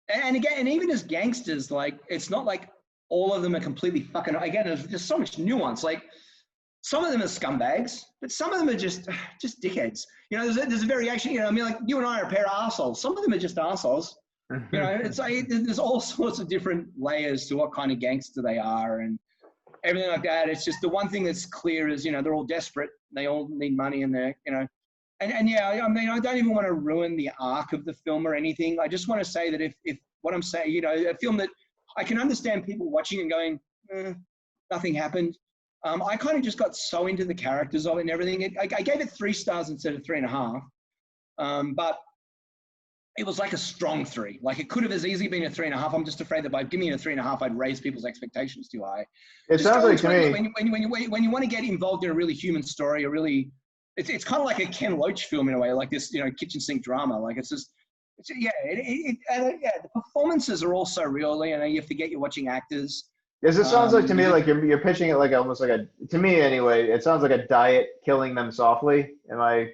and even as gangsters, like, it's not like all of them are completely fucking, again, there's so much nuance. Like, some of them are scumbags, but some of them are just dickheads. There's a variation, like you and I are a pair of assholes. Some of them are just assholes. It's like, there's all sorts of different layers to what kind of gangster they are and everything like that. It's just the one thing that's clear is, they're all desperate. They all need money and they're, and I don't even want to ruin the arc of the film or anything. I just want to say that if what I'm saying, a film that I can understand people watching and going, nothing happened. I kind of just got so into the characters of it and everything. I gave it 3 stars instead of 3.5. But it was like a strong 3. Like, it could have as easily been a 3.5. I'm just afraid that by giving it a 3.5, I'd raise people's expectations too high. It sounds like to me when you want to get involved in a really human story, it's kind of like a Ken Loach film in a way, like this, kitchen sink drama. Like, it's just, the performances are also real. You forget you're watching actors. Yes, it sounds like to me like you're pitching it like almost like to me anyway, it sounds like a diet killing them softly. Am I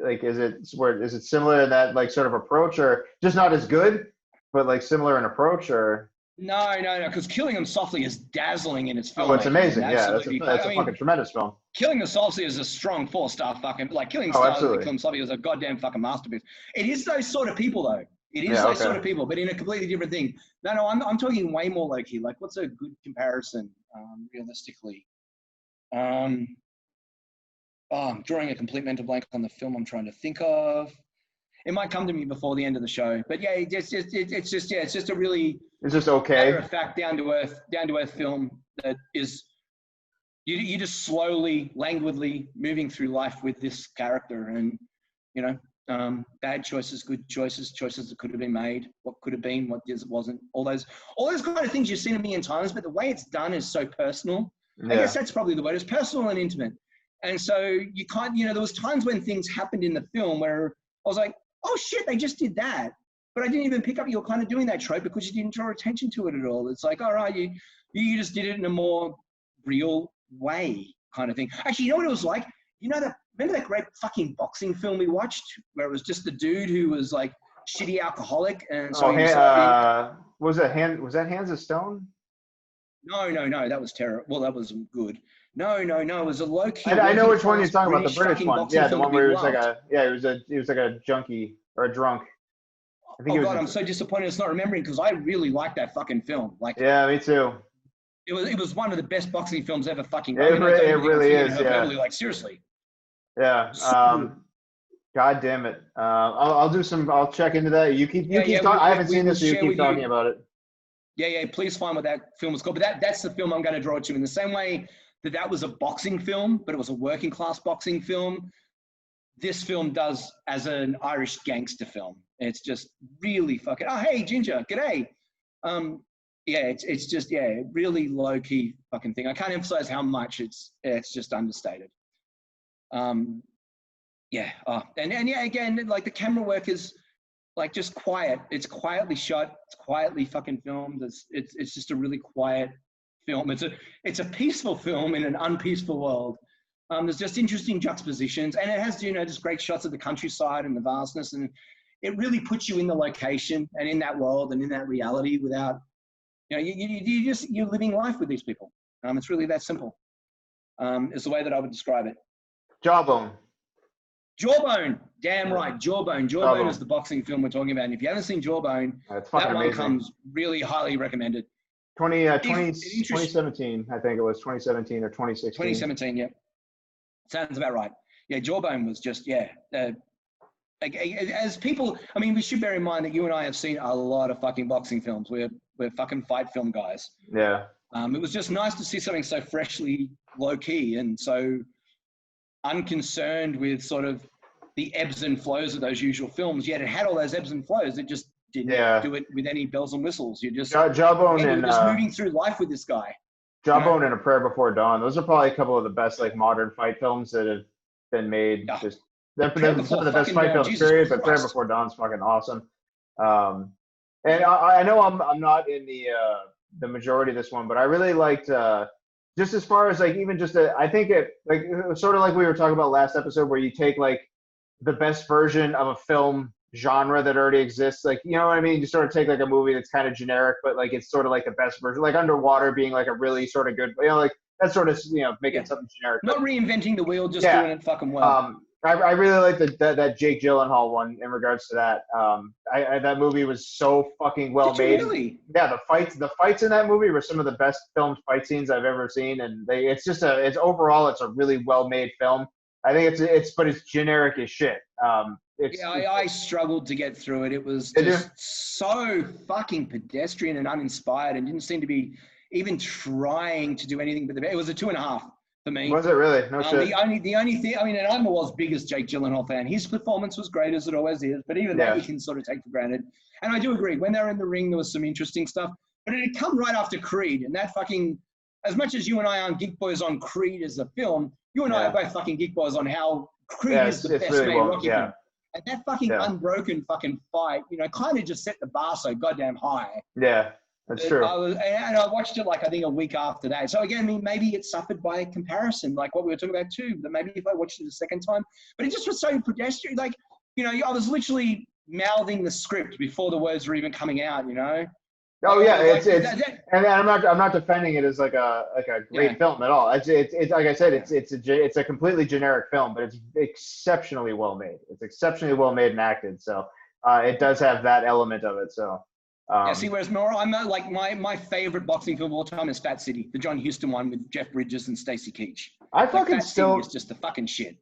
like, is it similar in that like sort of approach, or just not as good, but like similar in approach? Or no, because Killing Them Softly is dazzling in its film. Oh, it's amazing. Yeah, that's a fucking tremendous film. Killing Them Softly is a strong 4-star fucking, like, Killing Them Softly is a goddamn fucking masterpiece. It is those sort of people though. It is those sort of people, but in a completely different thing. No, I'm talking way more low-key. Like, what's a good comparison, realistically? I'm drawing a complete mental blank on the film I'm trying to think of. It might come to me before the end of the show, but yeah, it's just a really, it's just okay, matter of fact, down to earth film that is, you just slowly, languidly moving through life with this character, and bad choices, good choices that could have been made, what could have been, what wasn't, all those kind of things you've seen a million times, but the way it's done is so personal. I guess that's probably the word. It's personal and intimate. And so you can't, there was times when things happened in the film where I was like, oh shit, they just did that. But I didn't even pick up you're kind of doing that trope because you didn't draw attention to it at all. It's like, all right, you just did it in a more real way kind of thing. Actually, you know what it was like? Remember that great fucking boxing film we watched where it was just the dude who was like shitty alcoholic and so was that Hands of Stone? No, that was terrible. Well, that was good. No, it was a low-key. I know which one you're talking about, the British one. Yeah, the one where he was like a junkie or a drunk. I'm so disappointed it's not remembering because I really liked that fucking film. Like, yeah, me too. It was one of the best boxing films ever fucking. It really is. Yeah. Like seriously. Yeah. God damn it. I'll check into that. You keep talking. I haven't seen this, so you keep talking about it. Yeah. Please find what that film was called. But that's the film I'm going to draw it to. In the same way that was a boxing film, but it was a working class boxing film. This film does as an Irish gangster film. It's just really fucking. Oh, hey, Ginger, g'day. It's just really low key fucking thing. I can't emphasize how much it's just understated. And again, like the camera work is like just quiet. It's quietly shot. It's quietly fucking filmed. It's just a really quiet film. It's a peaceful film in an unpeaceful world. There's just interesting juxtapositions, and it has just great shots of the countryside and the vastness, and it really puts you in the location and in that world and in that reality without you're living life with these people. It's really that simple. Is the way that I would describe it. Jawbone. Damn right. Jawbone is the boxing film we're talking about. And if you haven't seen Jawbone, that one amazing. Comes really highly recommended. 2017, I think it was 2017 or 2016. 2017, yeah. Sounds about right. Yeah, Jawbone was just, as people, I mean, we should bear in mind that you and I have seen a lot of fucking boxing films. We're fucking fight film guys. Yeah. It was just nice to see something so freshly low key and so unconcerned with sort of the ebbs and flows of those usual films. Yet it had all those ebbs and flows. It just didn't do it with any bells and whistles. You're just Jawbone and just moving through life with this guy. Jawbone and A Prayer Before Dawn. Those are probably a couple of the best like modern fight films that have been made. Yeah. Just they're some of the best fight films period. But Prayer Before Dawn's fucking awesome. And I know I'm not in the majority of this one, but I really liked just as far as like even just I think it was sort of like we were talking about last episode where you take like the best version of a film genre that already exists, like you know what I mean, you sort of take like a movie that's kind of generic but like it's sort of like the best version, like Underwater being like a really sort of good, like that sort of making something generic, not reinventing the wheel, just doing it fucking well. I really like that Jake Gyllenhaal one in regards to that. That movie was so fucking well made. Really? Yeah, the fights in that movie were some of the best filmed fight scenes I've ever seen, and it's overall a really well made film. I think but it's generic as shit. I struggled to get through it. It was just so fucking pedestrian and uninspired, and didn't seem to be even trying to do anything but it was a 2.5 for me. Was it really? No shit. The only thing, I mean, and I'm the world's biggest Jake Gyllenhaal fan. His performance was great as it always is, but even that you can sort of take for granted. And I do agree, when they were in the ring, there was some interesting stuff, but it had come right after Creed, and that fucking, as much as you and I aren't geek boys on Creed as a film, you and I are both fucking geek boys on how Creed is the best really made Rocky film. And that fucking unbroken fucking fight, kind of just set the bar so goddamn high. Yeah, that's true. I watched it I think a week after that. So again, I mean, maybe it suffered by comparison, like what we were talking about too. That maybe if I watched it a second time, but it just was so pedestrian. Like, I was literally mouthing the script before the words were even coming out. Oh yeah, and I'm not defending it as like a great film at all. It's like I said, it's a completely generic film, but it's exceptionally well made. It's exceptionally well made and acted. So it does have that element of it. So see, whereas I'm like my favorite boxing film of all time is Fat City, the John Huston one with Jeff Bridges and Stacey Keach. Fat City is just the fucking shit.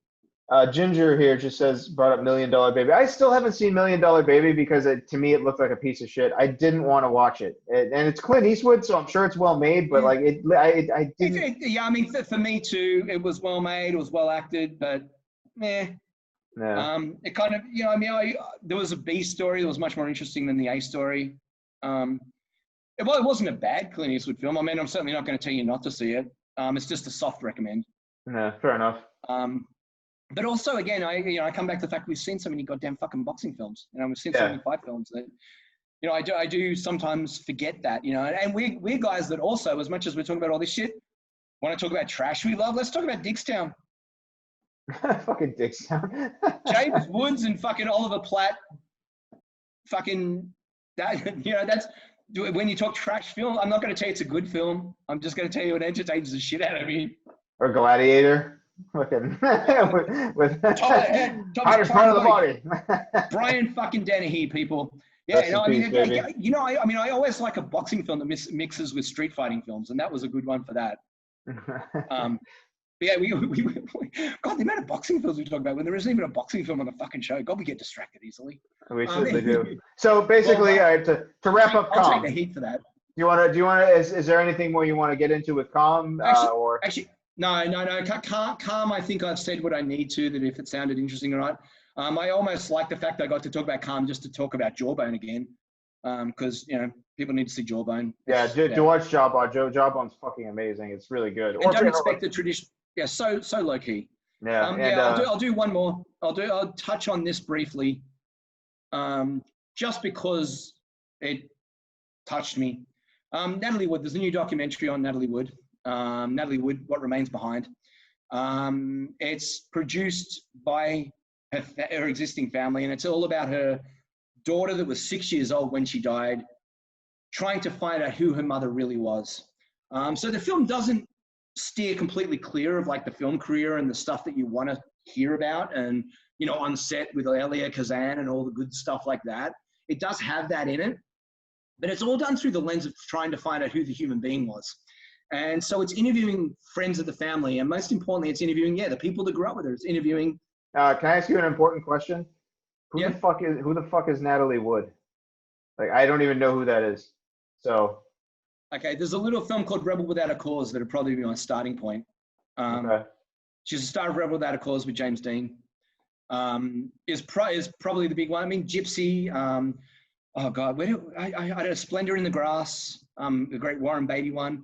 Ginger here just brought up $1 Million Baby. I still haven't seen $1 Million Baby because to me it looked like a piece of shit. I didn't want to watch it. And it's Clint Eastwood, so I'm sure it's well made, but I didn't. Yeah, I mean, for me too, it was well made, it was well acted, but meh. Yeah. It kind of, there was a B story that was much more interesting than the A story. It wasn't a bad Clint Eastwood film. I mean, I'm certainly not going to tell you not to see it. It's just a soft recommend. Yeah, fair enough. But also, again, I come back to the fact we've seen so many goddamn fucking boxing films. We've seen so many fight films that, I do sometimes forget that, and we're guys that also, as much as we're talking about all this shit, want to talk about trash we love, let's talk about Dickstown. Fucking Dickstown. James Woods and fucking Oliver Platt. Fucking, that's, when you talk trash film, I'm not going to tell you it's a good film. I'm just going to tell you it entertains the shit out of me. Or Gladiator. Fucking with top part of the body. Brian fucking Dennehy, people. Yeah, Rest no, in I mean, peace, baby. you know, I mean, I always like a boxing film that mixes with street fighting films, and that was a good one for that. Um, but yeah, God, the amount of boxing films we talk about when there isn't even a boxing film on the fucking show. God, we get distracted easily. We certainly do. So basically, well, to wrap up, I'll take Calm. the heat for that. Do you want to? Is there anything more you want to get into with Calm? Actually, no. Calm. I think I've said what I need to. That if it sounded interesting or not. I almost like the fact I got to talk about Calm just to talk about Jawbone again, because you know people need to see Jawbone. Yeah, to watch Jawbone. Jawbone's fucking amazing. It's really good. And don't expect the tradition. Yeah, so low key. Yeah, I'll do one more. I'll touch on this briefly, just because it touched me. Natalie Wood. There's a new documentary on Natalie Wood. Natalie Wood, What Remains Behind. It's produced by her existing family, and it's all about her daughter that was 6 years old when she died, trying to find out who her mother really was. So the film doesn't steer completely clear of like the film career and the stuff that you want to hear about, and you know, on set with Elia Kazan and all the good stuff like that. It does have that in it, but it's all done through the lens of trying to find out who the human being was. And so it's interviewing friends of the family, and most importantly, it's interviewing the people that grew up with her. It's interviewing. Can I ask you an important question? Who the fuck is Natalie Wood? Like, I don't even know who that is. So. Okay, there's a little film called Rebel Without a Cause that would probably be my starting point. Okay. She's a star of Rebel Without a Cause with James Dean. Is probably the big one. I mean, Gypsy. Oh God, where do I don't know, Splendor in the Grass. The great Warren Beatty one.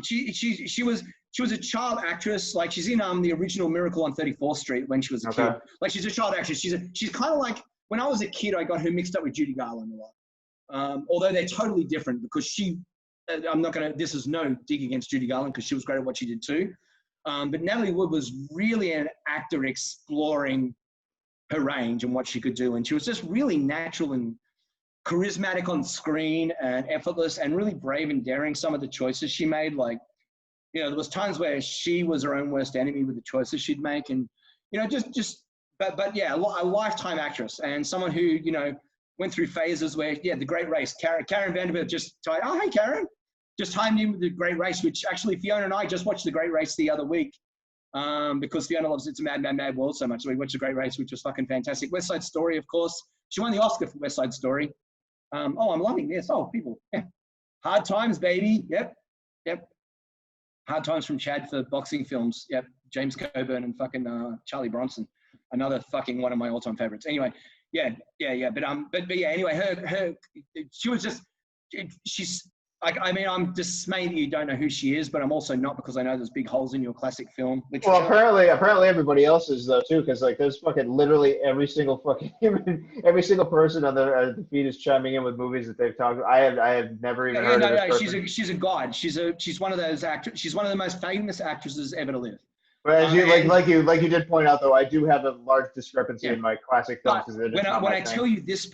She was a child actress. Like she's in the original Miracle on 34th Street when she was a kid. Like she's a child actress. She's kind of like, when I was a kid, I got her mixed up with Judy Garland a lot. Although they're totally different, because this is no dig against Judy Garland, because she was great at what she did too. But Natalie Wood was really an actor exploring her range and what she could do. And she was just really natural and charismatic on screen and effortless and really brave and daring. Some of the choices she made, like, you know, there was times where she was her own worst enemy with the choices she'd make. And, you know, but yeah, a lifetime actress and someone who, you know, went through phases where, the Great Race, Karen Vanderbilt just tied, oh, hey, Karen, just timed in with the Great Race, which actually Fiona and I just watched the Great Race the other week, because Fiona loves It's a Mad, Mad, Mad World so much. So we watched the Great Race, which was fucking fantastic. West Side Story, of course. She won the Oscar for West Side Story. I'm loving this. Oh, people. Yeah. Hard Times, baby. Yep. Hard Times from Chad for boxing films. Yep. James Coburn and fucking Charlie Bronson. Another fucking one of my all-time favorites. Anyway, yeah. But yeah, anyway, she's like, I mean, I'm dismayed that you don't know who she is, but I'm also not, because I know there's big holes in your classic film literature. Well, apparently everybody else is though too, because like there's fucking literally every single fucking human, every single person on the feed is chiming in with movies that they've talked. I have never even heard of this person. She's a god. She's one of those actors. She's one of the most famous actresses ever to live. But as you like you did point out though, I do have a large discrepancy in my classic films. When I tell you this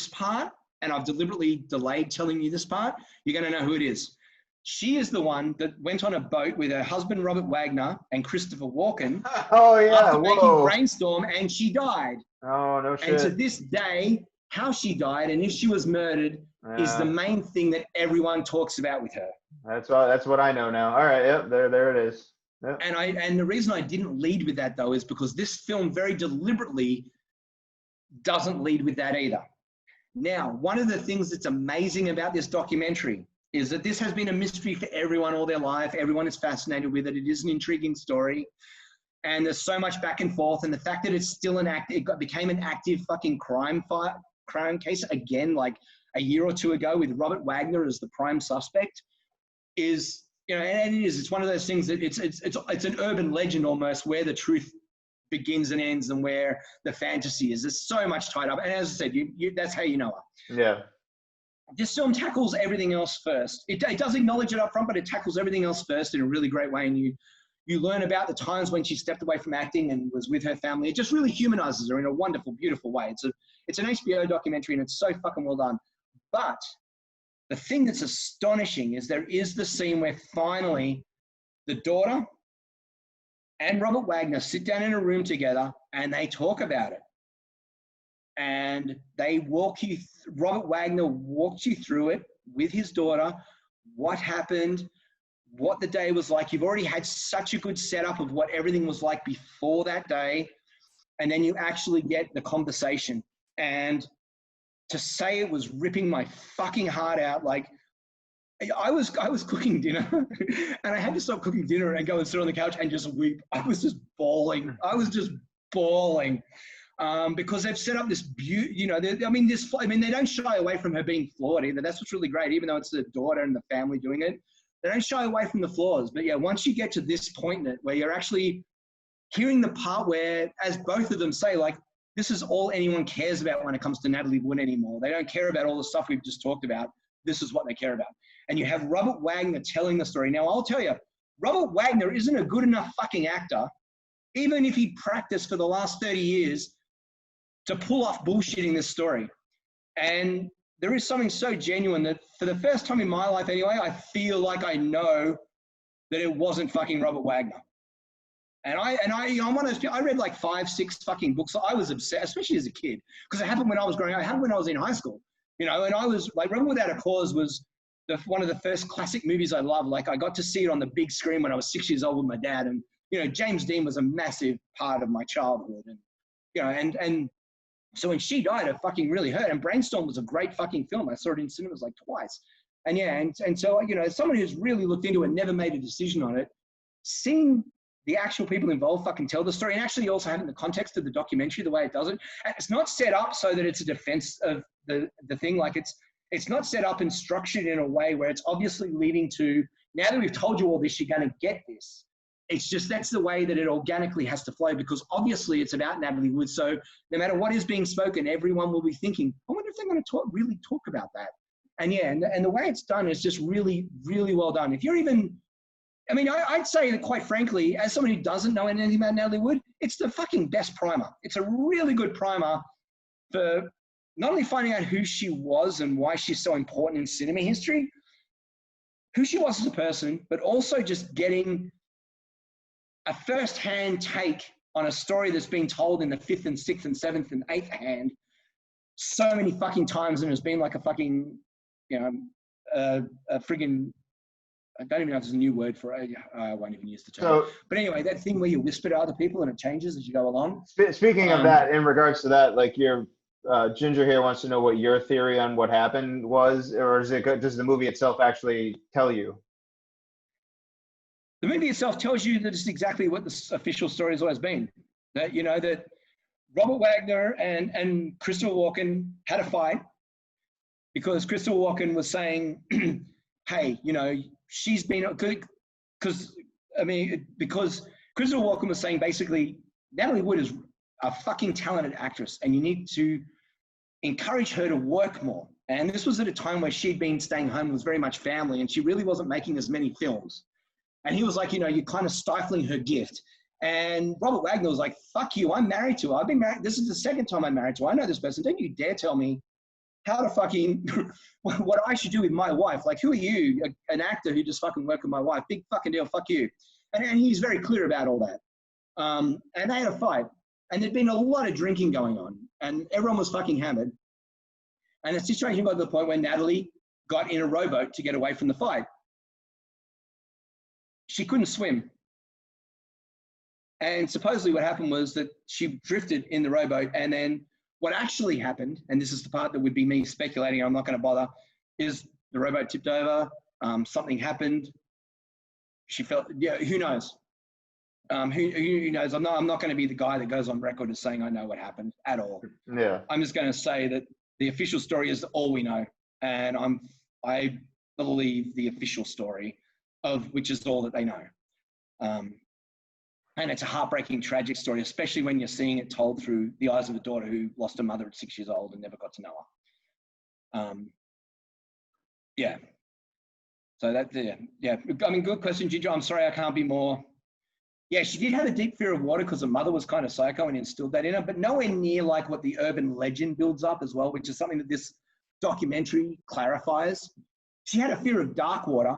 part, and I've deliberately delayed telling you this part, you're going to know who it is. She is the one that went on a boat with her husband, Robert Wagner, and Christopher Walken. Oh, yeah. After making Brainstorm, and she died. Oh, no shit. And to this day, how she died and if she was murdered is the main thing that everyone talks about with her. That's what I know now. All right. Yep. There it is. Yep. And the reason I didn't lead with that, though, is because this film very deliberately doesn't lead with that either. Now, one of the things that's amazing about this documentary is that this has been a mystery for everyone all their life. Everyone is fascinated with it. It is an intriguing story. And there's so much back and forth. And the fact that it's still became an active fucking crime case again, like a year or two ago, with Robert Wagner as the prime suspect, is, you know, and it is. It's one of those things that it's an urban legend almost, where the truth begins and ends and where the fantasy is. There's so much tied up. And as I said, that's how you know her. Yeah. This film tackles everything else first. It does acknowledge it up front, but it tackles everything else first in a really great way. And you learn about the times when she stepped away from acting and was with her family. It just really humanizes her in a wonderful, beautiful way. It's an HBO documentary, and it's so fucking well done. But the thing that's astonishing is there is the scene where finally the daughter and Robert Wagner sit down in a room together and they talk about it. and they walk you, Robert Wagner walked you through it with his daughter, what happened, what the day was like. You've already had such a good setup of what everything was like before that day. And then you actually get the conversation. And to say it was ripping my fucking heart out, like I was cooking dinner and I had to stop cooking dinner and go and sit on the couch and just weep. I was just bawling. Because they've set up this they don't shy away from her being flawed either. That's what's really great, even though it's the daughter and the family doing it. They don't shy away from the flaws. But yeah, once you get to this point in it, where you're actually hearing the part where, as both of them say, like, this is all anyone cares about when it comes to Natalie Wood anymore. They don't care about all the stuff we've just talked about. This is what they care about. And you have Robert Wagner telling the story. Now, I'll tell you, Robert Wagner isn't a good enough fucking actor, even if he practiced for the last 30 years, to pull off bullshitting this story. And there is something so genuine that for the first time in my life anyway, I feel like I know that it wasn't fucking Robert Wagner. And I'm one of those people, I read like 5, 6 fucking books. I was obsessed, especially as a kid, because it happened when I was growing up. It happened when I was in high school, and I was like, Rebel Without a Cause was one of the first classic movies I loved. Like, I got to see it on the big screen when I was 6 years old with my dad. And, James Dean was a massive part of my childhood. And, and so when she died, it fucking really hurt. And Brainstorm was a great fucking film. I saw it in cinemas like twice. And yeah, and so, as someone who's really looked into it, never made a decision on it, seeing the actual people involved fucking tell the story, and actually also having the context of the documentary, the way it does it. And it's not set up so that it's a defense of the thing. Like, it's not set up and structured in a way where it's obviously leading to, now that we've told you all this, you're going to get this. It's just, that's the way that it organically has to flow, because obviously it's about Natalie Wood. So no matter what is being spoken, everyone will be thinking, I wonder if they're going to really talk about that. And yeah, and the way it's done is just really, really well done. If you're even, I'd say that, quite frankly, as someone who doesn't know anything about Natalie Wood, it's the fucking best primer. It's a really good primer for not only finding out who she was and why she's so important in cinema history, who she was as a person, but also just getting a first-hand take on a story that's been told in the 5th and 6th and 7th and 8th hand so many fucking times, and has been like a fucking, a friggin', I don't even know if there's a new word for it. I won't even use the term. But anyway, that thing where you whisper to other people and it changes as you go along. Speaking of that, in regards to that, like, your Ginger here wants to know what your theory on what happened was, or does the movie itself actually tell you? The movie itself tells you that it's exactly what the official story has always been. That, that Robert Wagner and Christopher Walken had a fight because Christopher Walken was saying, hey, she's been good, because Christopher Walken was saying, basically, Natalie Wood is a fucking talented actress and you need to encourage her to work more. And this was at a time where she'd been staying home, was very much family, and she really wasn't making as many films. And he was like, you're kind of stifling her gift. And Robert Wagner was like, fuck you, I'm married to her. I've been married. This is the 2nd time I'm married to her. I know this person. Don't you dare tell me how to fucking, what I should do with my wife. Like, who are you, an actor who just fucking worked with my wife? Big fucking deal, fuck you. And he's very clear about all that. And they had a fight. And there'd been a lot of drinking going on. And everyone was fucking hammered. And the situation got to the point where Natalie got in a rowboat to get away from the fight. She couldn't swim. And supposedly what happened was that she drifted in the rowboat, and then what actually happened, and this is the part that would be me speculating, I'm not going to bother, is the rowboat tipped over, something happened, she felt, who knows? Who knows? I'm not going to be the guy that goes on record as saying I know what happened at all. Yeah. I'm just going to say that the official story is all we know, and I believe the official story, of which is all that they know. And it's a heartbreaking, tragic story, especially when you're seeing it told through the eyes of a daughter who lost her mother at 6 years old and never got to know her. Yeah. So that's, yeah. Good question, Ginger. I'm sorry I can't be more. Yeah, she did have a deep fear of water because her mother was kind of psycho and instilled that in her, but nowhere near like what the urban legend builds up as well, which is something that this documentary clarifies. She had a fear of dark water.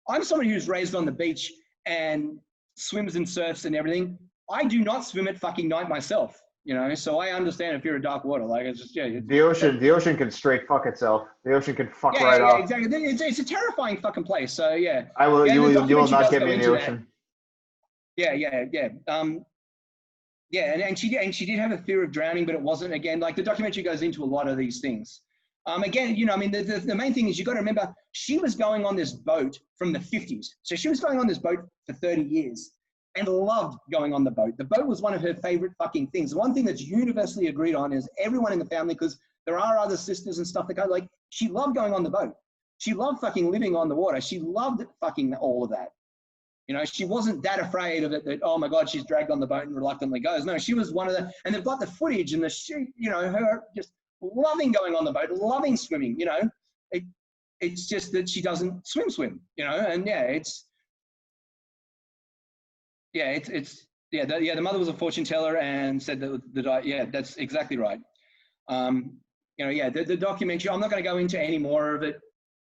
I'm somebody who's raised on the beach and swims and surfs and everything. I do not swim at fucking night myself. you know. So I understand if you're a dark water, like it's just The ocean can straight fuck itself. The ocean can fuck yeah, right yeah, off. exactly. It's a terrifying fucking place. So yeah, I will. yeah. You The will. You will documentary not does get go me in the into that. ocean. Yeah, yeah, yeah. Yeah, and she did have a fear of drowning, but it wasn't, again, like the documentary goes into a lot of these things. Again, you know, I mean, the main thing is you got to remember she was going on this boat from the 50s. So she was going on this boat for 30 years and loved going on the boat. The boat was one of her favorite fucking things. The one thing that's universally agreed on is everyone in the family, because there are other sisters and stuff that go, like, she loved going on the boat. She loved fucking living on the water. She loved fucking all of that. You know, she wasn't that afraid of it that, oh my God, she's dragged on the boat and reluctantly goes. No, she was one of the, and they've got the footage and the shit, you know, her just loving going on the boat, loving swimming, you know. It's just that she doesn't swim, you know, and yeah, the mother was a fortune teller and said that yeah, that's exactly right. You know, yeah, the documentary, I'm not going to go into any more of it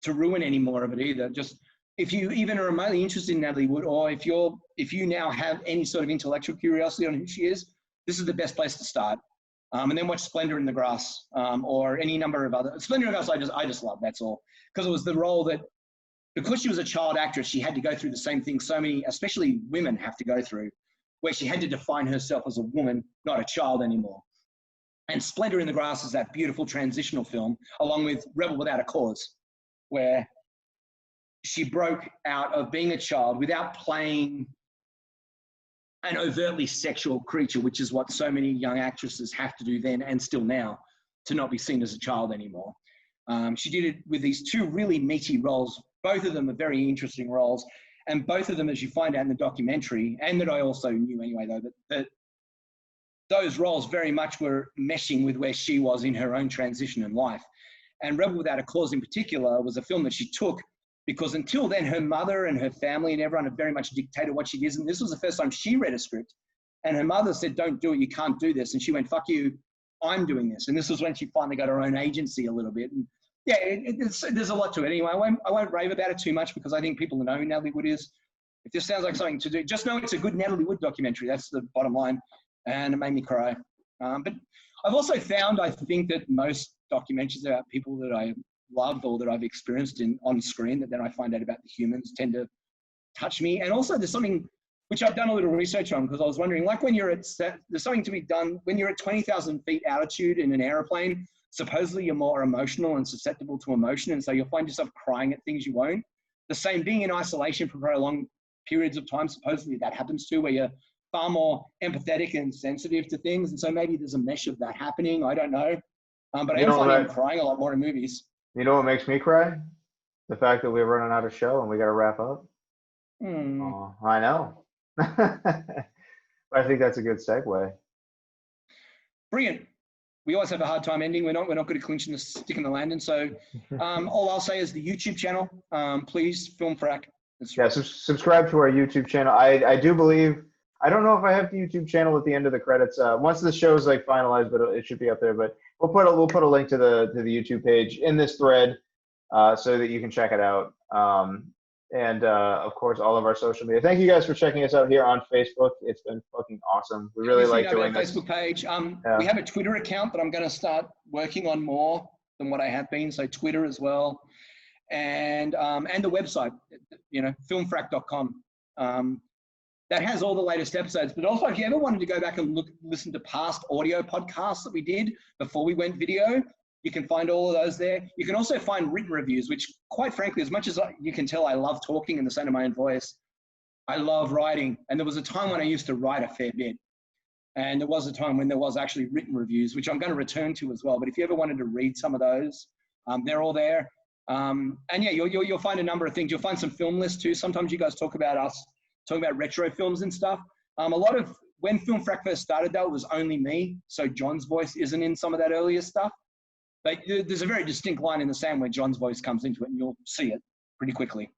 to ruin any more of it either. Just, if you even are remotely interested in Natalie Wood, or if you now have any sort of intellectual curiosity on who she is, this is the best place to start. And then watch Splendor in the Grass, or any number of other. Splendor in the Grass, I just love, that's all. Because it was the role that, because she was a child actress, she had to go through the same thing so many, especially women, have to go through, where she had to define herself as a woman, not a child anymore. And Splendor in the Grass is that beautiful transitional film, along with Rebel Without a Cause, where she broke out of being a child without playing an overtly sexual creature, which is what so many young actresses have to do then and still now, to not be seen as a child anymore. She did it with these two really meaty roles. Both of them are very interesting roles. And both of them, as you find out in the documentary, and that I also knew anyway, though, that those roles very much were meshing with where she was in her own transition in life. And Rebel Without a Cause in particular was a film that she took because until then, her mother and her family and everyone had very much dictated what she did. And this was the first time she read a script. And her mother said, don't do it, you can't do this. And she went, fuck you, I'm doing this. And this was when she finally got her own agency a little bit. And yeah, there's a lot to it. Anyway, I won't rave about it too much because I think people know who Natalie Wood is. If this sounds like something to do, just know it's a good Natalie Wood documentary. That's the bottom line. And it made me cry. But I've also found, I think, that most documentaries about people that I love or that I've experienced on screen, that then I find out about the humans, tend to touch me. And also there's something which I've done a little research on, because I was wondering, like when you're there's something to be done when you're at 20,000 feet altitude in an airplane. Supposedly you're more emotional and susceptible to emotion, and so you'll find yourself crying at things you won't. The same, being in isolation for very long periods of time, supposedly that happens too, where you're far more empathetic and sensitive to things, and so maybe there's a mesh of that happening. I don't know, but I am finding I'm crying a lot more in movies. You know what makes me cry? The fact that we're running out of show and we got to wrap up. Oh, I know. I think that's a good segue. Brilliant. We always have a hard time ending. We're not good at clinching the stick in the landing. So all I'll say is the YouTube channel, please, Film Frak. Yeah, subscribe to our YouTube channel. I do believe, I don't know if I have the YouTube channel at the end of the credits. Once the show's like finalized, but it should be up there. But we'll put a link to the YouTube page in this thread, so that you can check it out. And of course, all of our social media. Thank you guys for checking us out here on Facebook. It's been fucking awesome. We really like doing this. Facebook page. We have a Twitter account that I'm going to start working on more than what I have been. So Twitter as well, and the website, you know, filmfrak.com. That has all the latest episodes. But also, if you ever wanted to go back and listen to past audio podcasts that we did before we went video, you can find all of those there. You can also find written reviews, which, quite frankly, as much as you can tell I love talking in the sound of my own voice, I love writing. And there was a time when I used to write a fair bit. And there was a time when there was actually written reviews, which I'm going to return to as well. But if you ever wanted to read some of those, they're all there. And yeah, you'll find a number of things. You'll find some film lists too. Sometimes you guys talk about us talking about retro films and stuff. A lot of, when Film Frak first started though, it was only me. So John's voice isn't in some of that earlier stuff. But there's a very distinct line in the sand where John's voice comes into it, and you'll see it pretty quickly.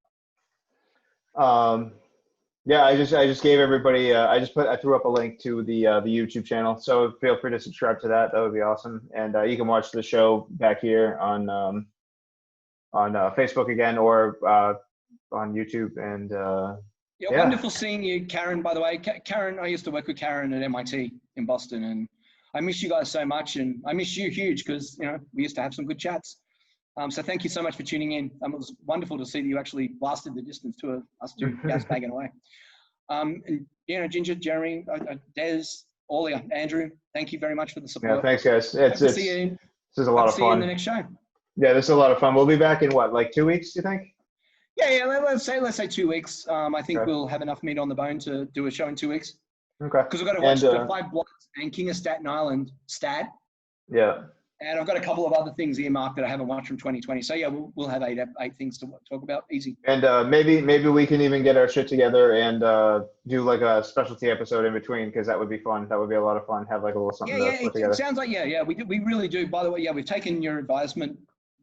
Yeah, I just gave everybody. I threw up a link to the YouTube channel, so feel free to subscribe to that. That would be awesome. And you can watch the show back here on Facebook again, or on YouTube. And yeah, wonderful seeing you, Karen. By the way, Karen, I used to work with Karen at MIT in Boston, and I miss you guys so much, and I miss you huge because we used to have some good chats. So thank you so much for tuning in. It was wonderful to see that you actually blasted the distance to us two gas bagging away. And Ginger, Jeremy, Des, all you, Andrew, thank you very much for the support. Yeah, thanks, guys. This is a lot of See you in fun. the next show. Yeah, this is a lot of fun. We'll be back in what, like 2 weeks? You think? Yeah. Let's say 2 weeks. I think we'll have enough meat on the bone to do a show in 2 weeks. Okay. Because we've got to watch The Five Bloods and King of Staten Island, Stat. Yeah. And I've got a couple of other things earmarked that I haven't watched from 2020. So yeah, we'll have eight things to talk about. Easy. And maybe we can even get our shit together and do like a specialty episode in between, because that would be fun. That would be a lot of fun. Have like a little something to put together. It sounds like we really do. By the way, we've taken your advisement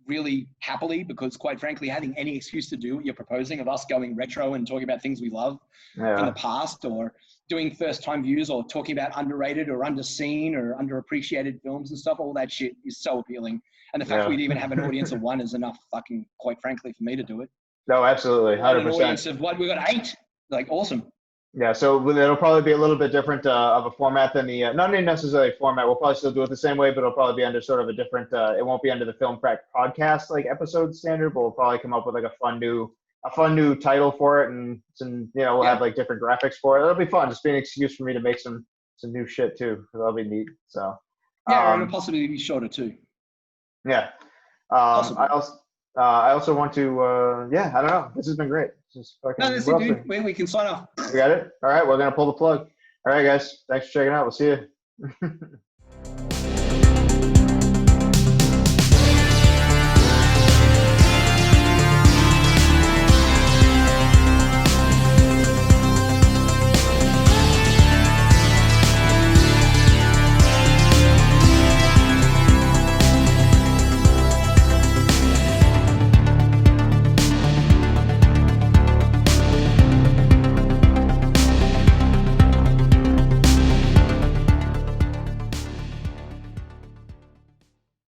really happily, because quite frankly, having any excuse to do what you're proposing of us going retro and talking about things we love in the past, or doing first time views, or talking about underrated or underseen or underappreciated films and stuff, all that shit is so appealing. And the fact we'd even have an audience of one is enough, fucking, quite frankly, for me to do it. No, absolutely. 100%. An audience of what, we got 8, like awesome. Yeah, so it'll probably be a little bit different of a format than the, not necessarily format. We'll probably still do it the same way, but it'll probably be under sort of a different, it won't be under the Film Frak podcast like episode standard, but we'll probably come up with like a fun new title for it, and we'll have like different graphics for it. It'll be fun. Just be an excuse for me to make some new shit too. That'll be neat. So and it'll possibly be shorter too. Yeah. I also want to, I don't know. This has been great. That's it, dude. We can sign off. We got it? All right. We're going to pull the plug. All right, guys. Thanks for checking out. We'll see you.